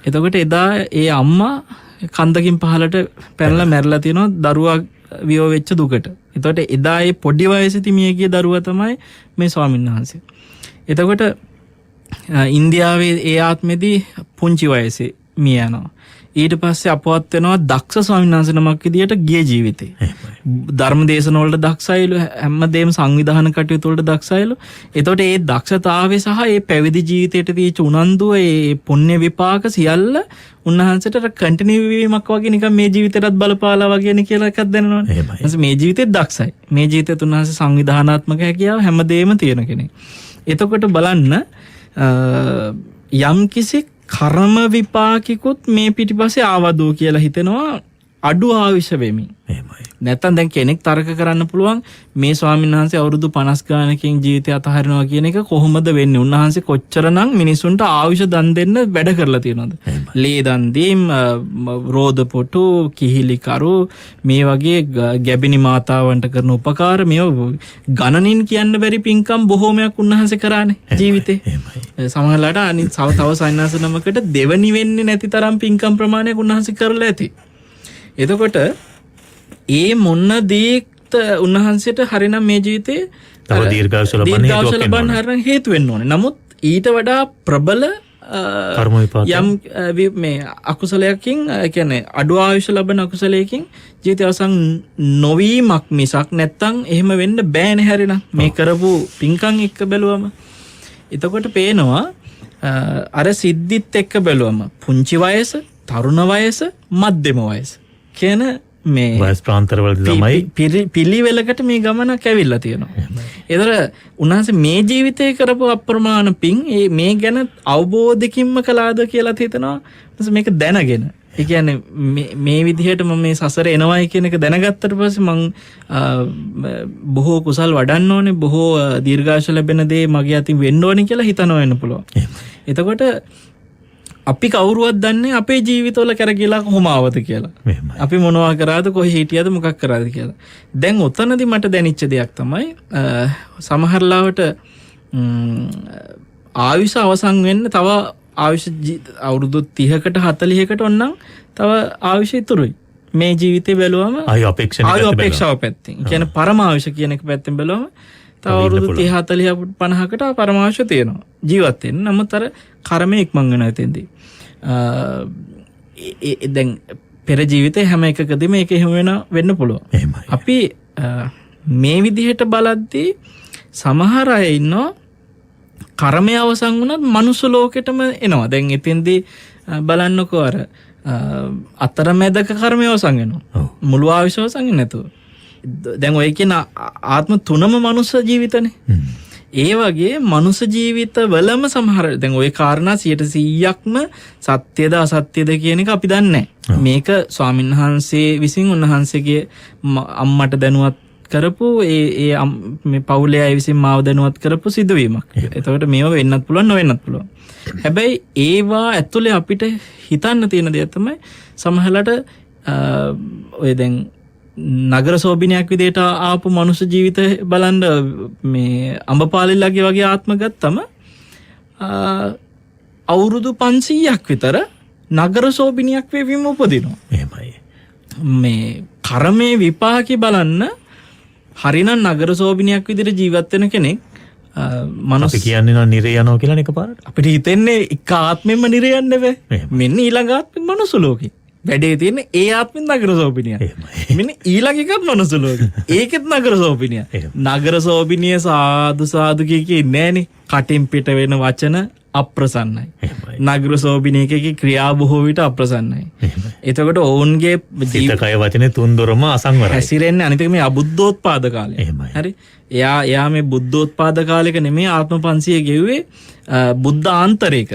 එතකොට එදා ඒ අම්මා කන්දකින් පහලට පැනලා මැරලා තියෙනවා දරුවා වියෝ වෙච්ච දුකට. එතකොට එදා ඒ පොඩි වයසේදී මිය ගිය දරුවා තමයි මේ ස්වාමීන් වහන්සේ. එතකොට ඉන්දියාවේ ඒ ආත්මෙදී පුංචි වයසේ මිය යනවා. ඊට පස්සේ අපවත් වෙනවා දක්ෂ ස්වාමීන් වහන්සේ නමක් විදියට ගිය ජීවිතේ. ධර්ම දේශන වලට දක්ෂයිලු හැමදේම සංවිධාන කටයුතු වලට දක්ෂයිලු. එතකොට ඒ දක්ෂතාවය සහ ඒ පැවිදි ජීවිතයට තියෙච්ච උනන්දුව ඒ පුණ්‍ය විපාක සියල්ල උන්වහන්සේට කන්ටිනියු වීමක් වගේ නිකන් මේ ජීවිතේටත් බලපාලා වගේ නේ කියලා එකක් දැනනවනේ. ඊට මේ ජීවිතේත් දක්ෂයි. මේ ජීවිතේ උන්වහන්සේ සංවිධානාත්මක හැකියාව හැමදේම තියෙන කෙනෙක්. එතකොට බලන්න යම්කිසි කර්ම විපාකිකුත් මේ පිටිපස්සේ ආවදෝ කියලා හිතෙනවා අඩු ආවිෂ වෙමින්. නැත්තම් දැන් කෙනෙක් තර්ක කරන්න පුළුවන් මේ ස්වාමීන් වහන්සේ අවුරුදු 50 ගානකින් ජීවිතය අතහරිනවා කියන එක කොහොමද වෙන්නේ? උන්වහන්සේ කොච්චරනම් මිනිසුන්ට ආවිෂ දන් දෙන්න වැඩ කරලා තියෙනවද? ලේ දන් දීම්, රෝද පොටු, කිහිලි කරු මේ වගේ ගැබිනි මාතාවන්ට කරන උපකාර මේ ගණනින් කියන්න බැරි පින්කම් බොහෝමයක් උන්වහන්සේ කරානේ ජීවිතේ. සමහරලාට අනිත් තව සයින්නාස නමකට දෙවනි වෙන්නේ නැති තරම් පින්කම් ප්‍රමාණයක් උන්වහන්සේ කරලා ඇති. එතකොට ඒ මොන දේත් උන්වහන්සේට හරිනම් මේ ජීවිතේ තව දීර්ඝායුෂ ලබන්න හේතු වෙන්න ඕනේ. නමුත් ඊට වඩා ප්‍රබල කර්ම විපාක යම් මේ අකුසලයකින් කියන්නේ අඩු ආයුෂ ලබන අකුසලයකින් ජීවිතය අවසන් නොවීමක් මිසක් නැත්තම් එහෙම වෙන්න බෑනේ හරිනම් මේ කරපු පින්කම් එක්ක බැලුවම. එතකොට පේනවා අර සිද්ධිත් එක්ක බැලුවම පුංචි වයස, තරුණ වයස, මධ්‍යම වයස කියන මේ වයස් ප්‍රාන්තරවල තමයි පිළිවෙලකට මේ ගමනක් ඇවිල්ලා තියෙනවා. ඒතර උන්වහන්සේ මේ ජීවිතේ කරපු අප්‍රමාණ පින් මේ ගැන අවබෝධකින්ම කළාද කියලා හිතනවා. මේක දැනගෙන ඒ කියන්නේ මේ විදිහට මම මේ සසර එනවයි කියන එක දැනගත්තට පස්සේ මං බොහෝ කුසල් වඩන්න ඕනේ, බොහෝ දීර්ඝායුෂ ලැබෙන දේ මගේ අතින් වෙන්න ඕනේ කියලා හිතනවා වෙන්න පුළුවන්. එතකොට අපි කවුරුවත් දන්නේ අපේ ජීවිතවල කරගිලා කොහොම ආවද කියලා. අපි මොනවා කරාද, කොහේ හිටියද, මොකක් කරාද කියලා. දැන් ඔතනදී මට දැනෙච්ච දෙයක් තමයි සමහරලාවට ආයුෂ අවසන් වෙන්න තව ආයුෂ අවුරුදු 30කට 40කට ඔන්නම් තව ආයුෂ ඉතුරුයි. මේ ජීවිතේ බැලුවම ආයු අපේක්ෂාව පැත්තෙන්. කියන්නේ පරමායුෂ කියන එක පැත්තෙන් බැලුවම තව අවුරුදු 30 40 50කට පරමායුෂ තියෙනවා ජීවත් වෙන්න. නමුත් අර කර්මය ඉක්මන් වෙනවා එතෙන්දී. දැන් පෙර ජීවිතේ හැම එකකදීම මේක එහෙම වෙන්න පුළුවන්. අපි මේ විදිහට බලද්දී සමහර අය ඉන්නවා කර්මය අවසන් වුණත් මනුස්ස ලෝකෙටම එනවා. දැන් එතෙන්දී බලන්නකෝ අර අතරමැදක කර්මය අවසන් වෙනවා. මුළු ආයුෂ අවසන් වෙන්නේ නැතුව. දැන් ඔය කියන ආත්ම තුනම මනුස්ස ජීවිතනේ. ඒ වගේ මනුස්ස ජීවිතවලම සමහර දැන් ওই කාරණා 100%ක්ම සත්‍යද අසත්‍යද කියන එක අපි දන්නේ නැහැ. මේක ස්වාමීන් වහන්සේ විසින් උන්වහන්සේගේ අම්මට දැනුවත් කරපු මේ පවුලේ අය විසින් මාව දැනුවත් කරපු සිදුවීමක්. එතකොට මේව වෙන්නත් පුළුවන් නොවෙන්නත් පුළුවන්. හැබැයි ඒවා ඇතුලේ අපිට හිතන්න තියෙන දේ තමයි සමහරලට ඔය දැන් නගර සෝබිනියක් විදියට ආපු මනුෂ්‍ය ජීවිත බලන්න මේ අඹපාලිල්ලගේ වගේ ආත්ම ගත්තම අවුරුදු 500ක් විතර නගර සෝබිනියක් වෙවිම උපදිනවා. එහෙමයි. මේ කර්මයේ විපාකේ බලන්න හරිනම් නගර සෝබිනියක් විදිහට ජීවත් වෙන කෙනෙක් අපි කියන්නේ නම් නිරේ යනවා කියලා එකපාරට. අපිට හිතෙන්නේ එක ආත්මෙම නිරේ යන්න බෑ. මෙන්න ඊළඟ ආත්මෙම මනුස්ස ලෝකේ. වැඩේ තියෙන්නේ ඒ ආත්මෙන් නගර සෝබිනිය. මෙන්න ඊළඟ එකත් මනුස්ස ලෝකේ. ඒකෙත් නගර සෝබිනිය. නගර සෝබිනිය සාදු සාදු කිය නෑනේ. කටින් පිට වෙන වචන අප්‍රසන්නයි. නගර සෝබිනියකගේ ක්‍රියා බොහෝ විට අප්‍රසන්නයි. එතකොට ඔවුන්ගේ සිත කය වචනේ තුන්දොරම අසංවරයි. හැසිරෙන්නේ අනිත් එක මේ අබුද්ධෝත්පාද කාලේ. හරි. එයා මේ බුද්ධෝත්පාද කාලෙක නෙමෙයි ආත්ම 500 ගෙව්වේ බුද්ධ ආන්තරයක.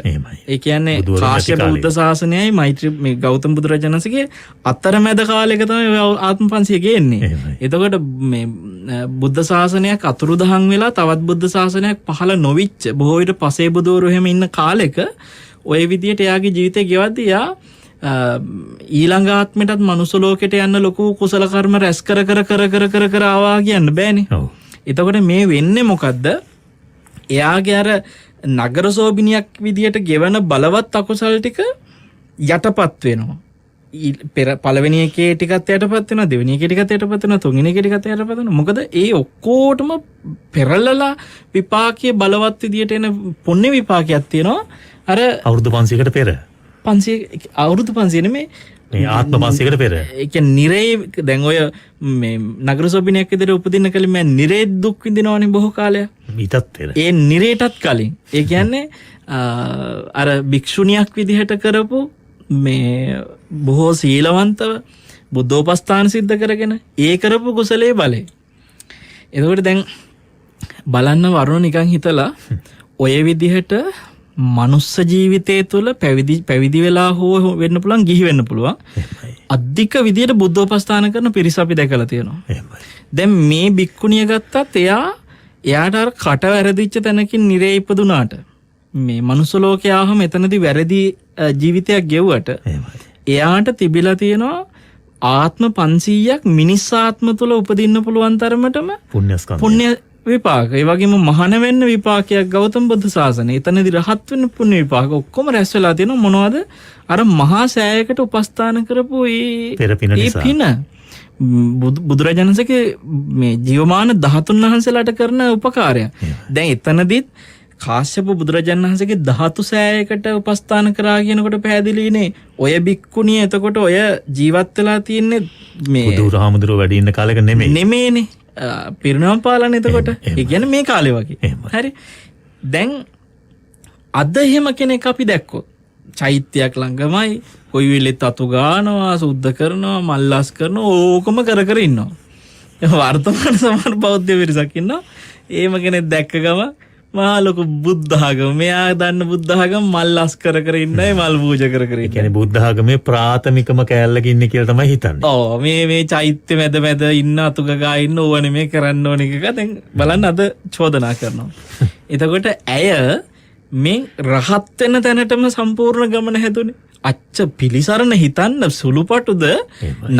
ඒ කියන්නේ කාශ්‍යප බුද්ධ ශාසනයයි මෛත්‍රී මේ ගෞතම බුදුරජාණන්සේගේ අතරමැද කාලෙක තමයි ආත්ම 500 ගේන්නේ. එතකොට මේ බුද්ධ ශාසනයක් අතුරුදහන් වෙලා තවත් බුද්ධ ශාසනයක් පහළ නොවිච්ච බොහෝ විට පසේ බුදවරු එහෙම ඉන්න කාලෙක ওই විදියට එයාගේ ජීවිතය ගෙවද්දී එයා ඊළඟ ආත්මෙටත් මනුස්ස ලෝකෙට යන්න ලොකු කුසල කර්ම රැස් කර ආවා කියන්න බෑනේ. එතකොට මේ වෙන්නේ මොකද්ද? එයාගේ අර නගර සෝබිනියක් විදියට ගෙවන බලවත් අකුසල් ටික යටපත් වෙනවා. පළවෙනි එකේ ටිකත් යටපත් වෙනවා, දෙවෙනි එකේ ටිකත් යටපත් වෙනවා, තුන්වෙනි එකේ ටිකත් යටපත් වෙනවා. මොකද ඒ ඔක්කොටම පෙරලලා විපාකයේ බලවත් විදියට එන පුණ්‍ය විපාකයක් තියෙනවා. අර අවුරුදු 500කට පෙර. 500 අවුරුදු 500 නෙමෙයි මේ ආත්ම 500කට පෙර. ඒ කියන්නේ නිරේ දැන් ඔය මේ නගර සෝබිනියක් විදිහට උපදින්න කලින් මම නිරේ දුක් විඳිනවනේ බොහෝ කාලයක්. ඊටත් පෙර. ඒ නිරේටත් කලින්. ඒ කියන්නේ අර භික්ෂුණියක් විදිහට කරපු මේ බොහෝ සීලවන්තව බුද්ධෝපස්ථාන සිද්ධ කරගෙන ඒ කරපු කුසලයේ බලය. එතකොට දැන් බලන්න වරුණ නිකන් හිතලා ඔය විදිහට මනුස්ස ජීවිතය තුළ පැවිදි වෙලා හෝ වෙන්න පුළුවන්, ගිහි වෙන්න පුළුවන්. අධික විදියට බුද්ධෝපස්ථාන කරන පිරිස අපි දැකලා තියෙනවා. දැන් මේ භික්ඛුණිය ගත්තත් එයාට අර කට වැරදිච්ච තැනකින් නිරේ ඉපදුනාට මේ මනුස්ස ලෝකේ ආවම එතනදී වැරදි ජීවිතයක් ගෙවුවට එයාට තිබිලා තියෙනවා ආත්ම 500ක් මිනිස් ආත්ම තුළ උපදින්න පුළුවන් තරමටම පුණ්‍ය විපාක. ඒ වගේම මහාන වෙන්න විපාකයක් ගෞතම බුදු සාසනය. එතනදී රහත් වෙන්න පුණ්‍ය විපාක ඔක්කොම රැස් වෙලා තියෙනවා. මොනවද? අර මහා සෑයකට උපස්ථාන කරපු ඒ පින. බුදුරජාණන්සේගේ මේ ජීවමාන 13 වහන්සේලාට කරන උපකාරය. දැන් එතනදිත් කාශ්‍යප බුදුරජාණන් වහන්සේගේ ධාතු සෑයකට උපස්ථාන කරා කියනකොට පැහැදිලිනේ ඔය බික්කුණිය එතකොට ඔය ජීවත් වෙලා තියෙන්නේ මේ බුදුරහමඳුර වැඩි ඉන්න කාලෙක නෙමෙයිනේ පිරිනවම් පාලන එතකොට ඒ කියන්නේ මේ කාලේ වගේ හරි දැන් අද එහෙම කෙනෙක් අපි දැක්කොත් චෛත්‍යයක් ළඟමයි කොයි වෙලෙත් අතු ගන්නවා සුද්ධ කරනවා මල්ලාස් කරනවා ඕකම කර ඉන්නවා වර්තමාන සමහර බෞද්ධ පිරිසක් ඉන්නවා එහෙම කෙනෙක් දැක්ක ගම මහා ලොකු බුද්ධ ආගම මෙයා දන්න බුද්ධ ආගම මල්ලාස් කර ඉන්නයි මල් පූජා කර ඉන්නයි. ඒ කියන්නේ බුද්ධ ආගමේ ප්‍රාථමිකම කෑල්ලක ඉන්නේ කියලා තමයි හිතන්නේ. ඔව් මේ චෛත්‍ය මැද ඉන්න අතුගගා ඉන්න ඕව නෙමෙයි කරන්න ඕන එක දැන් බලන්න අද චෝදනා කරනවා. එතකොට ඇය මේ රහත් වෙන තැනටම සම්පූර්ණ ගමන හැදුනේ. අච්ච පිලිසරණ හිතන්න සුළුපටුද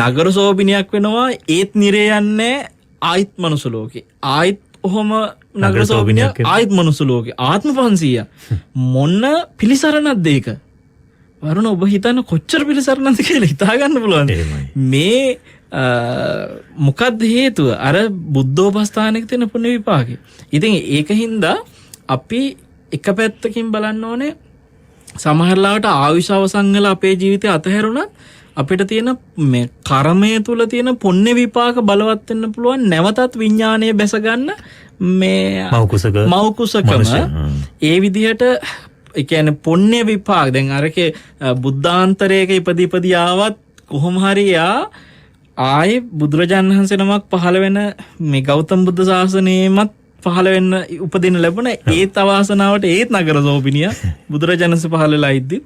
නගර සෝබිනියක් වෙනවා ඒත් නිරේ යන්නේ ආයිත් මනුස්ස ලෝකේ. ආයිත් ඔහොම නගර සෝබිනියක් ආයිත් මනුස්ස ලෝකේ ආත්ම 500 මොන්න පිලිසරණක්ද ඒක? වරුණ ඔබ හිතන්න කොච්චර පිලිසරණක්ද කියලා හිතා ගන්න පුළුවන්. මේ මොකක්ද හේතුව? අර බුද්ධෝපස්ථානයක තියෙන පුණ්‍ය විපාකේ. ඉතින් ඒකින්ද අපි එක පැත්තකින් බලන්න ඕනේ සමහරලාට ආයුෂ අවසන් වෙලා අපේ ජීවිතය අතහැරුණත් අපිට තියෙන මේ කර්මය තුල තියෙන පුණ්‍ය විපාක බලවත් වෙන්න පුළුවන් නැවතත් විඥානයේ බැස ගන්න මේ මෞකුසකම ඒ විදිහට ඒ කියන්නේ පුණ්‍ය විපාක දැන් අරකේ බුද්ධාන්තරයක ඉපදී ආවත් කොහොම හරි ආයේ බුදුරජාණන් වහන්සේ නමක් පහළ වෙන මේ ගෞතම බුද්ධ ශාසනයෙමත් පහළ වෙන්න උපදින ලැබුණ ඒත් අවාසනාවට ඒත් නගර සෝබිනිය බුදුරජාණන් වහන්සේ පහළ වෙලා ඉද්දි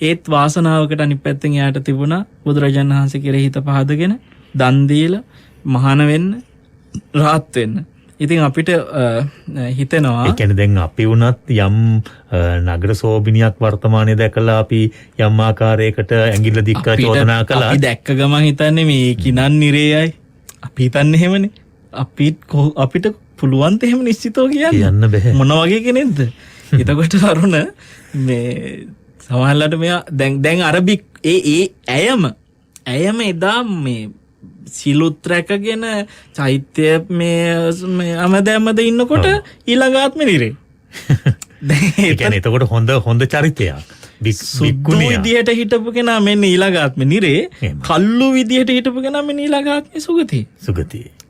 ඒත් වාසනාවකට අනිත් පැත්තෙන් යාට තිබුණා බුදුරජාණන් වහන්සේ කෙරෙහි හිත පහදගෙන දන් දීලා මහාන වෙන්න රාත් වෙන්න. ඉතින් අපිට හිතෙනවා ඒ කියන්නේ දැන් අපි වුණත් යම් නගර සෝබිනියක් වර්තමානයේ දැකලා අපි යම් ආකාරයකට ඇඟිල්ල දික් කරලා චෝදනා කළා. අපි දැක්ක ගමන් හිතන්නේ මේ කිනන් නිරේයයි. අපි හිතන්නේ එහෙමනේ. අපිට පුළුවන් ද එහෙම නිශ්චිතව කියන්න බෑ. මොන වගේ කෙනෙක්ද? එතකොට අරුණ මේ සමහරවිට මෙයා දැන් අරබික් ඇයම එදා මේ සිලුත් රැකගෙන චෛත්‍ය මේ අමදැමද ඉන්නකොට ඊළඟ ආත්මෙ නිරේ. ඒ කියන්නේ එතකොට හොඳ චරිතයක්. සුදු විදියට හිටපු කෙනා මෙන්න ඊළඟ ආත්මෙ නිරේ. කල්ලු විදියට හිටපු කෙනා මෙන්න ඊළඟ ආත්මෙ සුගති.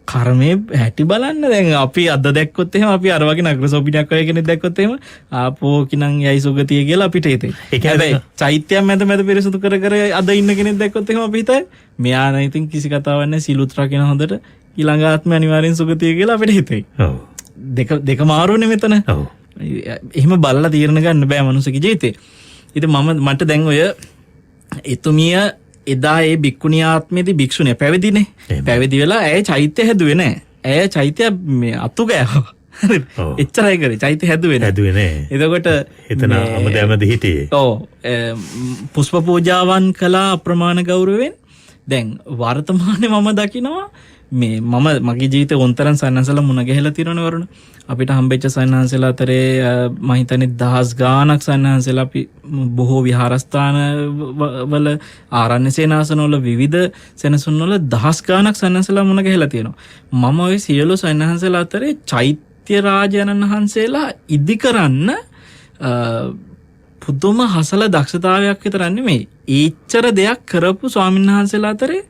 කර්මයේ හැටි බලන්න. දැන් අපි අද දැක්කොත් එහෙම අපි අර වගේ නගර සොබිනියක් වගේ කෙනෙක් දැක්කොත් එහෙම ආපෝ කිනන් යයි සුගතිය කියලා අපිට හිතේ. හැබැයි චෛත්‍යයක් මැද පිරිසුදු කර අද ඉන්න කෙනෙක් දැක්කොත් එහෙම අපි හිතයි මෙයා නම් ඉතින් කිසි කතාවක් නැහැ සිලුත් රකින්න හොඳට ඊළඟ ආත්මය අනිවාර්යෙන් සුගතිය කියලා අපිට හිතේ. ඔව්. දෙක මාරුනේ මෙතන. ඔව්. එහෙම බලලා තීරණ ගන්න බෑ මනුස්සකගේ ජීවිතේ. ඉතින් මට දැන් ඔය එතුමිය එදා ඒ බික්කුණී ආත්මයේදී භික්ෂුණිය පැවිදිනේ. පැවිදි වෙලා ඇය චෛත්‍ය හැදුවේ නැහැ. ඇය චෛත්‍ය මේ අතු ගෑවා. හරිද? එච්චරයි කරේ. චෛත්‍ය හැදුවේ නැහැ. එතකොට එතන අමදැමද හිටියේ. ඔව්. පුෂ්ප පූජාවන් කළා අප්‍රමාණ ගෞරවයෙන්. දැන් වර්තමානයේ මම දකිනවා මගේ ජීවිතේ උන්තරන් සන්නසලා මුණ ගැහිලා තියෙනවනේ වරුණ. අපිට හම්බෙච්ච සන්නහන්සලා අතරේ මම හිතන්නේ දහස් ගාණක් සන්නහන්සලා අපි බොහෝ විහාරස්ථාන වල ආරණ්‍ය සේනාසනවල විවිධ සෙනසුන්වල දහස් ගාණක් සන්නහන්සලා මුණ ගැහිලා තියෙනවා. මම ওই සියලු සන්නහන්සලා අතරේ චෛත්‍ය රාජානන් වහන්සේලා ඉදි කරන්න පුදුම හසල දක්ෂතාවයක් විතර නෙමෙයි. ඒච්චර දෙයක් කරපු ස්වාමීන් වහන්සේලා අතරේ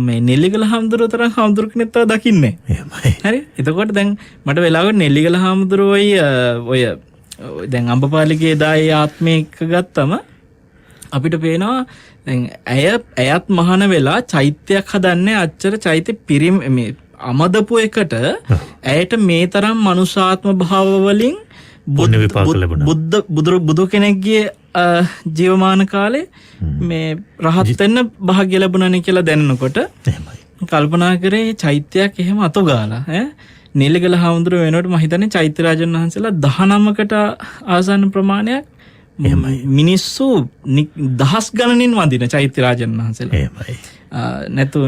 මේ නෙල්ලිගල හාමුදුරුවෝ තරම් හාමුදුරු කෙනෙක් තව දකින්නේ නැහැ. හරි. එතකොට දැන් මට වෙලාවකට නෙල්ලිගල හාමුදුරුවෝයි ඔය දැන් අම්බපාලිගේ දායේ ආත්මයක ගත්තම අපිට පේනවා දැන් ඇයත් මහාන වෙලා චෛත්‍යයක් හදන්නේ අච්චර චෛත්‍ය මේ අමදපු එකට ඇයට මේ තරම් මනුෂ්‍යාත්ම භාව වලින් බුදු කෙනෙක්ගේ ජීවමාන කාලේ මේ රහත් වෙන්න භාග්‍ය ලැබුණානේ කියලා දැනනකොට කල්පනා කරේ චෛත්‍යයක් එහෙම අතු ගාලා නිලගල හාමුදුරුවෝ වෙනකොට මම හිතන්නේ චෛත්‍ය රාජන් වහන්සේලා 19කට ආසන්න ප්‍රමාණයක් මිනිස්සු දහස් ගණනින් වඳින චෛත්‍ය රාජන් වහන්සේලා. එහෙමයි. නැතු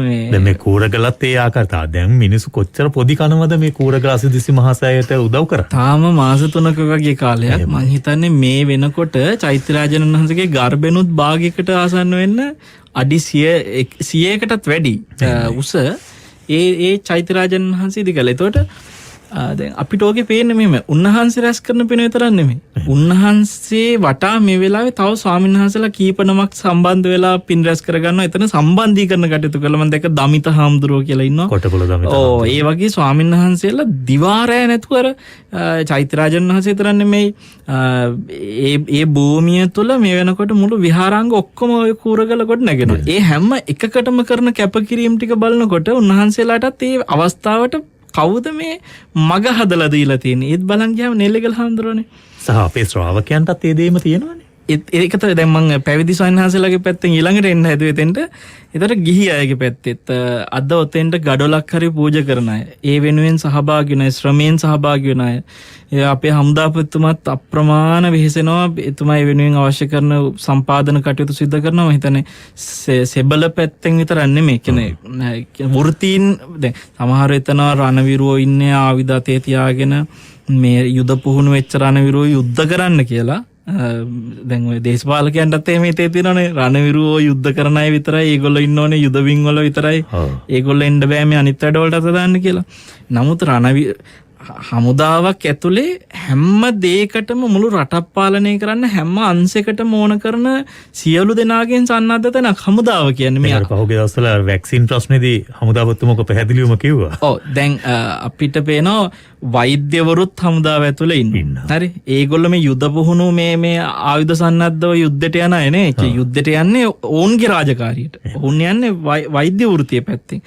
මේ කූරගලත් ඒ ආකාරතා දැන් මිනිස්සු කොච්චර පොඩි කනවද මේ කූරගල අසදිසි මහසෑයට උදව් කරා. තාම මාස 3ක වගේ කාලයක් මම හිතන්නේ මේ වෙනකොට චෛත්‍ය රාජන් වහන්සේගේ ගර්භෙනුත් භාගයකට ආසන්න වෙන්න අඩි 100කටත් වැඩි උස ඒ චෛත්‍ය රාජන් වහන්සේ ඉදි කළා. එතකොට දැන් අපිට ඕකේ පේන්නේ මෙහෙම උන්වහන්සේ රැස් කරන පින විතරක් නෙමෙයි. උන්වහන්සේ වටා මේ වෙලාවේ තව ස්වාමීන් වහන්සේලා කීප නමක් සම්බන්ධ වෙලා පින් රැස් කරගන්නවා. එතන සම්බන්ධීකරණ කටයුතු කළා. මම දැක්ක දමිත හාමුදුරුවෝ කියලා ඉන්නවා. කොටපොළ දමිත. ඔව් ඒ වගේ ස්වාමීන් වහන්සේලා දිවාරය නැතුව අර චෛත්‍ය රාජන් වහන්සේ විතරක් නෙමෙයි ඒ භූමිය තුල මේ වෙනකොට මුළු විහාරාංග ඔක්කොම ඔය කූරගල කොට නැගෙනවා. ඒ හැම එකකටම කරන කැපකිරීම ටික බලනකොට උන්වහන්සේලාටත් ඒ අවස්ථාවට කවුද මේ මග හදලා දීලා තියෙන්නේ? ඒත් බලන් ගියාම නෙල්ලිගල හාමුදුරුවනේ. සහ අපේ ශ්‍රාවකයන්ටත් ඒ දෙයම තියෙනවනේ. ඒක තමයි දැන් මම පැවිදි ස්වාමීන්වහන්සේලාගේ පැත්තෙන් ඊළඟට එන්න හැදුවේ එතෙන්ට. ඒතර ගිහි අයගේ පැත්තෙත් අද ඔතෙන්ට ගඩොලක් හරි පූජා කරන අය. ඒ වෙනුවෙන් සහභාගී වෙන අය, ශ්‍රමයෙන් සහභාගී වෙන අය. අපේ හමුදාපතිතුමත් අප්‍රමාණ වෙහෙසෙනවා. එතුමා ඒ වෙනුවෙන් අවශ්‍ය කරන සම්පාදන කටයුතු සිදු කරනවා. මම හිතන්නේ සෙබල පැත්තෙන් විතරක් නෙමෙයි. කියන්නේ වෘත්තීන් දැන් සමහර එතන රණවිරුවෝ ඉන්නේ ආයුධ අතේ තියාගෙන මේ යුද පුහුණු වෙච්ච රණවිරුවෝ යුද්ධ කරන්න කියලා. දැන් ඔය දේශපාලකයන්ටත් එහෙම හිතේ තියෙනවනේ රණවිරුවෝ යුද්ධ කරන අය විතරයි ඒගොල්ලෝ ඉන්න ඕනේ යුද වින් වල විතරයි ඒගොල්ලෝ එන්න බෑ මේ අනිත් වැඩ වලට අත දාන්න කියලා. නමුත් හමුදාවක් ඇතුලේ හැම දෙයකටම මුළු රටක් පාලනය කරන්න හැම අංශයකටම ඕන කරන සියලු දෙනාගෙන් සන්නද්ධ තැනක් හමුදාව කියන්නේ. මේ පහුගිය දවස්වල වැක්සින් ප්‍රශ්නේදී හමුදාපතිතුමෝක පැහැදිලිවම කිව්වා. ඔව් දැන් අපිට පේනවා වෛද්‍යවරුත් හමුදාව ඇතුලේ ඉන්නවා. හරි. ඒගොල්ලෝ මේ යුද පුහුණු මේ ආයුධ සන්නද්ධව යුද්ධයට යන අය නේ. ඒ යුද්ධයට යන්නේ ඕන්ගේ රාජකාරියට. ඕන් යන්නේ වෛද්‍ය වෘත්තිය පැත්තෙන්.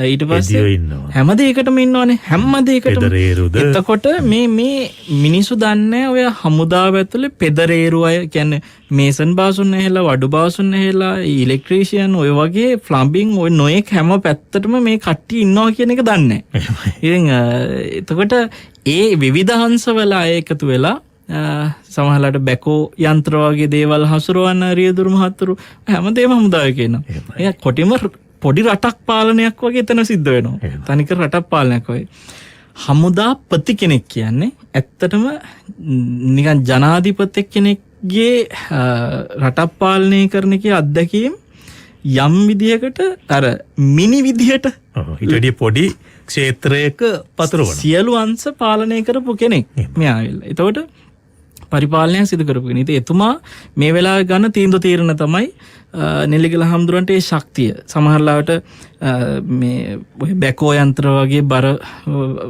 ඊට පස්සේ හැම දෙයකටම ඉන්නවනේ. හැම දෙයකටම පෙදරේරුද එතකොට මේ මිනිස්සු දන්නේ ඔය හමුදාව ඇතුලේ පෙදරේරු අය කියන්නේ මේසන් බාසුන් ඇහෙලා වඩු බාසුන් ඇහෙලා ඉලෙක්ට්‍රීෂියන් ඔය වගේ ප්ලම්බින් ඔය නොයෙක් හැම පැත්තටම මේ කට්ටිය ඉන්නවා කියන එක දන්නේ නැහැ. ඉතින් එතකොට ඒ විවිධ හංශවල අය එකතු වෙලා සමහරලාට බැකෝ යන්ත්‍ර වගේ දේවල් හසුරවන්න රියදුරු මහතුරු හැමදේම හමුදාවේ කියනවා. එයා කොටිම පොඩි රටක් පාලනයක් වගේ එතන සිද්ධ වෙනවා. තනිකර රටක් පාලනයක් වගේ. හමුදාපති කෙනෙක් කියන්නේ ඇත්තටම නිකන් ජනාධිපති කෙනෙක්ගේ රටක් පාලනය කරන එකේ අත්දැකීම් යම් විදියකට අර මිනි විදියට ඊට වැඩිය පොඩි ක්ෂේත්‍රයක පතරවන සියලු අංශ පාලනය කරපු කෙනෙක් මෙයා ඇවිල්ලා. එතකොට පරිපාලනය සිදු කරපු කෙනෙක්. ඉතින් එතුමා මේ වෙලාවේ ගන්න තීන්දුව తీරන තමයි නෙල්ලිගල හඳුරන්ට ඒ ශක්තිය. සමහරලාට මේ ඔය බැකෝ යන්ත්‍ර වගේ බර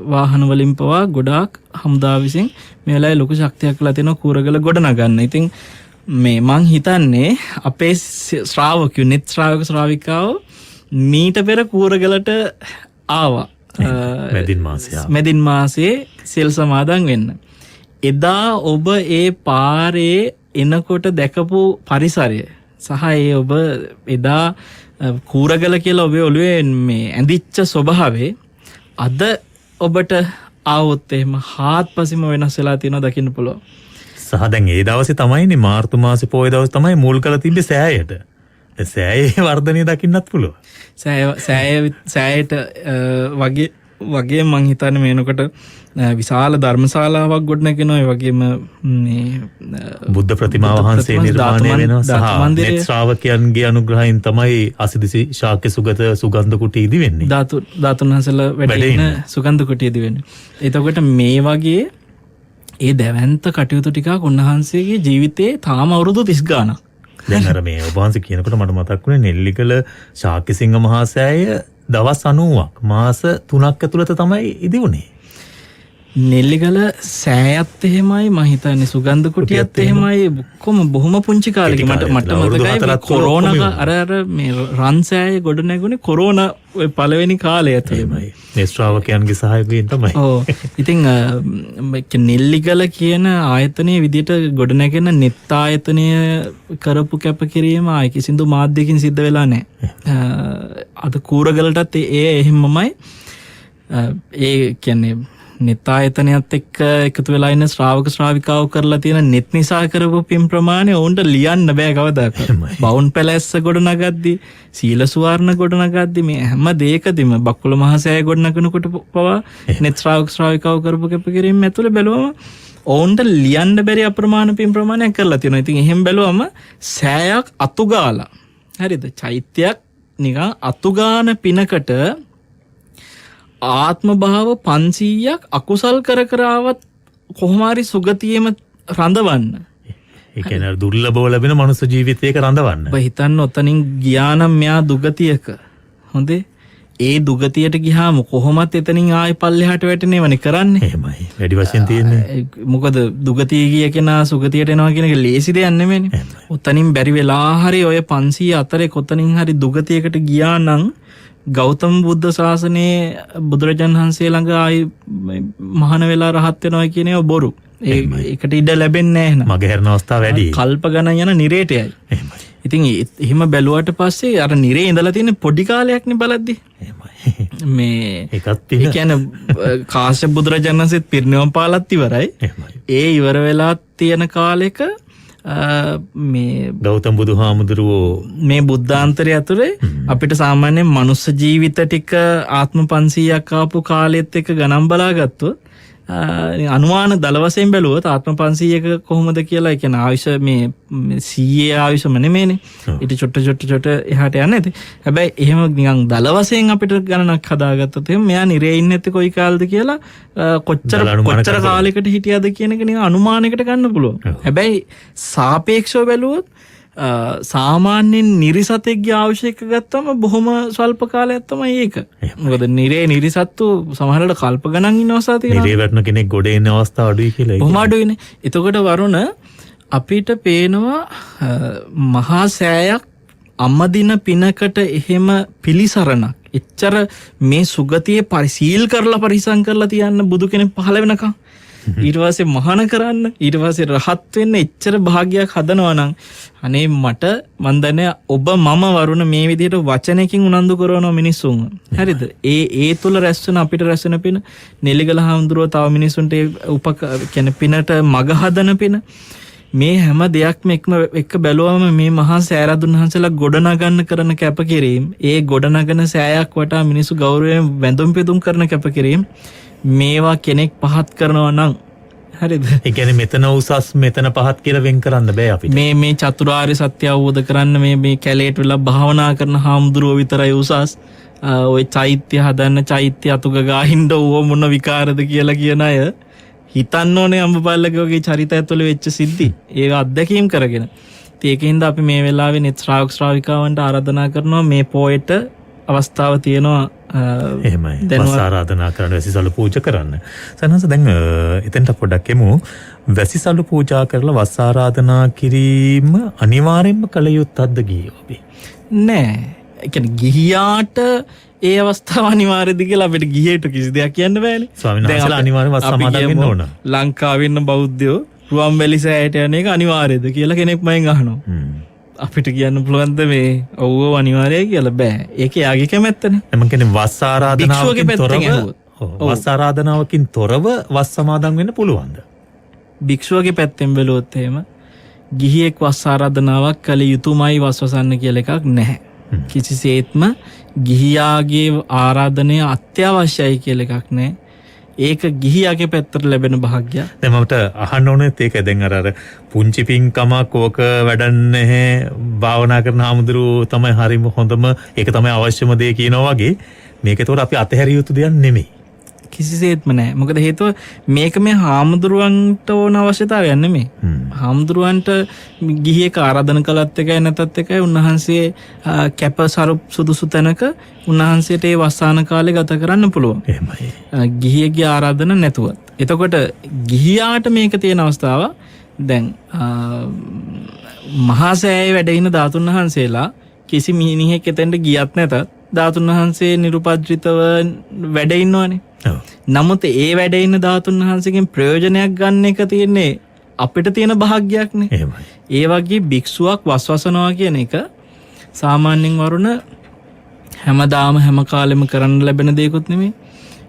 වාහන වලින් පවා ගොඩාක් හමුදා විසින් මේ වෙලාවේ ලොකු ශක්තියක් ලා තියෙනවා කූරගල ගොඩ නගන්න. ඉතින් මේ මං හිතන්නේ අපේ ශ්‍රාවකයෝ නෙත් ශ්‍රාවක ශ්‍රාවිකාවෝ මීට පෙර කූරගලට ආවා. මැදින් මාසයේ සෙල් සමාදන් වෙන්න. එදා ඔබ ඒ පාරේ එනකොට දැකපු පරිසරය සහ ඒ ඔබ එදා කූරගල කියලා ඔබේ ඔළුවේ මේ ඇඳිච්ච ස්වභාවය අද ඔබට ආවොත් එහෙම හාත්පසින්ම වෙනස් වෙලා තියෙනවා දකින්න පුළුවන්. සහ දැන් ඒ දවසේ තමයිනේ මාර්තු මාසේ පොය දවස් තමයි මුල් කරලා තිබ්බේ සෑයට. සෑයේ වර්ධනය දකින්නත් පුළුවන්. සෑයට වගේ මං හිතන්නේ මේනකොට විශාල ධර්මශාලාවක් ගොඩනගෙනවා. ඒ වගේම මේ බුද්ධ ප්‍රතිමා වහන්සේ නිර්මාණය වෙනවා. සහ නෙත් ශ්‍රාවකයන්ගේ අනුග්‍රහයෙන් තමයි අසිදිසි ශාක්‍ය සුගත සුගන්ධ කුටි ඉදි වෙන්නේ. ධාතුන් වහන්සේලා වැඩ ඉන්න සුගන්ධ කුටි ඉදි වෙන්නේ. එතකොට මේ වගේ ඒ දැවැන්ත කටයුතු ටිකක් උන්වහන්සේගේ ජීවිතේ තාම අවුරුදු 30 ගාණක්. දැන් අර මේ ඔබ වහන්සේ කියනකොට මට මතක් වුණේ නෙල්ලිගල ශාක්‍යසිංහ මහා සෑය දවස් 90ක් මාස 3ක් ඇතුළත තමයි ඉදි වුණේ. නෙල්ලිගල සෑයත් එහෙමයි මම හිතන්නේ සුගන්ධ කුටියත් එහෙමයි ඔක්කොම බොහොම පුංචි කාලෙක මට මතකයි කොරෝනා අර මේ රන් සෑය ගොඩ නැගුණේ කොරෝනා ඔය පළවෙනි කාලය ඇතුළේමයි. මේ ශ්‍රාවකයන්ගේ සහයෝගයෙන් තමයි. ඔව්. ඉතින් නෙල්ලිගල කියන ආයතනයේ විදිහට ගොඩ නැගෙන නෙත් ආයතනය කරපු කැපකිරීම ආයි කිසිදු මාධ්‍යකින් සිද්ධ වෙලා නැහැ. අද කූරගලටත් ඒ එහෙමමයි. ඒ කියන්නේ නෙත් ආයතනයත් එක්ක එකතු වෙලා ඉන්න ශ්‍රාවක ශ්‍රාවිකාව කරලා තියෙන නෙත් නිසා කරපු පින් ප්‍රමාණය ඔවුන්ට ලියන්න බෑ කවදාකවත්. බවුන් පැලැස්ස ගොඩ නගද්දි සීල සුවර්ණ ගොඩ නගද්දි මේ හැම දෙයකදීම බක්කුල මහසෑය ගොඩ නගනකොට පවා නෙත් ශ්‍රාවක ශ්‍රාවිකාව කරපු කැපකිරීම ඇතුළේ බැලුවම ඔවුන්ට ලියන්න බැරි අප්‍රමාණ පින් ප්‍රමාණයක් කරලා තියෙනවා. ඉතින් එහෙම බැලුවම සෑයක් අතුගාලා හරිද චෛත්‍යයක් නිකන් අතුගාන පිනකට ආත්ම භාව 500ක් අකුසල් කරාවත් කොහොම හරි සුගතියෙම රඳවන්න. ඒ කියන්නේ දුර්ලභව ලැබෙන මනුස්ස ජීවිතයක රඳවන්න. ඔබ හිතන්න ඔතනින් ගියා නම් මෙයා දුගතියක. හොඳේ. ඒ දුගතියට ගියාම කොහොමත් එතනින් ආයි පල්ලෙහාට වැටෙනවනේ කරන්නේ. එහෙමයි. වැඩි වශයෙන් තියෙන්නේ. මොකද දුගතිය ගිය කෙනා සුගතියට එනවා කියන එක ලේසි දෙයක් නෙමෙයිනේ. ඔතනින් බැරි වෙලා හරි ඔය 500 අතරේ කොතනින් හරි දුගතියකට ගියා නම් ගෞතම බුද්ධ ශාසනයේ බුදුරජාණන් වහන්සේ ළඟ ආයි මහාන වෙලා රහත් වෙනවා කියන ඒවා බොරු. ඒකට ඉඩ ලැබෙන්නේ නැහැ නේද? මගේ හැරෙන අවස්ථා වැඩි. කල්ප ගණන් යන නිරේටයයි. එහෙමයි. ඉතින් එහෙම බැලුවට පස්සේ අර නිරේ ඉඳලා තියෙන පොඩි කාලයක්නේ බලද්දි. එහෙමයි. මේ ඒකත් ඒ කියන්නේ කාශ්‍යප බුදුරජාණන් වහන්සේත් පිරිනිවන් පාලත් ඉවරයි. එහෙමයි. ඒ ඉවර වෙලා තියෙන කාලෙක මේ ගෞතම බුදුහාමුදුරුවෝ මේ බුද්ධාන්තරය ඇතුලේ අපිට සාමාන්‍යයෙන් මනුස්ස ජීවිත ටික ආත්ම 500ක් ආපු කාලෙත් එක්ක ගණන් බලාගත්තොත් අනුමාන දල වශයෙන් බැලුවොත් ආත්ම 500ක කොහොමද කියලා. ඒ කියන්නේ ආයුෂ මේ 100 ආයුෂම නෙමෙයිනේ. ඊට චොට්ට එහාට යන්නේ නැති. හැබැයි එහෙම නිකන් දල වශයෙන් අපිට ගණනක් හදාගත්තොත් එහෙනම් මෙයා නිරේ ඉන්නේ නැත්තේ කොයි කාලෙද කියලා කොච්චර කාලයකට හිටියද කියන එක නිකන් අනුමානයකට ගන්න පුළුවන්. හැබැයි සාපේක්ෂව බැලුවොත් සාමාන්‍යයෙන් නිරිසතෙක්ගේ ආවශ්‍යක ගත්තම බොහොම ස්වල්ප කාලයක් තමයි ඒක. මොකද නිරිසත්තු සමහරවිට කල්ප ගණන් ඉන්න අවස්ථා තියෙනවා. නිරේ වැටෙන කෙනෙක් ගොඩ එන අවස්ථා අඩුයි කියලා. බොහොම අඩුයිනේ. එතකොට වරුණ අපිට පේනවා මහා සෑයක් අම්මදින පිනකට එහෙම පිලිසරණක් එච්චර මේ සුගතියේ පරිසීල් කරලා පරිසම් කරලා තියන්න බුදු කෙනෙක් පහළ වෙනකම් ඊට පස්සේ මහාන කරන්න ඊට පස්සේ රහත් වෙන්න එච්චර භාග්‍යයක් හදනවා නම් අනේ මට මන් දන්නේ ඔබ මම වරුණ මේ විදිහට වචනයකින් උනන්දු කරනවා මිනිස්සුන් හරිද ඒ තුල රැස් වෙන අපිට රැස් වෙන පින නෙලිගල හාමුදුරුව තව මිනිස්සුන්ට කියන්නේ පිනට මග හදන පින මේ හැම දෙයක්ම එක්ක බැලුවම මේ මහා සෑරදුන් වහන්සේලා ගොඩනගන්න කරන කැපකිරීම ඒ ගොඩනගන සෑයක් වටා මිනිස්සු ගෞරවයෙන් වැඳුම් පිදුම් කරන කැපකිරීම මේවා කෙනෙක් පහත් කරනවා නම් හරිද ඒ කියන්නේ මෙතන උසස් මෙතන පහත් කියලා වෙන් කරන්න බෑ අපිට මේ චතුරාර්ය සත්‍ය අවබෝධ කරන්න මේ කැලේට වෙලා භාවනා කරන හාමුදුරුවෝ විතරයි උසස් ওই චෛත්‍ය හදන්න චෛත්‍ය අතුග ගාහින්න ඕව මොන විකාරද කියලා කියන අය හිතන්න ඕනේ අම්බපල්ලගේ වගේ චරිත ඇතුළේ වෙච්ච සිද්ධි ඒක අත්දැකීම් කරගෙන ඒකින්ද අපි මේ වෙලාවේ net ශ්‍රාවක ශ්‍රාවිකාවන්ට ආරාධනා කරනවා මේ පොයට අවස්ථාව තියෙනවා එහෙමයි වස් ආරාධනා කරන්න වැසිසලු පූජා කරන්න සනහස දැන් එතෙන්ට පොඩ්ඩක් එමු වැසිසලු පූජා කරලා වස් ආරාධනා කිරීම අනිවාර්යෙන්ම කළ යුත්තක්ද ගියෝ අපි නෑ ඒ කියන්නේ ගිහියාට ඒ අවස්ථාව අනිවාර්යද කියලා අපිට ගිහියට කිසි දෙයක් කියන්න බෑනේ ස්වාමීන් වහන්සේලා අනිවාර්යයෙන් වස් සමාදන් වෙන්න ඕන ලංකාවේ ඉන්න බෞද්ධයෝ රුවන්වැලි සෑයට යන එක අනිවාර්යද කියලා කෙනෙක් මගෙන් අහනවා අපිට කියන්න පුළුවන්ද මේ ඔව් අනිවාර්යයි කියලා බෑ ඒක යාගේ කැමැත්තනේ මම කියන්නේ වස් ආරාධනාවකින් තොරව වස් සමාදන් වෙන්න පුළුවන්ද භික්ෂුවගේ පැත්තෙන් බැලුවොත් එහෙම ගිහියෙක් වස් ආරාධනාවක් කළ යුතුමයි වස්වසන්න කියලා එකක් නැහැ කිසිසේත්ම ගිහියාගේ ආරාධනය අත්‍යවශ්‍යයි කියලා එකක් නැහැ ඒක ගිහියාගේ පැත්තට ලැබෙන භාග්‍යය. දැන් මට අහන්න ඕනේ ඒක දැන් අර පුංචි පින්කමක් ඕක වැඩක් නැහැ භාවනා කරන ආමුදුරු තමයි හරිම හොඳම ඒක තමයි අවශ්‍යම දේ කියනවා වගේ මේක ඒතකොට අපි අතහැරිය යුතු දෙයක් නෙමෙයි. කිසිසේත්ම නැහැ. මොකද හේතුව මේක මේ හාමුදුරුවන්ට ඕන අවශ්‍යතාවයක් නෙමෙයි. හාමුදුරුවන්ට ගිහියෙක් ආරාධනා කළත් එකයි නැතත් එකයි උන්වහන්සේ කැප සුදුසු තැනක උන්වහන්සේට ඒ වස්සාන කාලේ ගත කරන්න පුළුවන්. එහෙමයි. ගිහියෙක්ගේ ආරාධන නැතුවත්. එතකොට ගිහියාට මේක තියෙන අවස්ථාව දැන් මහා සෑයේ වැඩ ඉන ධාතුන් වහන්සේලා කිසි මිනිහෙක් එතෙන්ට ගියත් නැතත් ධාතුන් වහන්සේ නිරුපද්‍රිතව වැඩ ඉන්නවනේ. නමුත් ඒ වැඩ ඉන්න ධාතුන් වහන්සේගෙන් ප්‍රයෝජනයක් ගන්න එක තියෙන්නේ අපිට තියෙන භාග්‍යයක්නේ. එහෙමයි. ඒ වගේ භික්ෂුවක් වස්වසනවා කියන එක සාමාන්‍යයෙන් වරුණ හැමදාම හැම කාලෙම කරන්න ලැබෙන දෙයක්වත් නෙමෙයි.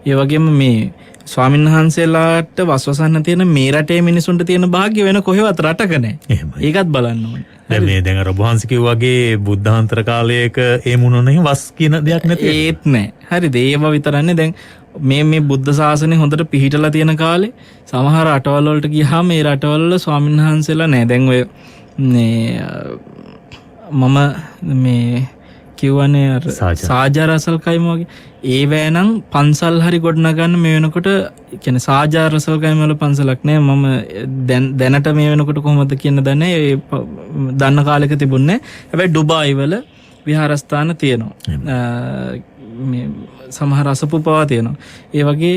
ඒ වගේම මේ ස්වාමීන් වහන්සේලාට වස්වසන්න තියෙන මේ රටේ මිනිසුන්ට තියෙන භාග්‍ය වෙන කොහෙවත් රටක නැහැ. ඒකත් බලන්න ඕනේ. දැන් මේ දැන් අර ඔබ වහන්සේ කිව්වා වගේ බුද්ධාන්තර කාලයක ඒ මොනනේ වස් කියන දෙයක් නැති ඒත් නැහැ. හරිද? ඒව විතරන්නේ දැන් මේ බුද්ධ ශාසනය හොඳට පිහිටලා තියෙන කාලේ සමහර රටවල් වලට ගියාම මේ රටවල ස්වාමීන් වහන්සේලා නැහැ. දැන් ඔය මම මේ කිව්වනේ අර සාජාර රසල් කයිම වගේ ඒ වෑනම් පන්සල් හරි ගොඩනගන්න මේ වෙනකොට කියන්නේ සාජාර රසල් කයිම වල පන්සලක් නෑ මම දැනට මේ වෙනකොට කොහොමද කියන දන්නේ ඒ දන්න කාලෙක තිබුණේ හැබැයි ඩුබායි වල විහාරස්ථාන තියෙනවා මේ සමහර අසපුපවා තියෙනවා ඒ වගේ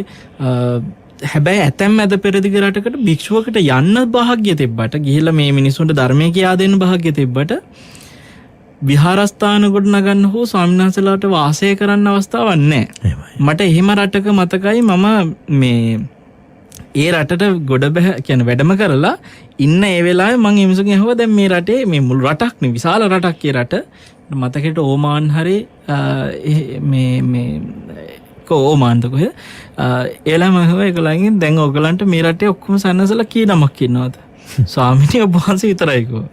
හැබැයි ඇතැම් ඇද පෙරදිග රටකට භික්ෂුවකට යන්න භාග්‍ය තිබ්බට ගිහිල්ලා මේ මිනිසුන්ට ධර්මය කියා දෙන්න භාග්‍ය තිබ්බට විහාරස්ථාන ගොඩනගන්න හෝ ස්වාමීන් වහන්සේලාට වාසය කරන්න අවස්ථාවක් නැහැ. මට එහෙම රටක මතකයි මම මේ ඒ රටට ගොඩ කියන්නේ වැඩම කරලා ඉන්න ඒ වෙලාවේ මම එමුසුගෙන් අහුවා දැන් මේ රටේ මේ මුළු රටක් නේ විශාල රටක් ඒ රට මතකෙට ඕමාන් හරි මේ ඕමාන්ද කොහෙද ඒලම අහුවා ඒගොල්ලන්ගෙන් දැන් ඔයගලන්ට මේ රටේ ඔක්කොම සන්නසලා කී නමක් ඉන්නවද ස්වාමීන් වහන්සේ විතරයි කෝ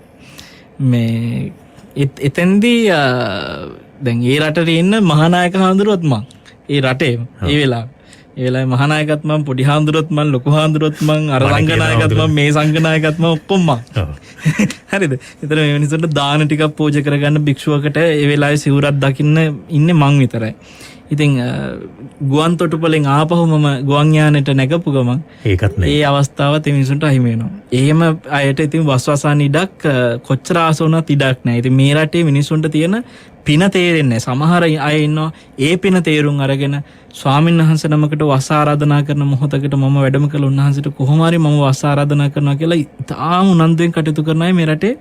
මේ එතෙන්දී දැන් ඒ රටේ ඉන්න මහානායක හාමුදුරුවොත් මං ඒ රටේ ඒ වෙලාවේ මහානායකත් මං පොඩි හාමුදුරුවොත් මං ලොකු හාමුදුරුවොත් මං අර සංඝනායකත් මං මේ සංඝනායකත් මං ඔක්කොම මං හරිද එතන මේ මිනිස්සුන්ට දාන ටිකක් පූජා කරගන්න භික්ෂුවකට ඒ වෙලාවේ සිවුරක් දකින්න ඉන්නේ මං විතරයි. ඉතින් ගුවන් තොටුපළෙන් ආපහු මම ගුවන් යානෙට නැගපු ගමන් ඒකත් නෑ. ඒ අවස්ථාවත් ඒ මිනිසුන්ට අහිමි වෙනවා. එහෙම අයට ඉතින් වස්වසන ඉඩක් කොච්චර ආස වුණත් ඉඩක් නෑ. ඉතින් මේ රටේ මිනිසුන්ට තියෙන පින තේරෙන්නේ නෑ. සමහර අය ඉන්නවා ඒ පින තේරුම් අරගෙන ස්වාමීන් වහන්සේ නමකට වස් ආරාධනා කරන මොහොතකට මම වැඩම කළ උන්වහන්සේට කොහොම හරි මම වස් ආරාධනා කරනවා කියලා ඉතාම උනන්දුවෙන් කටයුතු කරන අය මේ රටේ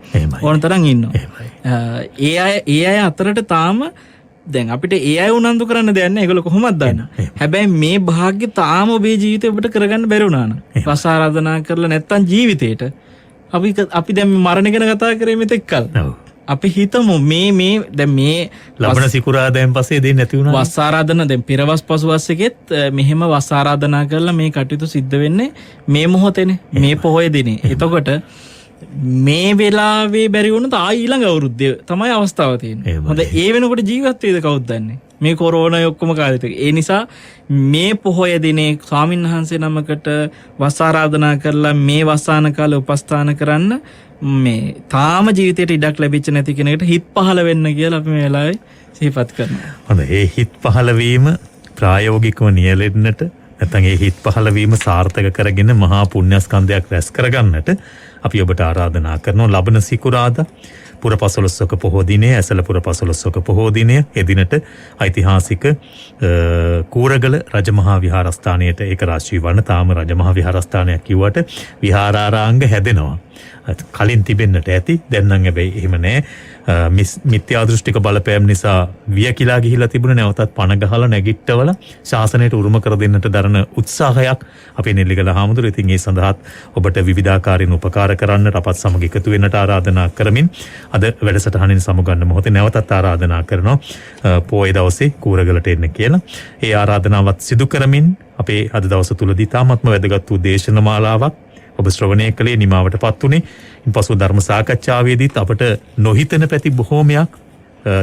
ඕන තරම් ඉන්නවා. ඒ අය අතරට තාම දැන් අපිට ඒ අය උනන්දු කරන්න දෙයක් නැහැ. ඒගොල්ලෝ කොහොමද දන්න. හැබැයි මේ භාග්‍ය තාම ඔබේ ජීවිතේ ඔබට කරගන්න බැරි වුණා නම් වස් ආරාධනා කරලා නැත්තම් ජීවිතේට අපි දැන් මරණ ගැන කතා කරේ මෙතෙක් කල්. අපි හිතමු මේ දැන් මේ ලබන සිකුරාදෑන් පස්සේ දෙන්නේ නැති වුණා. වස් ආරාධනා දැන් පෙරවස් පසුවස් එකෙත් මෙහෙම වස් ආරාධනා කරලා මේ කටයුතු සිද්ධ වෙන්නේ මේ මොහොතේනේ. මේ පොහොය දිනේ. එතකොට මේ වෙලාවේ බැරි වුණොත් ආයි ඊළඟ අවුරුද්දේ තමයි අවස්ථාව තියෙන්නේ. හොඳ ඒ වෙනකොට ජීවත් වේද කවුද දන්නේ? මේ කොරෝනා ඔක්කොම කාලෙත්. ඒ නිසා මේ පොහොය දිනේ ස්වාමීන් වහන්සේ නමකට වස් ආරාධනා කරලා මේ වසාන කාලේ උපස්ථාන කරන්න මේ තාම ජීවිතයට ඉඩක් ලැබිච්ච නැති කෙනෙකුට හිත් පහළ වෙන්න කියලා අපි මේ වෙලාවේ සිහිපත් කරනවා. හොඳ ඒ හිත් පහළ වීම ප්‍රායෝගිකව නියැලෙන්නට නැත්නම් ඒ හිත් පහළ වීම සාර්ථක කරගෙන මහා පුණ්‍යස්කන්ධයක් රැස් කරගන්නට අපි ඔබට ආරාධනා කරනවා ලබන සිකුරාදා පුරපසළොස්වක පොහෝ දිනය ඇසළ පුරපසළොස්වක පොහෝ දිනය එදිනට ඓතිහාසික කූරගල රජමහා විහාරස්ථානයට ඒක රාශී වන තාම රජමහා විහාරස්ථානයක් කිව්වට විහාරාරාංග හැදෙනවා. කලින් තිබෙන්නට ඇති. දැන් නම් හැබැයි එහෙම නැහැ. මිත්‍යා දෘෂ්ටික බලපෑම් නිසා වියකිලා ගිහිලා තිබුණ නැවතත් පණ ගහලා නැගිට්ටවල ශාසනයට උරුම කර දෙන්නට දරන උත්සාහයක් අපේ නෙල්ලිගල හාමුදුරුවෝ. ඉතින් ඒ සඳහාත් ඔබට විවිධාකාරයෙන් උපකාර කරන්නට අපත් සමග එකතු වෙන්නට ආරාධනා කරමින් අද වැඩසටහනින් සමුගන්න මොහොතේ නැවතත් ආරාධනා කරනවා පොයේ දවසේ කූරගලට එන්න කියලා. ඒ ආරාධනාවත් සිදු කරමින් අපේ අද දවස තුලදී තාමත්ම වැදගත් වූ දේශන මාලාවක් ඔබ ශ්‍රවණය කළේ නිමාවටපත් උනේ. ඉන්පසු ධර්ම සාකච්ඡාවේදීත් අපට නොහිතන පැති බොහෝමයක්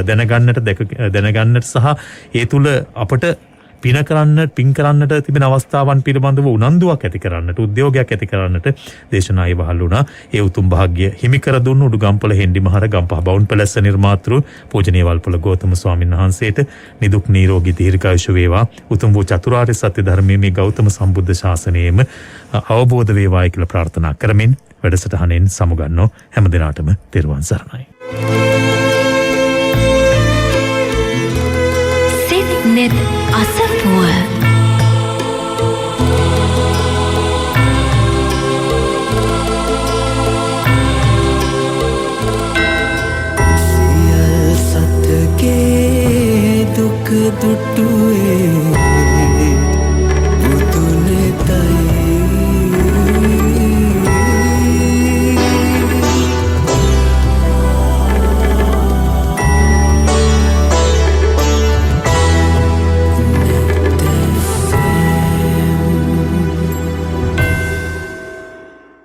දැනගන්නට සහ ඒ තුල අපට පින් කරන්නට තිබෙන අවස්ථාවන් පිළිබඳව උනන්දුවක් ඇති කරන්නට, උද්‍යෝගයක් ඇති කරන්නට දේශනායි වහල් වුණා. ඒ උතුම් භාග්‍ය හිමි කර දුන්නු උඩුගම්පල හෙන්ඩි මහර ගම්පහ බවුන් පැලැස්ස නිර්මාතෘ පූජනීය වල්පොල ගෞතම ස්වාමීන් වහන්සේට නිදුක් නිරෝගී දීර්ඝායුෂ වේවා. උතුම් වූ චතුරාර්ය සත්‍ය ධර්මයේ මේ ගෞතම සම්බුද්ධ ශාසනයෙම අවබෝධ වේවායි කියලා ප්‍රාර්ථනා කරමින් වැඩසටහනෙන් සමුගන්නෝ හැම දිනාටම තෙරුවන් සරණයි. සිත්නෙත් අසපුව සියල් සතගේ දුක දුටු